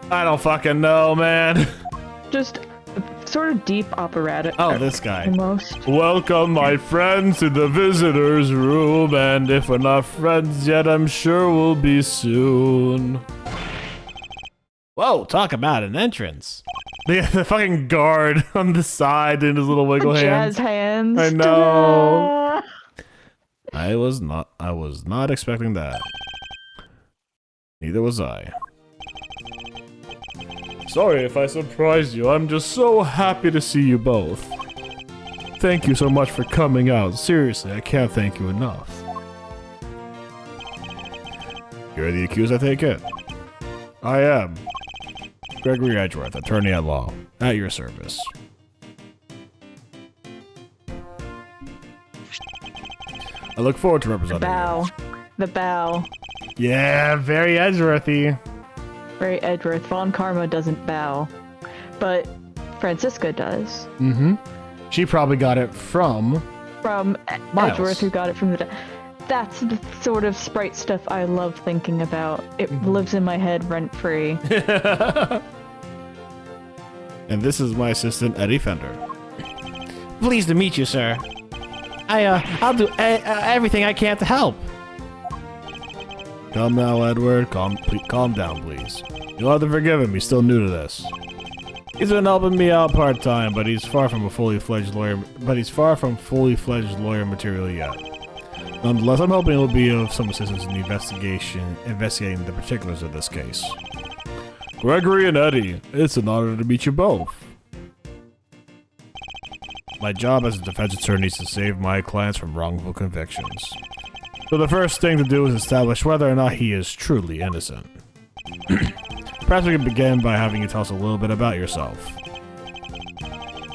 Speaker 5: I don't fucking know, man.
Speaker 2: Just sort of deep operatic.
Speaker 5: Oh, this guy.
Speaker 2: Almost.
Speaker 5: Welcome, my friends, to the visitor's room, and if we're not friends yet, I'm sure we'll be soon. Whoa, talk about an entrance. The fucking guard on the side doing his little wiggle
Speaker 2: Jazz
Speaker 5: hands.
Speaker 2: hands.
Speaker 5: I know. I was not expecting that. Neither was I. Sorry if I surprised you. I'm just so happy to see you both. Thank you so much for coming out. Seriously, I can't thank you enough. You're the accused, I take it? I am. Gregory Edgeworth, attorney at law. At your service. I look forward to representing
Speaker 2: Bow. The bow.
Speaker 5: you. Yeah, very Edgeworthy.
Speaker 2: Very Edgeworth. Von Karma doesn't bow. But Francisca does.
Speaker 5: Mm-hmm. She probably got it from...
Speaker 2: From
Speaker 5: Miles.
Speaker 2: Edgeworth, who got it from the... That's the sort of sprite stuff I love thinking about. It lives in my head rent-free.
Speaker 5: And this is my assistant, Eddie Fender. Pleased to meet you, sir. I'll do everything I can to help. Come now, Edward. Calm down, please. You'll have to forgive him. He's still new to this. He's been helping me out part-time, but he's far from a fully-fledged lawyer. Material yet. Nonetheless, I'm hoping he'll be of some assistance in the investigating the particulars of this case. Gregory and Eddie, it's an honor to meet you both. My job as a defense attorney is to save my clients from wrongful convictions. So the first thing to do is establish whether or not he is truly innocent. Perhaps we can begin by having you tell us a little bit about yourself.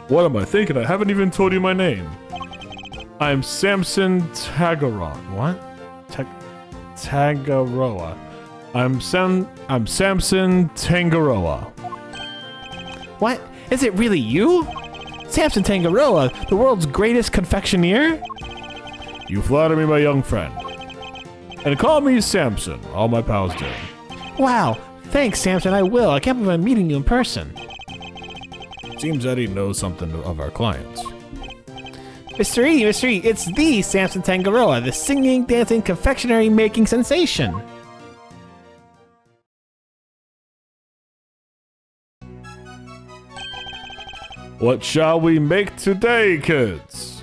Speaker 1: What am I thinking? I haven't even told you my name. I'm Samson Tagaroa.
Speaker 5: What?
Speaker 1: Tagaroa. I'm Samson Tangaroa.
Speaker 3: What? Is it really you? Samson Tangaroa, the world's greatest confectioner?
Speaker 1: You flatter me, my young friend. And call me Samson. All my pals do.
Speaker 3: Wow, thanks, Samson. I will. I can't believe I'm meeting you in person.
Speaker 1: Seems Eddie knows something of our clients.
Speaker 3: Mr. E, it's the Samson Tangaroa, the singing, dancing, confectionery making sensation.
Speaker 1: What shall we make today, kids?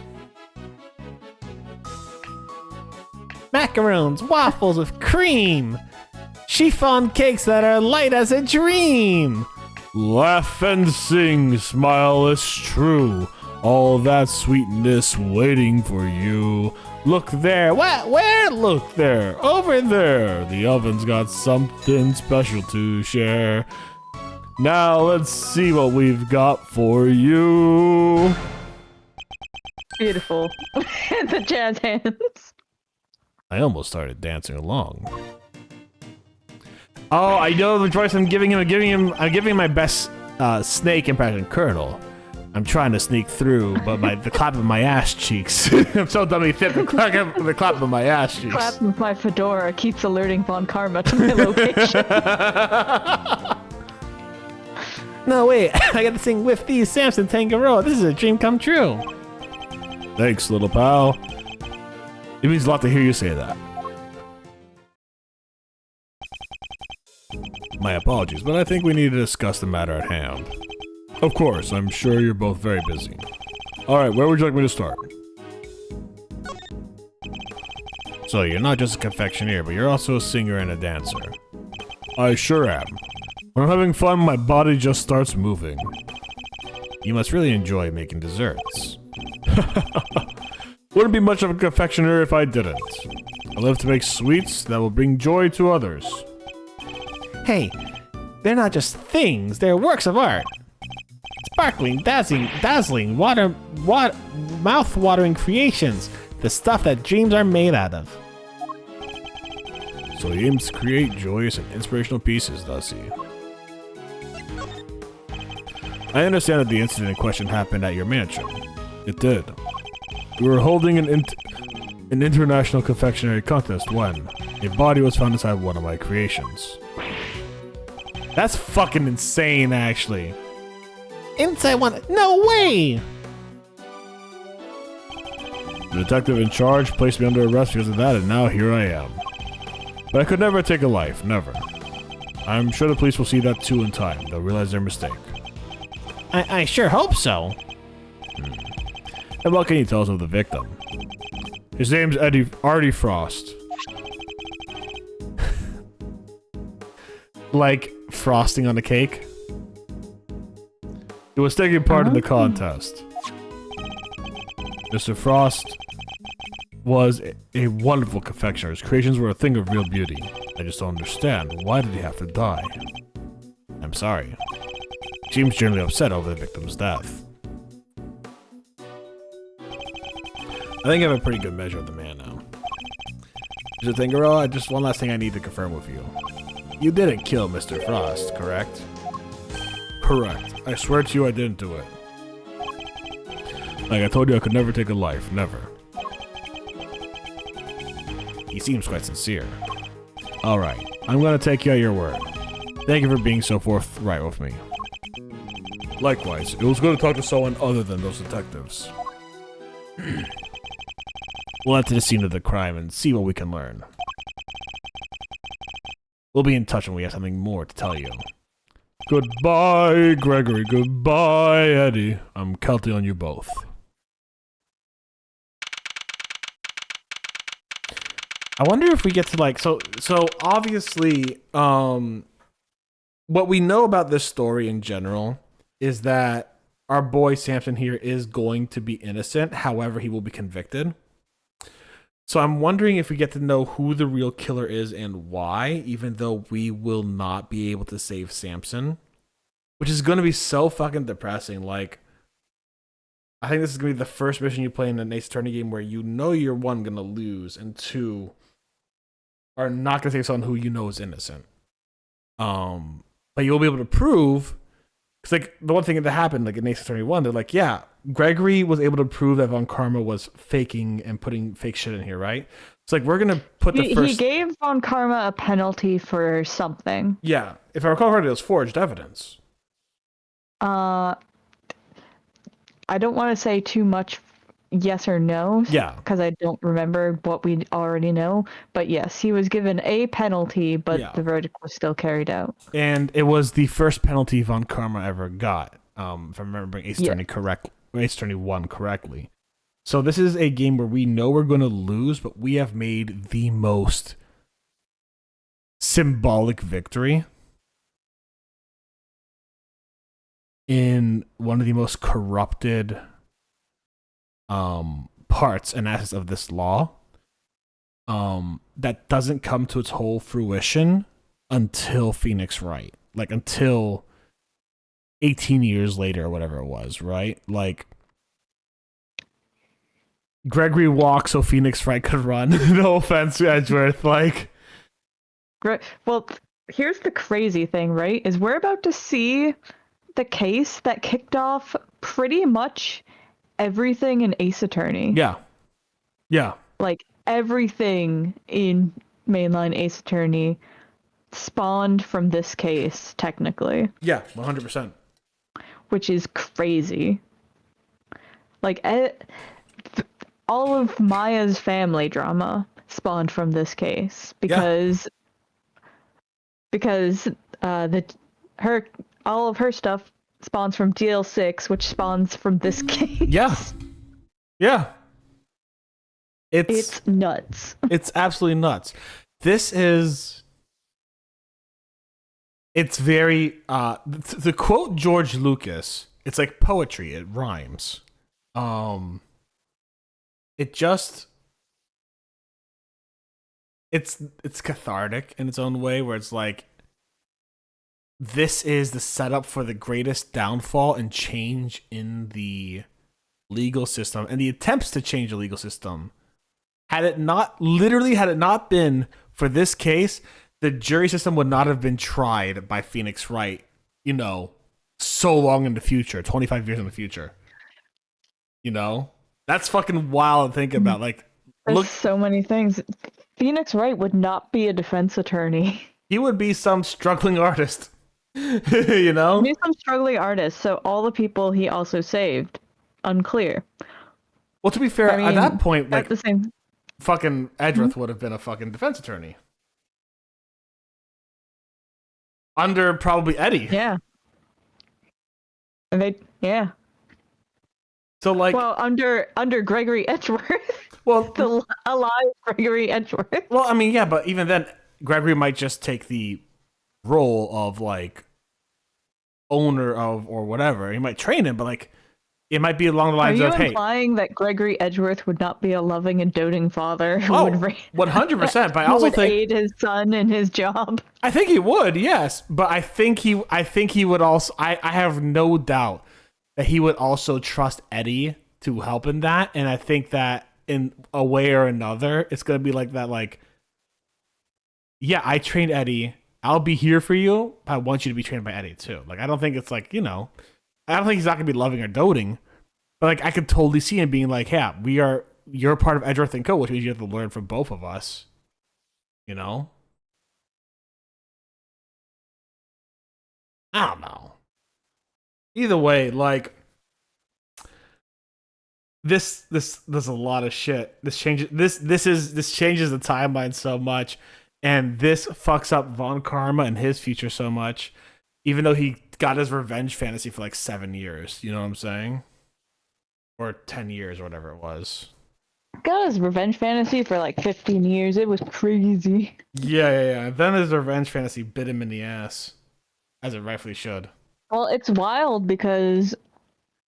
Speaker 3: Macaroons, waffles with cream, chiffon cakes that are light as a dream.
Speaker 1: Laugh and sing, smile is true. All that sweetness waiting for you. Look there, where? Look there, over there. The oven's got something special to share. Now let's see what we've got for you.
Speaker 2: Beautiful. The jazz hands.
Speaker 1: I almost started dancing along.
Speaker 3: Oh, I know the choice I'm giving him my best snake impression, Colonel. I'm trying to sneak through, but the clap of my ass cheeks. I'm so dummy fit, the clap of my ass cheeks.
Speaker 2: Clap with my fedora keeps alerting Von Karma to my location.
Speaker 3: No, wait, I gotta sing with these Samson Tangaroa. This is a dream come true.
Speaker 1: Thanks, little pal. It means a lot to hear you say that. My apologies, but I think we need to discuss the matter at hand. Of course, I'm sure you're both very busy. Alright, where would you like me to start?
Speaker 5: So you're not just a confectioner, but you're also a singer and a dancer.
Speaker 1: I sure am. When I'm having fun, my body just starts moving.
Speaker 5: You must really enjoy making desserts.
Speaker 1: Wouldn't be much of a confectioner if I didn't. I live to make sweets that will bring joy to others.
Speaker 3: Hey, they're not just things, they're works of art. Sparkling, dazzling, mouth-watering creations. The stuff that dreams are made out of.
Speaker 1: So he aims to create joyous and inspirational pieces, does he? I understand that the incident in question happened at your mansion. It did. We were holding an international confectionery contest when a body was found inside one of my creations.
Speaker 3: That's fucking insane, actually. Inside one? No way!
Speaker 1: The detective in charge placed me under arrest because of that, and now here I am. But I could never take a life, never. I'm sure the police will see that too in time. They'll realize their mistake.
Speaker 3: I sure hope so.
Speaker 1: And what can you tell us of the victim? His name's Artie Frost.
Speaker 3: Like frosting on a cake?
Speaker 1: He was taking part in the contest. Mr. Frost was a wonderful confectioner. His creations were a thing of real beauty. I just don't understand. Why did he have to die?
Speaker 5: I'm sorry. He seems generally upset over the victim's death.
Speaker 1: I think I have a pretty good measure of the man now. Mr. Tangaroa, just one last thing I need to confirm with you. You didn't kill Mr. Frost, correct? Correct. I swear to you I didn't do it. Like I told you, I could never take a life. Never.
Speaker 5: He seems quite sincere.
Speaker 1: Alright, I'm gonna take you at your word. Thank you for being so forthright with me. Likewise, it was good to talk to someone other than those detectives.
Speaker 5: We'll head to the scene of the crime and see what we can learn. We'll be in touch when we have something more to tell you. Goodbye, Gregory. Goodbye, Eddie. I'm counting on you both.
Speaker 1: I wonder if we get to like so obviously what we know about this story in general is that our boy Samson here is going to be innocent, however he will be convicted. So I'm wondering if we get to know who the real killer is and why, even though we will not be able to save Samson, which is going to be so fucking depressing. Like, I think this is going to be the first mission you play in an Ace Attorney game where you know you're one, going to lose, and two, are not going to save someone who you know is innocent. But you'll be able to prove, because like the one thing that happened, like in Ace Attorney 1, they're like, yeah, Gregory was able to prove that Von Karma was faking and putting fake shit in here, right? It's like we're gonna put the first.
Speaker 2: He gave Von Karma a penalty for something.
Speaker 1: Yeah, if I recall correctly, it was forged evidence.
Speaker 2: I don't want to say too much yes or no.
Speaker 1: Yeah.
Speaker 2: Because I don't remember what we already know. But yes, he was given a penalty, but
Speaker 1: Yeah.
Speaker 2: the verdict was still carried out.
Speaker 1: And it was the first penalty Von Karma ever got, if I'm remembering Ace Attorney Ace Attorney 1 correctly. So this is a game where we know we're going to lose, but we have made the most symbolic victory in one of the most corrupted parts and aspects of this law that doesn't come to its whole fruition until Phoenix Wright, like until 18 years later or whatever it was, right? Like Gregory walked so Phoenix Wright could run. No offense to Edgeworth, like.
Speaker 2: Well, here's the crazy thing, right? Is we're about to see the case that kicked off pretty much everything in Ace Attorney.
Speaker 1: Yeah. Yeah.
Speaker 2: Like everything in mainline Ace Attorney spawned from this case, technically.
Speaker 1: Yeah, 100%.
Speaker 2: Which is crazy. Like, all of Maya's family drama spawned from this case because all of her stuff spawns from DL6, which spawns from this case.
Speaker 1: Yeah. Yeah.
Speaker 2: It's nuts.
Speaker 1: It's absolutely nuts. It's very to quote George Lucas, it's like poetry, it rhymes. It's cathartic in its own way, where it's like this is the setup for the greatest downfall and change in the legal system and the attempts to change the legal system. Had it not been for this case, the jury system would not have been tried by Phoenix Wright, so long in the future, 25 years in the future. That's fucking wild to think about. Like,
Speaker 2: There's so many things. Phoenix Wright would not be a defense attorney.
Speaker 1: He would be some struggling artist.
Speaker 2: He's some struggling artist, so all the people he also saved, unclear.
Speaker 1: Well, to be fair, at that point, like,
Speaker 2: the same...
Speaker 1: fucking Edgeworth would have been a fucking defense attorney. Under probably Eddie.
Speaker 2: Yeah. Yeah.
Speaker 1: So, like...
Speaker 2: Well, under Gregory Edgeworth.
Speaker 1: Well...
Speaker 2: the alive Gregory Edgeworth.
Speaker 1: Well, I mean, yeah, but even then, Gregory might just take the role of, like, owner of or whatever. He might train him, but, like, it might be along the lines of, hey...
Speaker 2: Are you implying that Gregory Edgeworth would not be a loving and doting father who would
Speaker 1: 100%, but I also think...
Speaker 2: aid his son in his job?
Speaker 1: I think he would, yes, but I think he would also... I have no doubt that he would also trust Eddie to help in that, and I think that in a way or another, it's going to be like that, like, yeah, I trained Eddie, I'll be here for you, but I want you to be trained by Eddie too. Like, I don't think it's like, I don't think he's not going to be loving or doting, but like, I could totally see him being like, yeah, you're part of Edgeworth & Co., which means you have to learn from both of us, I don't know. Either way, like, this there's a lot of shit. This changes the timeline so much, and this fucks up Von Karma and his future so much. Even though he got his revenge fantasy for like 7 years. You know what I'm saying? Or 10 years or whatever it was.
Speaker 2: Got his revenge fantasy for like 15 years. It was crazy.
Speaker 1: Yeah. Then his revenge fantasy bit him in the ass. As it rightfully should.
Speaker 2: Well, it's wild because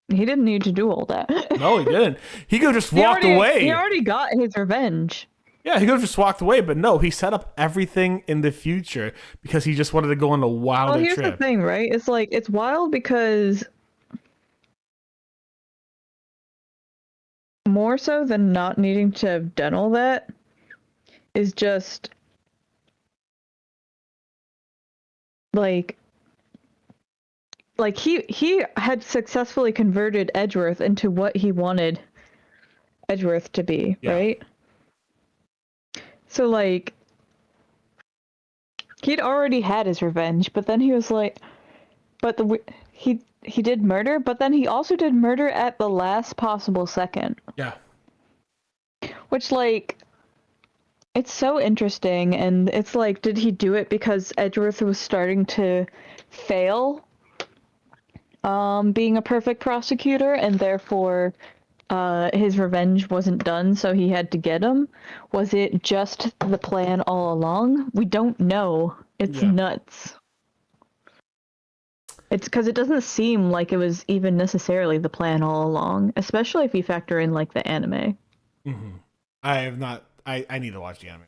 Speaker 2: he didn't need to do all that.
Speaker 1: No, he didn't. He could have just walked away.
Speaker 2: He already got his revenge.
Speaker 1: Yeah, he could have just walked away, but no, he set up everything in the future because he just wanted to go on a wilder
Speaker 2: Well, here's
Speaker 1: trip.
Speaker 2: the thing, right? It's like, it's wild because more so than not needing to have done all that is just like he had successfully converted Edgeworth into what he wanted Edgeworth to be, right? So like he'd already had his revenge, but then he was like, but he did murder, but then he also did murder at the last possible second.
Speaker 1: Yeah.
Speaker 2: Which like it's so interesting, and it's like, did he do it because Edgeworth was starting to fail being a perfect prosecutor, and therefore his revenge wasn't done, so he had to get him? Was it just the plan all along? We don't know. It's nuts. It's because it doesn't seem like it was even necessarily the plan all along, especially if you factor in like the anime.
Speaker 1: Mm-hmm. I have not. I need to watch the anime.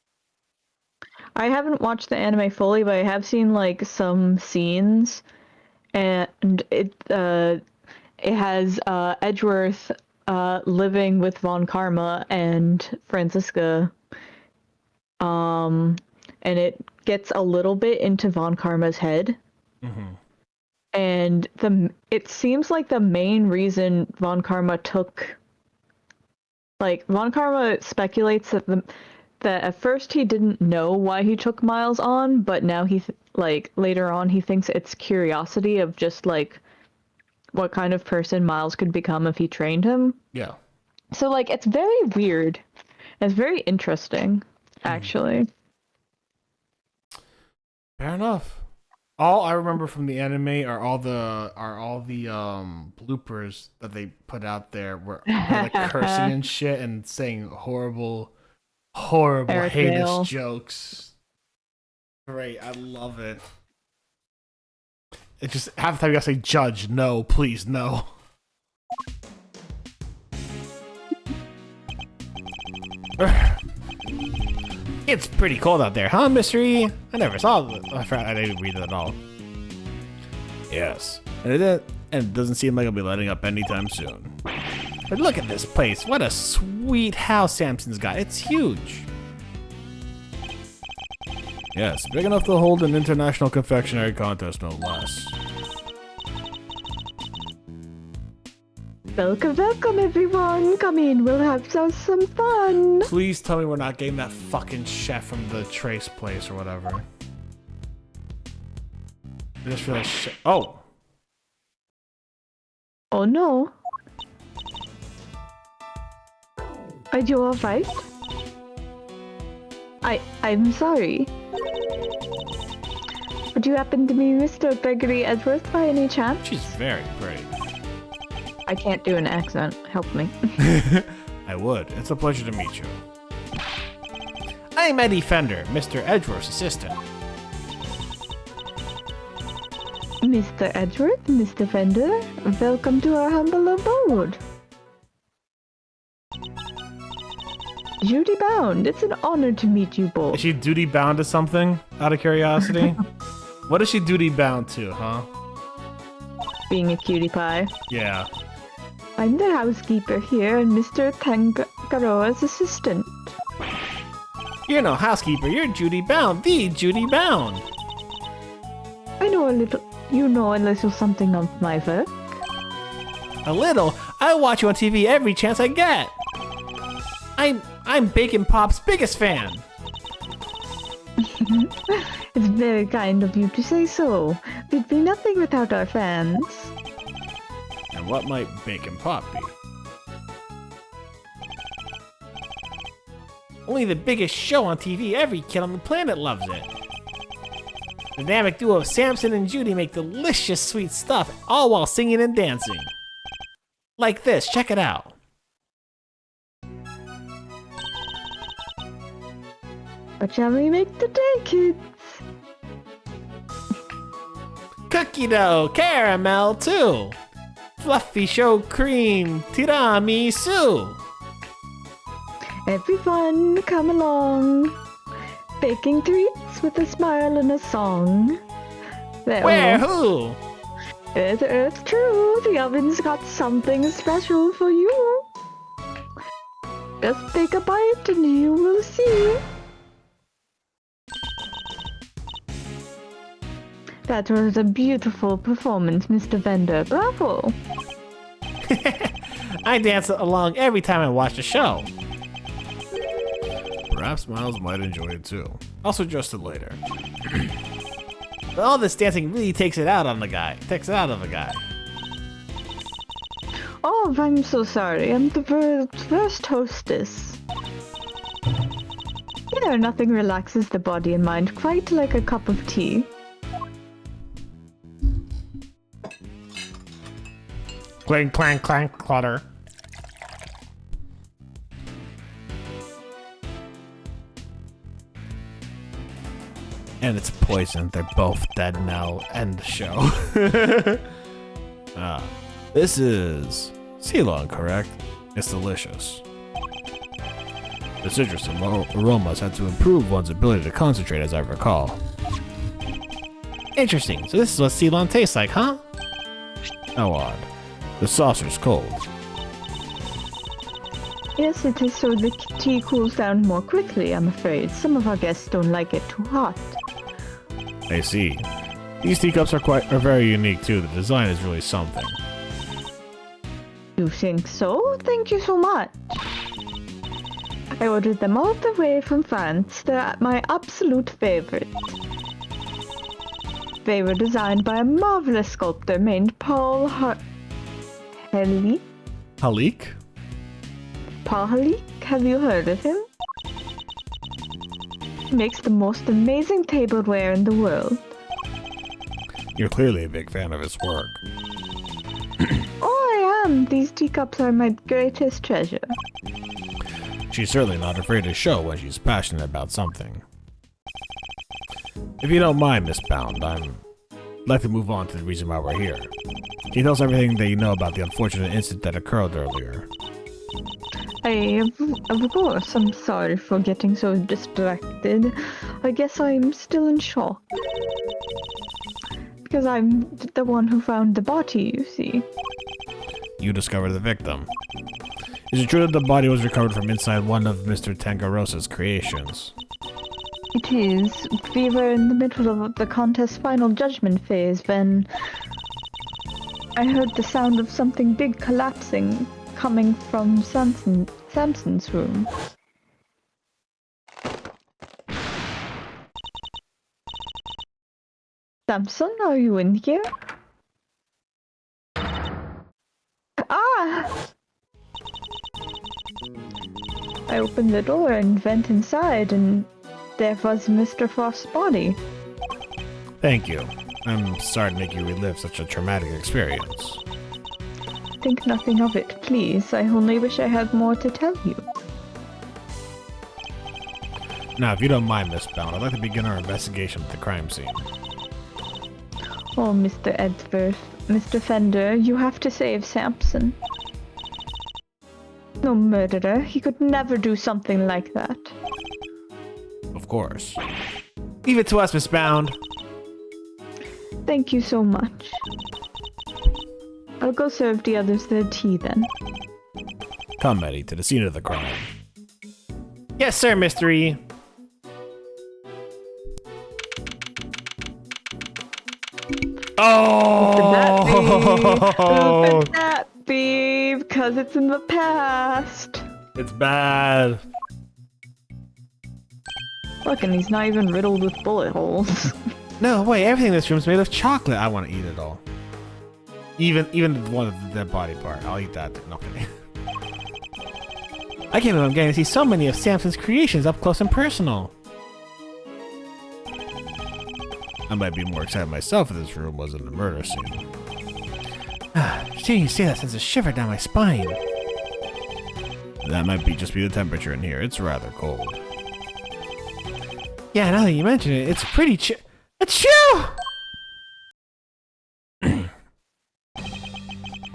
Speaker 2: I haven't watched the anime fully, but I have seen like some scenes, and it has Edgeworth living with Von Karma and Franziska, and it gets a little bit into Von Karma's head.
Speaker 1: Mm-hmm.
Speaker 2: And it seems like the main reason Von Karma speculates that at first he didn't know why he took Miles on, but now later on he thinks it's curiosity of just like what kind of person Miles could become if he trained him.
Speaker 1: Yeah.
Speaker 2: So like it's very weird. It's very interesting, actually.
Speaker 1: Fair enough. All I remember from the anime are all the bloopers that they put out there where like cursing and shit and saying horrible
Speaker 2: Fairy
Speaker 1: heinous
Speaker 2: tale.
Speaker 1: jokes. Great, I love it. It just half the time you gotta say, "Judge, no, please, no." It's pretty cold out there, huh, Mystery? I never saw the. I didn't read it at all. Yes, and it doesn't seem like it'll be letting up anytime soon. But look at this place. What a sweet house Samson's got. It's huge. Yes, big enough to hold an international confectionery contest, no less.
Speaker 2: Welcome, welcome, everyone. Come in. We'll have some fun.
Speaker 1: Please tell me we're not getting that fucking chef from the Trace place or whatever. I just realized shit. Oh.
Speaker 2: Oh no. Are you alright? I'm sorry. Would you happen to be Mr. Gregory Edgeworth by any chance?
Speaker 1: She's very pretty.
Speaker 2: I can't do an accent. Help me.
Speaker 1: I would. It's a pleasure to meet you. I'm Eddie Fender, Mr. Edgeworth's assistant.
Speaker 2: Mr. Edgeworth, Mr. Fender, welcome to our humble abode. Duty bound. It's an honor to meet you both.
Speaker 1: Is she duty bound to something, out of curiosity? What is she duty bound to, huh?
Speaker 2: Being a cutie pie.
Speaker 1: Yeah.
Speaker 2: I'm the housekeeper here and Mr. Tangaroa's assistant.
Speaker 1: You're no housekeeper, you're Judy Bound, the Judy Bound.
Speaker 2: I know a little. You know a little something of my work.
Speaker 1: A little? I watch you on TV every chance I get. I'm Bacon Pop's biggest fan.
Speaker 2: It's very kind of you to say so. We'd be nothing without our fans.
Speaker 1: And what might Bacon Pop be? Only the biggest show on TV. Every kid on the planet loves it.
Speaker 5: The dynamic duo of Samson and Judy make delicious sweet stuff, all while singing and dancing. Like this, check it out.
Speaker 2: What shall we make today, kids?
Speaker 5: Cookie dough, caramel too. Fluffy show cream, tiramisu.
Speaker 2: Everyone, come along. Baking treats with a smile and a song. There,
Speaker 5: Where, who?
Speaker 2: It's true. The oven's got something special for you. Just take a bite and you will see. That was a beautiful performance, Mr. Vendor. Bravo!
Speaker 5: I dance along every time I watch the show.
Speaker 1: Perhaps Miles might enjoy it too.
Speaker 5: I'll suggest it later. But all this dancing really takes it out on the guy. Takes it out of the guy.
Speaker 2: Oh, I'm so sorry. I'm the first hostess. You know, nothing relaxes the body and mind quite like a cup of tea.
Speaker 5: Clang, clang, clang, clutter.
Speaker 1: And it's poison. They're both dead now. End the show. This is Ceylon, correct? It's delicious. The citrus aromas had to improve one's ability to concentrate, as I recall.
Speaker 5: Interesting. So this is what Ceylon tastes like, huh?
Speaker 1: How odd. The saucer's cold.
Speaker 2: Yes, it is so the tea cools down more quickly, I'm afraid. Some of our guests don't like it too hot.
Speaker 1: I see. These teacups are very unique too. The design is really something.
Speaker 2: You think so? Thank you so much. I ordered them all the way from France. They're my absolute favorite. They were designed by a marvelous sculptor named Paul Halik?
Speaker 1: Halik?
Speaker 2: Paul Halik? Have you heard of him? He makes the most amazing tableware in the world.
Speaker 1: You're clearly a big fan of his work.
Speaker 2: Oh, I am. These teacups are my greatest treasure.
Speaker 1: She's certainly not afraid to show when she's passionate about something. If you don't mind, Miss Bound, I'd like to move on to the reason why we're here. Can you tell us everything that you know about the unfortunate incident that occurred earlier?
Speaker 2: Of course, I'm sorry for getting so distracted. I guess I'm still in shock. Because I'm the one who found the body, you see.
Speaker 1: You discovered the victim. Is it true that the body was recovered from inside one of Mr. Tangarosa's creations?
Speaker 2: It is. We were in the middle of the contest's final judgment phase when I heard the sound of something big collapsing coming from Samson's room. Samson, are you in here? Ah! I opened the door and went inside, and there was Mr. Frost's body.
Speaker 1: Thank you. I'm sorry to make you relive such a traumatic experience.
Speaker 2: Think nothing of it, please. I only wish I had more to tell you.
Speaker 1: Now, if you don't mind, Miss Bound, I'd like to begin our investigation at the crime scene.
Speaker 2: Oh, Mr. Edgeworth, Mr. Fender, you have to save Samson. No murderer. He could never do something like that.
Speaker 1: Of course.
Speaker 5: Leave it to us, Miss Bound.
Speaker 2: Thank you so much. I'll go serve the others their tea then.
Speaker 1: Come, Eddie, to the scene of the crime.
Speaker 5: Yes, sir, Mystery.
Speaker 1: Oh!
Speaker 2: Look at that be, because it's in the past.
Speaker 1: It's bad.
Speaker 2: Look, and he's not even riddled with bullet holes.
Speaker 5: No, wait, everything in this room's made of chocolate.
Speaker 1: I want to eat it all. Even one of the dead body part. I'll eat that. No kidding.
Speaker 5: I can't believe I'm getting to see so many of Samson's creations up close and personal. I might be more excited myself if this room wasn't a murder scene.
Speaker 3: Seeing you say that sends a shiver down my spine.
Speaker 5: That might just be the temperature in here. It's rather cold.
Speaker 3: Yeah, now that you mention it, it's pretty Achoo!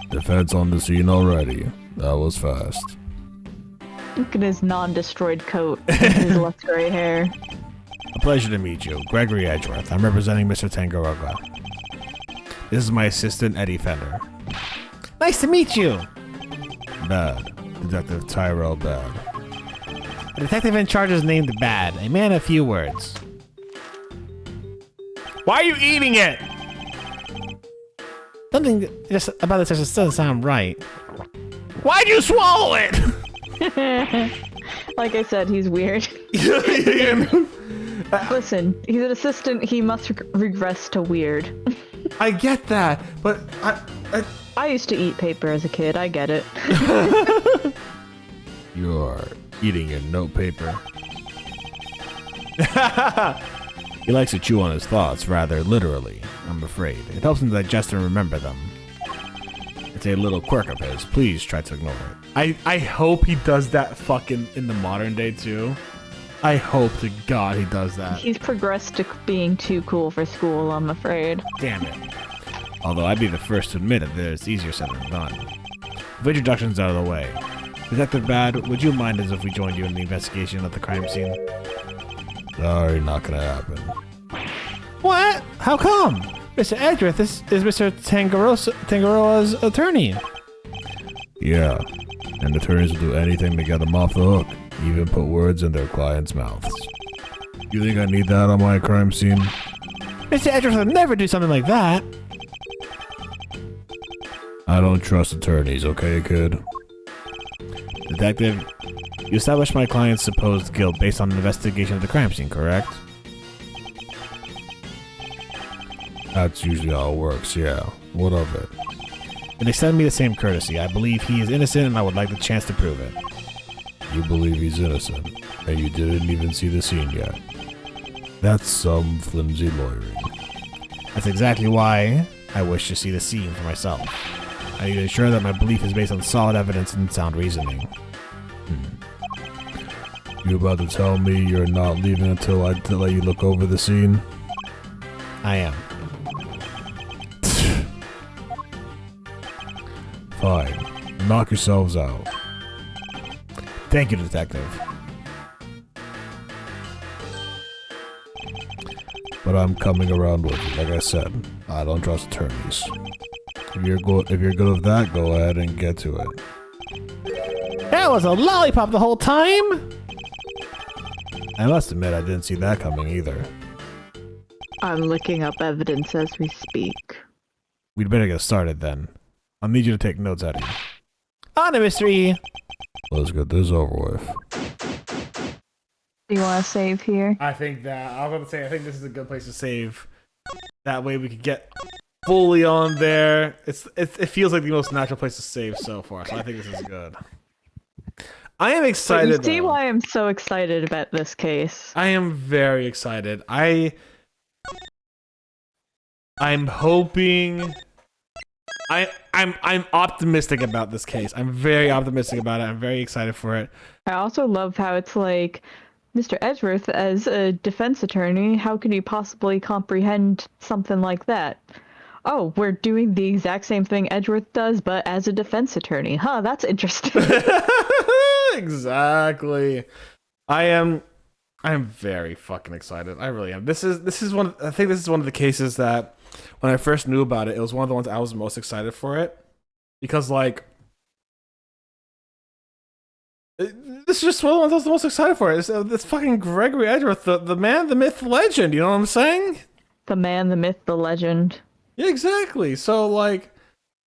Speaker 5: Defense on the scene already. That was fast.
Speaker 2: Look at his non-destroyed coat and his less gray hair.
Speaker 5: A pleasure to meet you. Gregory Edgeworth. I'm representing Mr. Tangaroga. This is my assistant, Eddie Fender.
Speaker 3: Nice to meet you.
Speaker 5: Bad. Detective Tyrell Bad.
Speaker 3: The detective in charge is named Bad, a man of few words.
Speaker 1: Why are you eating it?
Speaker 3: Something just about this just doesn't sound right.
Speaker 1: Why'd you swallow it?
Speaker 2: Like I said, he's weird. Listen, he's an assistant. He must regress to weird.
Speaker 1: I get that, but
Speaker 2: I used to eat paper as a kid. I get it.
Speaker 5: You're eating your notepaper. He likes to chew on his thoughts, rather literally, I'm afraid. It helps him digest and remember them. It's a little quirk of his. Please try to ignore it.
Speaker 1: I hope he does that fucking in the modern day too. I hope to God he does that.
Speaker 2: He's progressed to being too cool for school, I'm afraid.
Speaker 1: Damn it.
Speaker 5: Although I'd be the first to admit that it's easier said than done. With introductions out of the way, Detective Bad, would you mind as if we joined you in the investigation of the crime scene? Sorry, not gonna happen.
Speaker 3: What? How come? Mr. Edgeworth, this is Mr. Tangaroa's attorney.
Speaker 5: Yeah, and attorneys will do anything to get them off the hook, even put words in their clients' mouths. You think I need that on my crime scene?
Speaker 3: Mr. Edgeworth would never do something like that.
Speaker 5: I don't trust attorneys, okay, kid? Detective, you established my client's supposed guilt based on an investigation of the crime scene, correct? That's usually how it works, yeah. What of it? Then extend me the same courtesy. I believe he is innocent and I would like the chance to prove it. You believe he's innocent, and you didn't even see the scene yet. That's some flimsy lawyering.
Speaker 3: That's exactly why I wish to see the scene for myself.
Speaker 5: I need to ensure that my belief is based on solid evidence and sound reasoning. You about to tell me you're not leaving until I let you look over the scene?
Speaker 3: I am.
Speaker 5: Fine. Knock yourselves out.
Speaker 3: Thank you, Detective.
Speaker 5: But I'm coming around with you. Like I said, I don't trust attorneys. If you're good with that, go ahead and get to it.
Speaker 3: That was a lollipop the whole time?
Speaker 5: I must admit, I didn't see that coming either.
Speaker 2: I'm looking up evidence as we speak.
Speaker 5: We'd better get started then. I'll need you to take notes, Eddie.
Speaker 3: On a mystery.
Speaker 5: Let's get this over with.
Speaker 2: Do you want to save here?
Speaker 1: I think I was about to say I think this is a good place to save. That way we could get fully on there. It feels like the most natural place to save so far, so I think this is good. I am excited.
Speaker 2: But you see why I'm so excited about this case.
Speaker 1: I am very excited. I'm hoping. I'm optimistic about this case. I'm very optimistic about it. I'm very excited for it.
Speaker 2: I also love how it's like, Mr. Edgeworth, as a defense attorney, how can you possibly comprehend something like that? Oh, we're doing the exact same thing Edgeworth does, but as a defense attorney. Huh, that's interesting.
Speaker 1: Exactly. I'm very fucking excited. I really am. This is one. I think this is one of the cases that when I first knew about it, it was one of the ones I was most excited for it because like this is just one of the ones I was the most excited for. It's fucking Gregory Edgeworth, the man, the myth, the legend. You know what I'm saying?
Speaker 2: The man, the myth, the legend.
Speaker 1: Yeah, exactly. So like,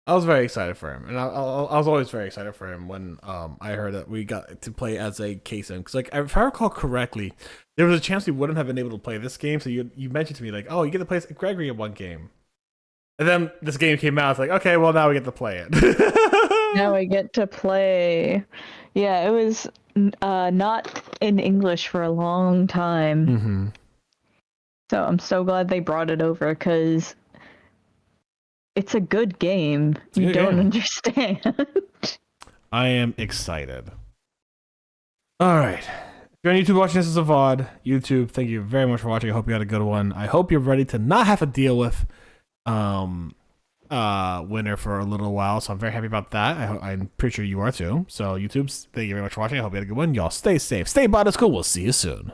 Speaker 1: I was very excited for him, and I was always very excited for him when I heard that we got to play as a case in. Because like, if I recall correctly, there was a chance we wouldn't have been able to play this game. So you mentioned to me like, oh, you get to play as Gregory in one game, and then this game came out. It's like, okay, well now we get to play it.
Speaker 2: Now I get to play. Yeah, it was not in English for a long time.
Speaker 1: Mm-hmm.
Speaker 2: So I'm so glad they brought it over because it's a good game.
Speaker 1: a
Speaker 2: You
Speaker 1: good
Speaker 2: don't
Speaker 1: game.
Speaker 2: understand.
Speaker 1: I am excited. All right. If you're on YouTube watching this as a VOD, YouTube, thank you very much for watching. I hope you had a good one. I hope you're ready to not have to deal with Winter for a little while. So I'm very happy about that. I'm pretty sure you are too. So YouTube, thank you very much for watching. I hope you had a good one. Y'all stay safe. Stay Botanist Cool. We'll see you soon.